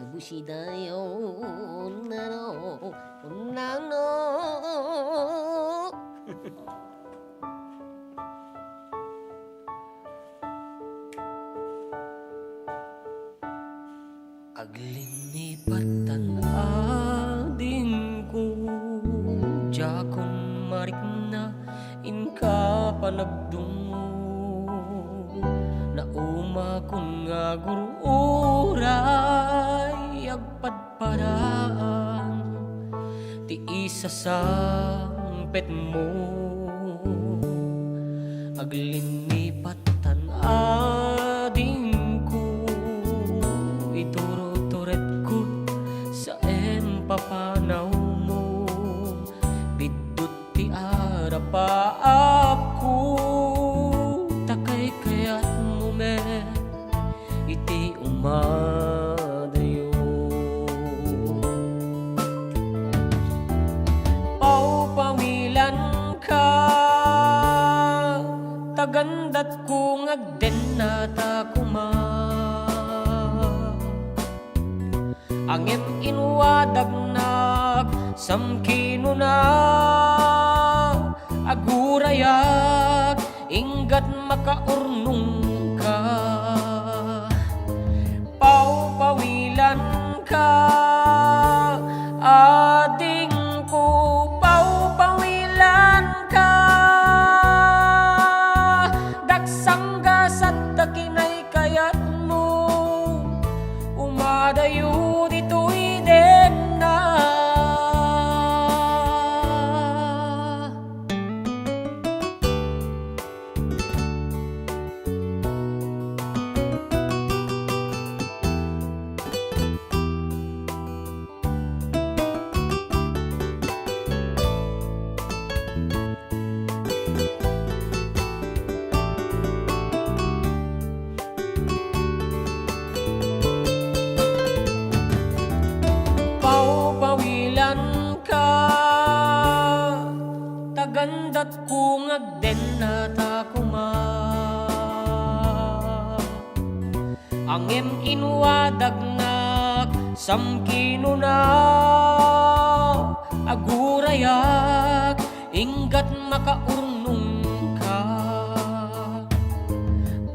Bushidayo nano. Aglinipatan ading ko jakong marik na inka panagdungo na umakon nga gururay agpadpadaan ti isa sampet mo aglinipatan ading papanaw mo bidot ti arapaap ko takay kayat mo me iti umadayo paupawilan ka tagandat kong agden na takuma angem inwadagnak samkino na agurayak inggat makaurnong ka paupawilan ka ading ko paupawilan ka daksangga sa takinay kayat mo umadayo gandat kung agden na takuma angem inwadagnak samkino na agurayak inggat makaurnong ka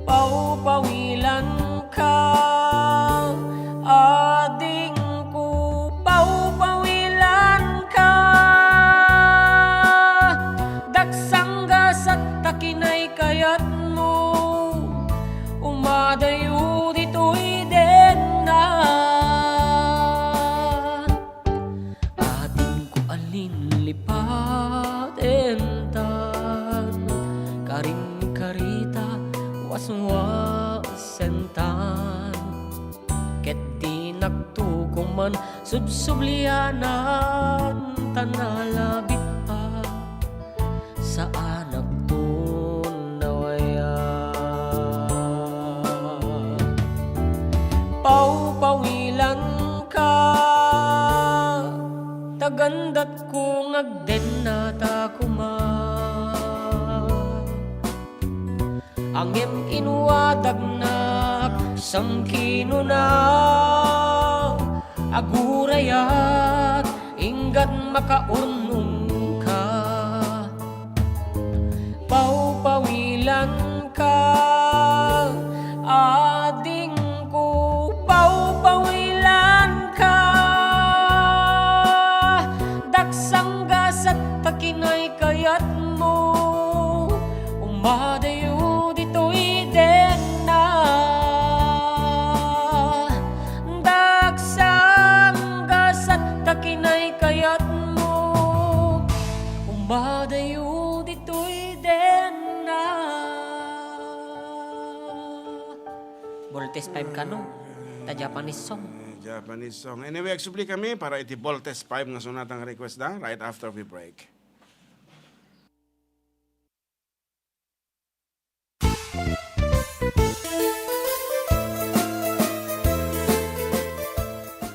paupawilan ka ading ko paupawilan ka daksangga sa takinay kayat mo umadayo dito'y den na ating ko alin lipaten tan karin karita waswasentan ket di nagtukuman subsublianan tanalabit sa anak tunawaya paupawilan ka tagandat kung agden na takuma angem inwadagnak samkino na agurayat inggan makaunong ka, paupawilan ka, ading ko, paupawilan ka, daksanggas at takinay kayat mo, umadayo ditoy den na, daksanggas at takinay kayat mo, umadayo ditoy den na. Voltes 5 ka no? Ta Japanese song. Japanese song. Anyway, aksubli kami para iti Voltes 5 nga sunatang request da right after we break.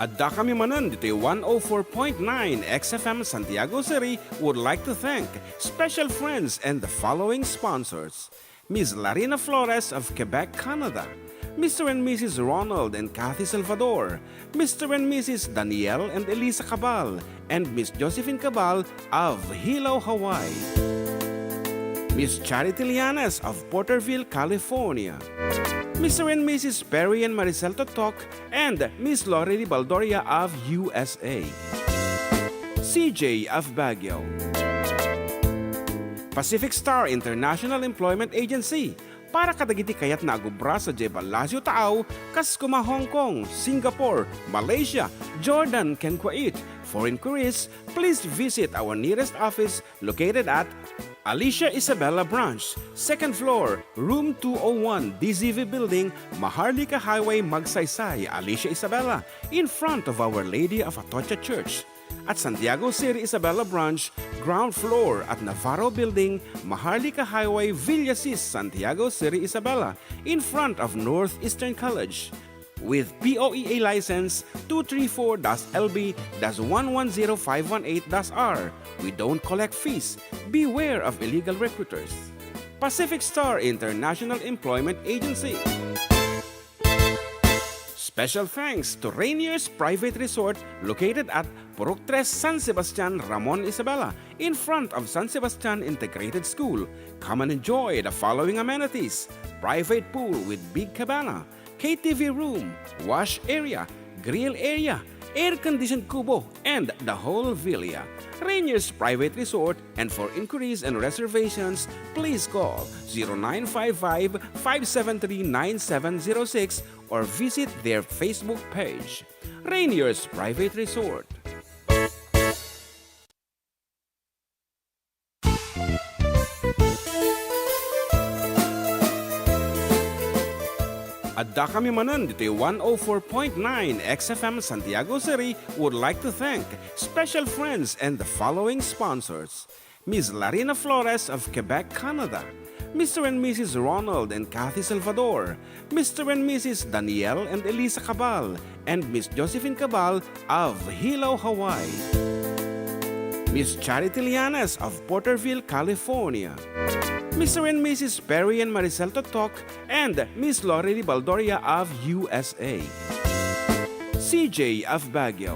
Adda Kami Manen, dito'y 104.9 xFM Santiago City would like to thank special friends and the following sponsors. Ms. Larina Flores of Quebec, Canada. Mr. and Mrs. Ronald and Kathy Salvador. Mr. and Mrs. Danielle and Elisa Cabal. And Miss Josephine Cabal of Hilo, Hawaii. Miss Charity Lianes of Porterville, California. Mr. and Mrs. Perry and Maricel Totok, and Miss Lorely Baldoria of USA. CJ of Baguio. Pacific Star International Employment Agency, para kadagiti kayat na agubra sa Jebel Lazio Taaw, kas kuma Hong Kong, Singapore, Malaysia, Jordan, ken Kuwait. For inquiries, please visit our nearest office located at Alicia Isabella Branch, 2nd floor, room 201, DZV Building, Maharlika Highway, Magsaysay, Alicia Isabella, in front of Our Lady of Atocha Church. At Santiago City Isabella Branch, ground floor at Navarro Building, Maharlika Highway, Villasis, Santiago City Isabella, in front of Northeastern College. With POEA license 234-LB-110518-R. We don't collect fees. Beware of illegal recruiters. Pacific Star International Employment Agency. Special thanks to Rainier's Private Resort located at Purok 3, San Sebastian, Ramon Isabela, in front of San Sebastian Integrated School. Come and enjoy the following amenities: private pool with big cabana, KTV room, wash area, grill area, air-conditioned kubo, and the whole villa. Rainier's Private Resort, and for inquiries and reservations, please call 0955-573-9706 or visit their Facebook page. Rainier's Private Resort. Adda Kami Manen, dito'y 104.9 xFM Santiago City would like to thank special friends and the following sponsors. Ms. Larina Flores of Quebec, Canada. Mr. and Mrs. Ronald and Kathy Salvador. Mr. and Mrs. Danielle and Elisa Cabal. And Miss Josephine Cabal of Hilo, Hawaii. Miss Charity Lianes of Porterville, California. Mr. and Mrs. Perry and Maricel Totok, and Miss Lorely Baldoria of USA. CJ of Baguio.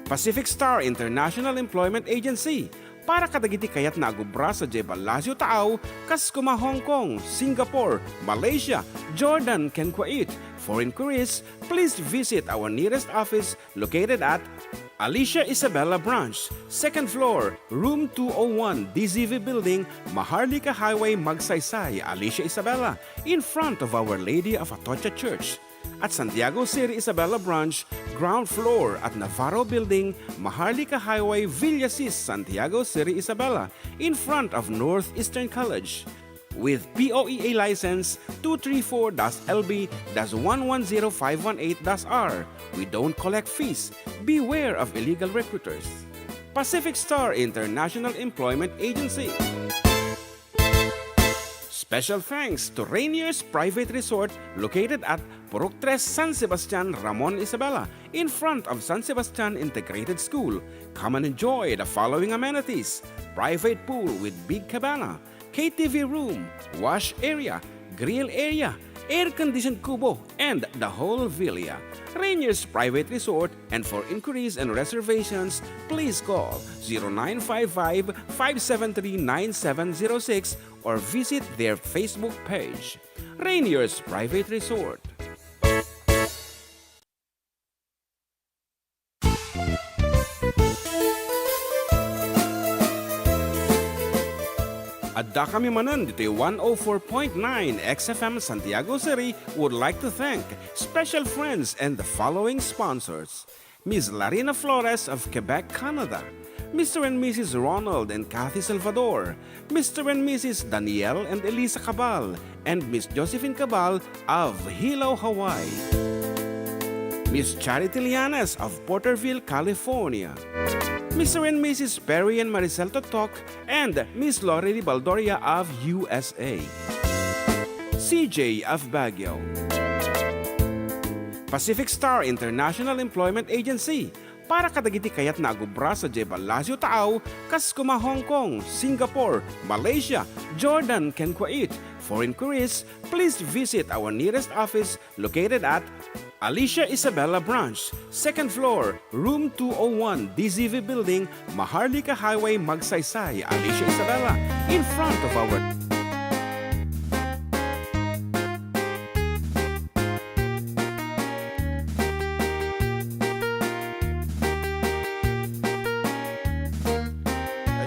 Pacific Star International Employment Agency, para kadagiti kayat na agubra sa Jebel Lazio Taaw, kas kuma Hong Kong, Singapore, Malaysia, Jordan, ken Kuwait. For inquiries, please visit our nearest office located at Alicia Isabella Branch, 2nd floor, room 201, DZV Building, Maharlika Highway, Magsaysay, Alicia Isabella, in front of Our Lady of Atocha Church. At Santiago City Isabella Branch, ground floor at Navarro Building, Maharlika Highway, Villasis, Santiago City Isabella, in front of Northeastern College. With POEA license 234-LB-110518-R. We don't collect fees. Beware of illegal recruiters. Pacific Star International Employment Agency. Special thanks to Rainier's Private Resort located at Purok 3, San Sebastian, Ramon Isabela, in front of San Sebastian Integrated School. Come and enjoy the following amenities: private pool with big cabana, KTV room, wash area, grill area, air-conditioned kubo, and the whole villa. Rainier's Private Resort, and for inquiries and reservations, please call 0955-573-9706 or visit their Facebook page. Rainier's Private Resort. Adda Kami Manen, ditoy 104.9 xFM Santiago City would like to thank special friends and the following sponsors. Ms. Larina Flores of Quebec, Canada. Mr. and Mrs. Ronald and Kathy Salvador. Mr. and Mrs. Danielle and Elisa Cabal. And Miss Josephine Cabal of Hilo, Hawaii. Miss Charity Lianas of Porterville, California. Mr. and Mrs. Perry and Maricel Totok, and Miss Lorely Baldoria of USA. CJ of Baguio. Pacific Star International Employment Agency. Para kadagiti kayat na agubra sa Jebel Lazio Taaw, Kaskuma, Hong Kong, Singapore, Malaysia, Jordan, ken Kuwait. For inquiries, please visit our nearest office located at Alicia Isabella Branch, 2nd floor, room 201, DZV Building, Maharlika Highway, Magsaysay, Alicia Isabella, in front of our...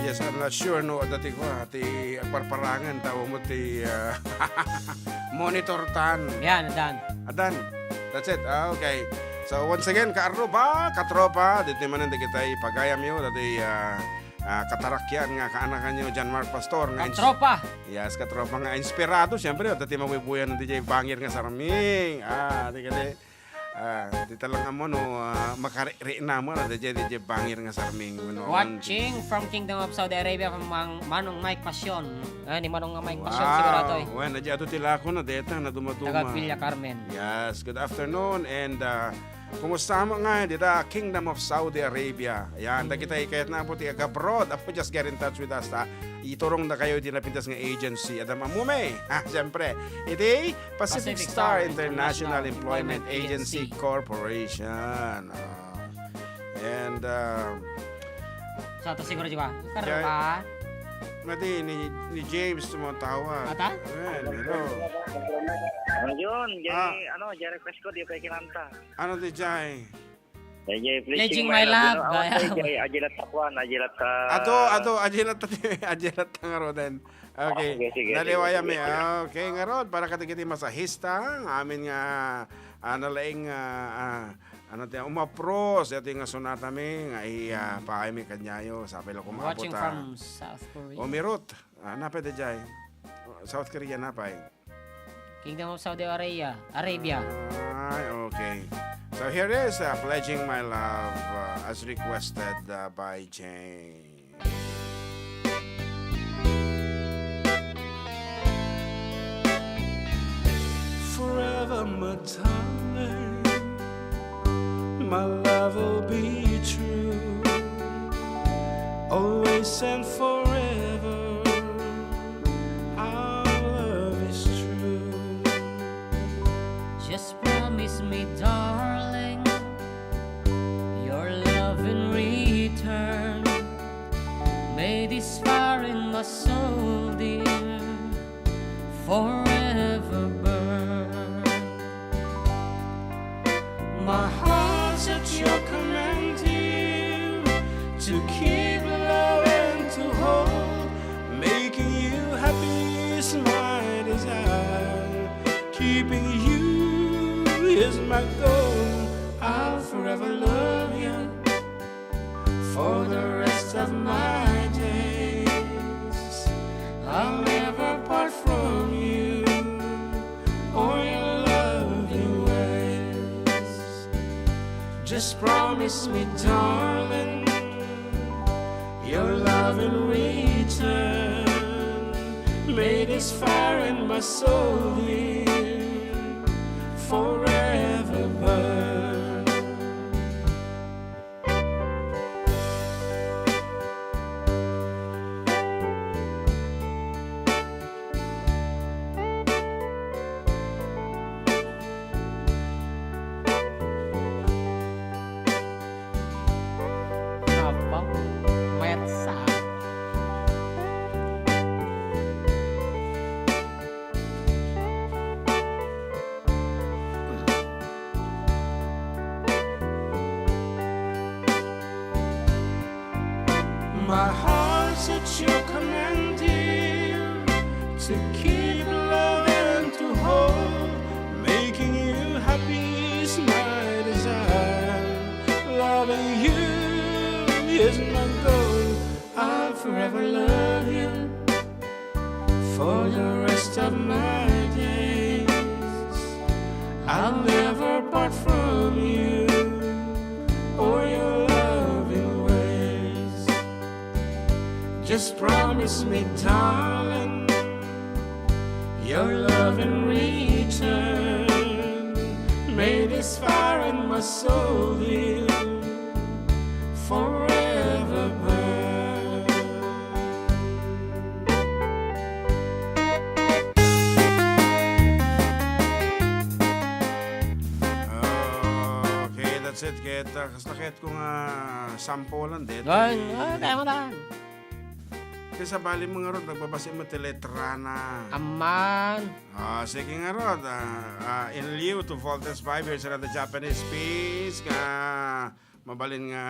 Yes, I'm not sure no dati ko ti parparangan tawo mo ti monitor tan. Yan, Adan. Adan. That's it. Okay. So once again, katropa, dito man kita ipagayam yo dati katarakyan nga kaanakan nyo John Mark Pastor nga Katropa. Yes, katropa nga inspirado syempre dati mawibuyan ng DJ Bangir nga saraming. Di kali di talang amo no makari na mo na DJ Bangir nga saraming no. Watching from Kingdom of Saudi Arabia from Manong Mike Passion. Ni Manong Mike Passion sigurado eh. Well, nadya ato tila ko na deta na dumaduma. Taga Villa Carmen. Yes, good afternoon and kumusta mo nga dita Kingdom of Saudi Arabia. Ayan, da kita ikayat na po tiga abroad. Apo just get in touch with us ta. Iturong na kayo din napintas ng agency. Adam Amume. Siyempre. Iti Pacific Star International Employment Agency Corporation. And Sa to siguro juga. Karba. Mati ni James tumatawa. Ata? Hello. Yun, Jay request ko, di pa kinanta. Ano di Jai? Jay, Pledging my love. Jay, ajilat takwan, ajilat Ato, ajilat nga roden. Okay. Sige. Naliwaya mi. Okay, nga rod, para katigiti masahista, amin nga, laing, umapros, ito nga sunata mi, nga paay mi kanyayo, sabi lang kumabot. Watching from South Korea. Umirot. Napay di Jai. South Korea napay. Kingdom of Saudi Arabia. Okay. So here is Pledging My Love as requested by Jane. Forever, my darling, my love will be true, always and forever. Our love is true. Just promise me, darling, your love in return. May this fire in my soul, dear, forever burn. My heart's at your command, dear, to keep love and to hold. Making you happy is my desire. Keeping you is my goal. I'll forever love you for the rest of my days. I'll never part from you or your loving ways. Just promise me, darling, your love in return. May this fire in my soul, dear, forever burn. happy is my desire. Loving you is my goal. I'll forever love you for the rest of my days. I'll never part from you or your loving ways. Just promise me, darling, your love in return. May this fire in my soul heal forever burn. Okay, that's it. Kastakit ko nga sampulan dito. Kaya mo lang. Kasi sa bali mo nga ron, nagbabasa mo teletra na. Aman. Sige nga ron, in lieu to Voltes 5 years na the Japanese piece, nga mabalin nga.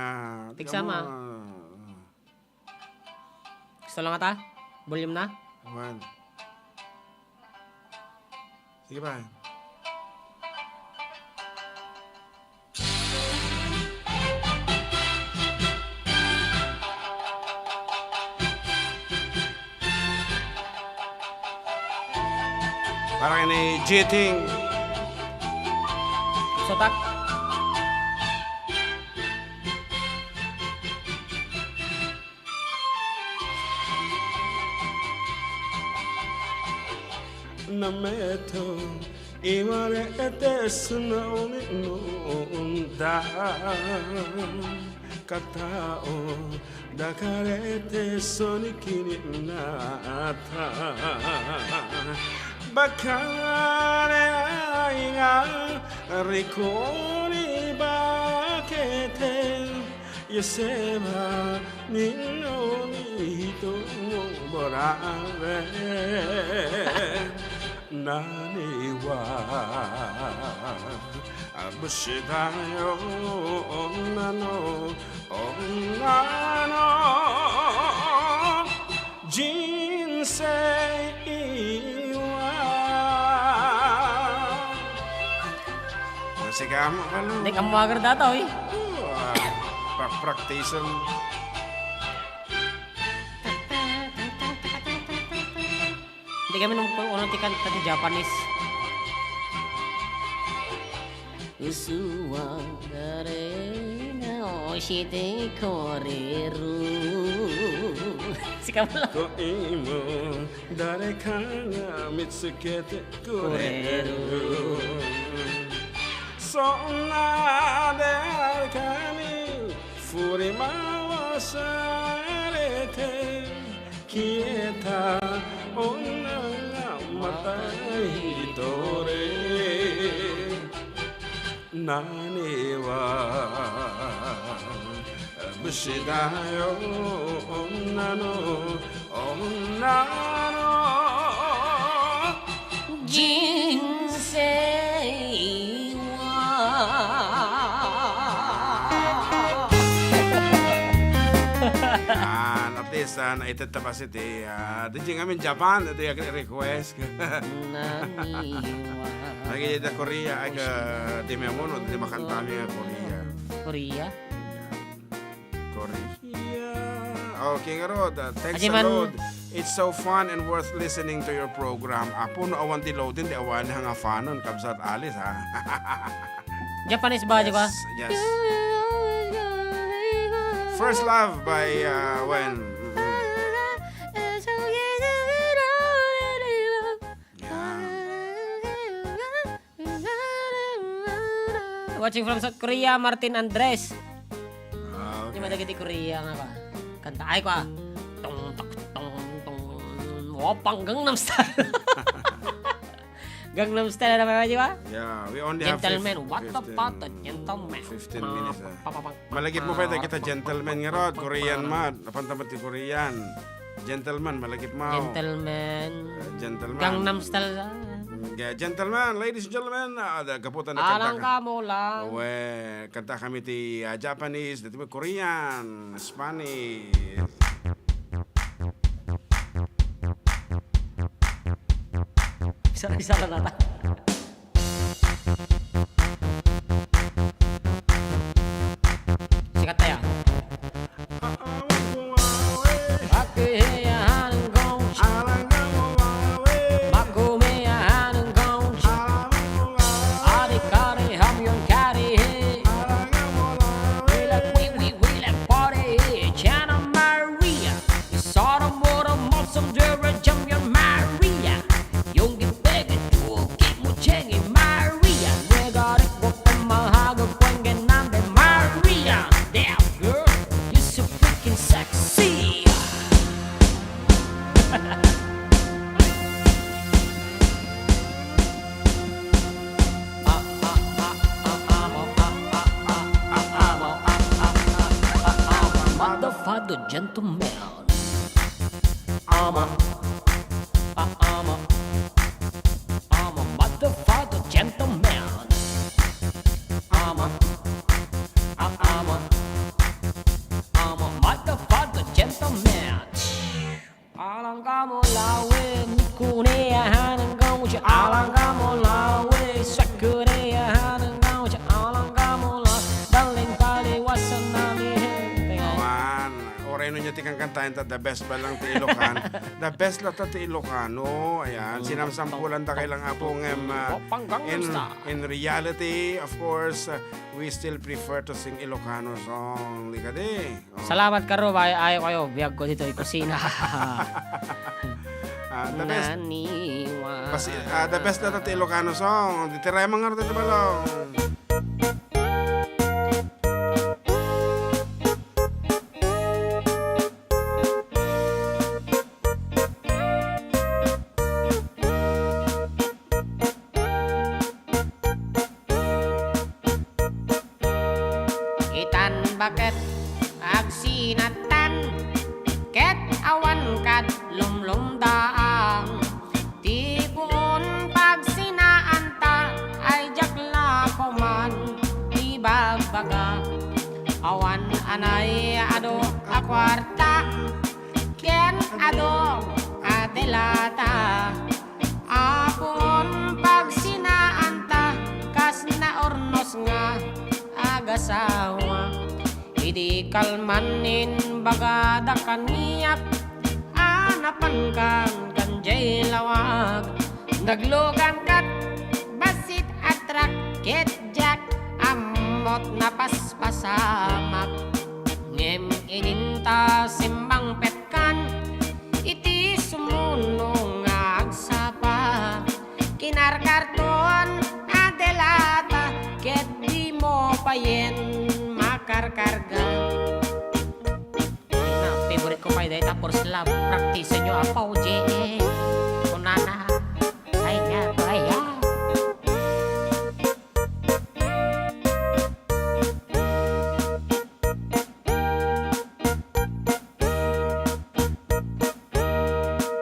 Tigsama. Gusto lang ata? Volume na? One. Sige ba? Parang ini cheating. Sotak. Nameto imare etesno nunda katao dakarete sonikini nata bakare aiga rikori bakete yesema nino nito morare nani wa abushidayo onnano jinsei wa. Sige mo ka lang. Hindi ka mo agar dataw eh. Practice. Hindi kami nung unang tikan tadi Japanese. Usuwa dare na oshite koreru. Sikap lang. Koimo dareka ga mitsukete kureru. Sonna dareka ni furimawarete kieta onna ga mata hitore nani wa bushidayo onnano Jinsei At least, naitatapas ito. Di nga min Japan, ito yung request. Lagi da Korea, ay ka di memono, di makantami nga Korea. Korea? Korea. Okay nga Rod, thanks Adi a man- Rod. It's so fun and worth listening to your program. Puno awan ti loadin, di awan nga fanon, kabsat alis ha. Japanese ba, di ba? Yes. First Love by when? Watching from South Korea, Martin Andres. Okay. Yung madagiti Korea nga ka. Kanta ay ko ah. Tong tak tong tong. Wapang Gangnam Style. Gangnam Style na ba, di ba? Yeah, we only Gentleman, have what the fuck, gentleman. 15 minutes. Malagit mo pa ito, kita gentleman nga Rod, Korean man. Napantamat ti Korean. Gentleman, malagit mo. Gentleman. Gentleman. Gangnam Style. Yeah, gentleman, ladies and gentlemen, kaputan na Alang kanta ka mo lang. kanta kami ti Japanese, dito Korean, Spanish. Isa lang nata. father gentleman. I'm a mother father gentleman. I'm a mother father gentleman. Alang kamu lawe mikunia hanang kamu je alang kamu lawe sakuria hanang kamu je alang kamu la daling kaliwasan nami. Man, oreno niya tikang kantahin ta the best ba lang ti Ilocan. The best lang ta ti Ilocano. Ayan, sinamsampulan ta kailang apong in reality, of course, we still prefer to sing Ilocano song. Likade. Salamat karo bay ayo kayo biyag ko dito kusina. The best. Naniwa. The best na ta ti Ilocano song. Ditiray mga rin balong. Itan bakit agsinatan ket awan kad lumlum daang tipon pagsinaan ta ay jakla koman ibagbaga awan anay ado akwarta ken ado adelata apon pagsinaan ta kas na ornos nga agasawa idi kalmanin bagada kaniyak anapan kang kanjay lawag naglogan kat basit atrak ketjak amot na paspasamak ngem ininta simbang petkan iti sumunong agsapa kinarkarton adelata ket di mo payen makarkarga. Ay na, favorite ko pa yun tapos love practice nyo apaw je kunana ay ya kaya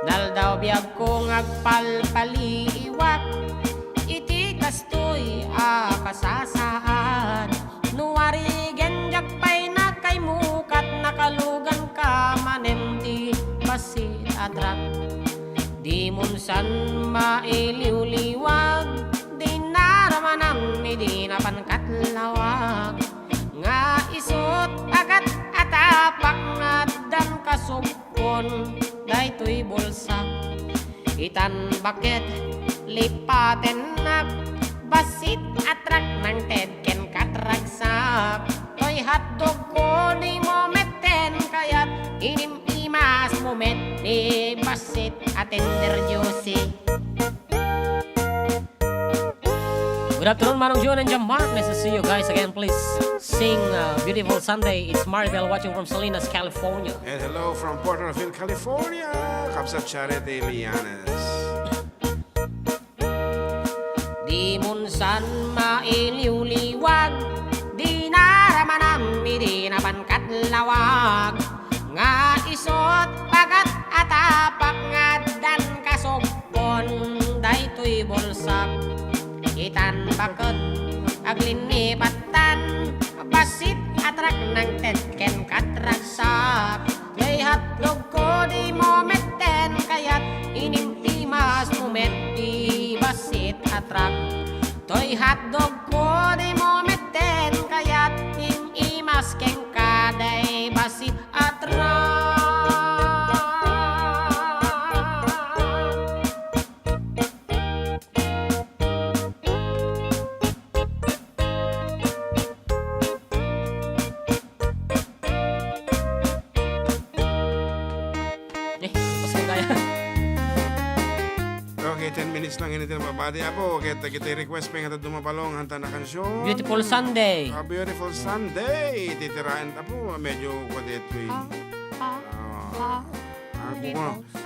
naldaw biyag ko ngagpalpaliwak iti kastoy akasasaan nuwari genjak pay na kay mukat nakalugan ka manenti basit adrak di munsan mailiwliwag di naramanam di napankat lawag nga isot agat atapak nga dan kasupon daytoy bulsa itan bakit lipaten nak basit atrak ng tedken katragsak toy hotdog ko ni mometen kayat inim imas moment ni basit atender juicy. Good afternoon, Manong June and Jamar. Nice to see you guys again. Please sing Beautiful Sunday. It's Maribel watching from Salinas, California. And hello from Porterville, California. Kapsat Charity Lianes. Di munsan mailiwliwag di naramanam di napankat lawag nga isot pagat atapak nga dan kasopon daytoy bulsak itan bakot aglinipatan basit atrak ng tedken katragsak kay hatlog ko di momenten kayat inimtimas moment di basit atrak toy hotdog ko di momenten kayat inimas keng kaday basit atrak. Okay, 10 minutes lang ini tin mabati ako. Kita request pa nga dumapalong hanta na kansyon. Beautiful Sunday. A beautiful Sunday. Titirain apo medyo ko dito.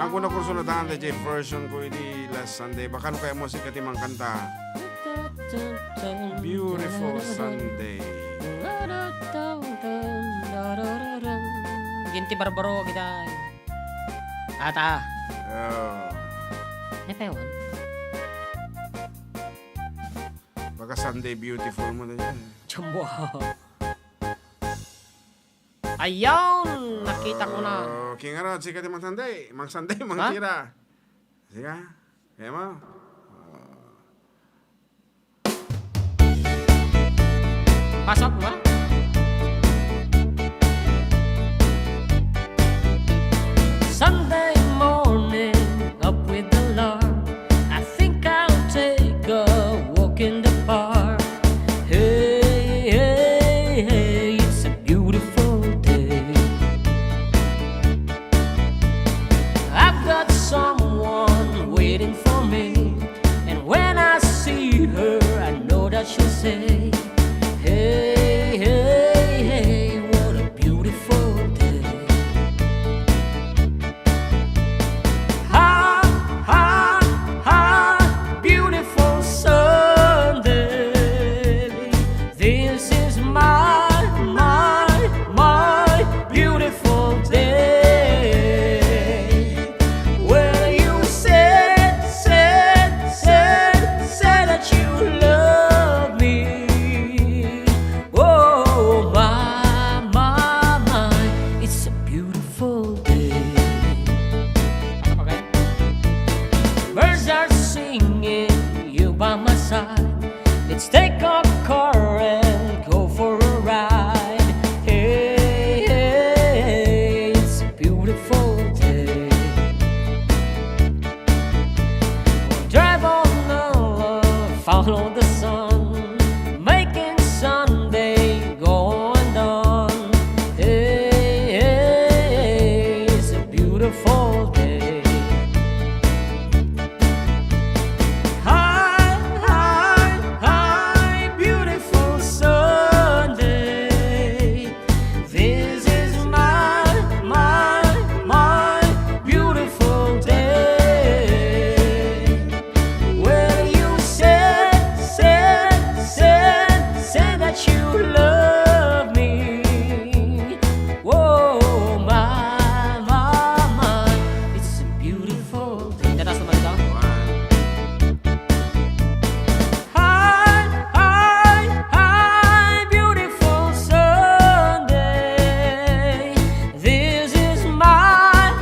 Ako na kurso na daan DJ version ko ini last Sunday. Baka no kaya mo si katimang kanta. Beautiful Sunday. Ginti barbaro kita. Ata. Oh. Ano pa yun? Baka Sunday Beautiful mo na yan. Jumbo. Ayaw! Nakita ko na. Okay nga rin, sige Mang Sunday. Mang Sunday, Mang Tira. Sige, kaya mo. Pasok ba? Sunday morning, up with the lark. I think I'll take a walk in the park. Hey, hey, hey, it's a beautiful day. I've got someone waiting for me, and when I see her, I know that she'll say, hey, hey, hey, what a beautiful day. Ha, ha, ha, beautiful Sunday. This is my beautiful day. Well, you said that you love me. Oh, my, it's a beautiful day. Birds are singing, you by my side. Let's take a car and go for a ride. Hey, hey, it's a beautiful day. We'll drive on the follow the sun, making Sunday go and on. Hey, hey, it's a beautiful day. Hi, hi, hi, beautiful Sunday. This is my beautiful day. Well, you said that you love me. Whoa, my, it's a beautiful day. Tatas naman ito. Hi, hi, hi, beautiful Sunday. This is my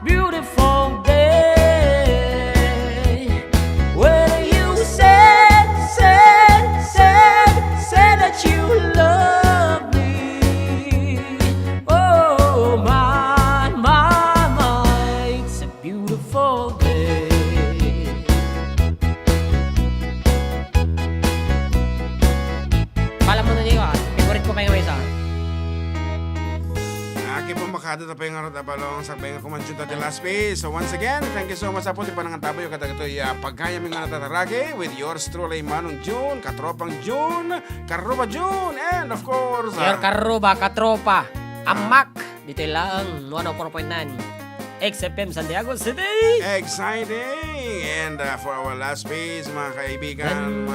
beautiful day. Well, you said that you love me. Oh, my, it's a beautiful day. Pala mo na niyo, favorite ko pa yung isa. Aki po makada na pa yung arot abalong sa bayan kumansyuta de last piece. So once again, thank you so much po. Di pa nang tabayo katagatoy pagkaya mga natatarage with yours truly Manong June, Katropang June, Karuba June, and of course, Your karuba, katropa, amak, dito lang, 104.9. xFM Santiago City. exciting! And for our last piece, mga kaibigan, mga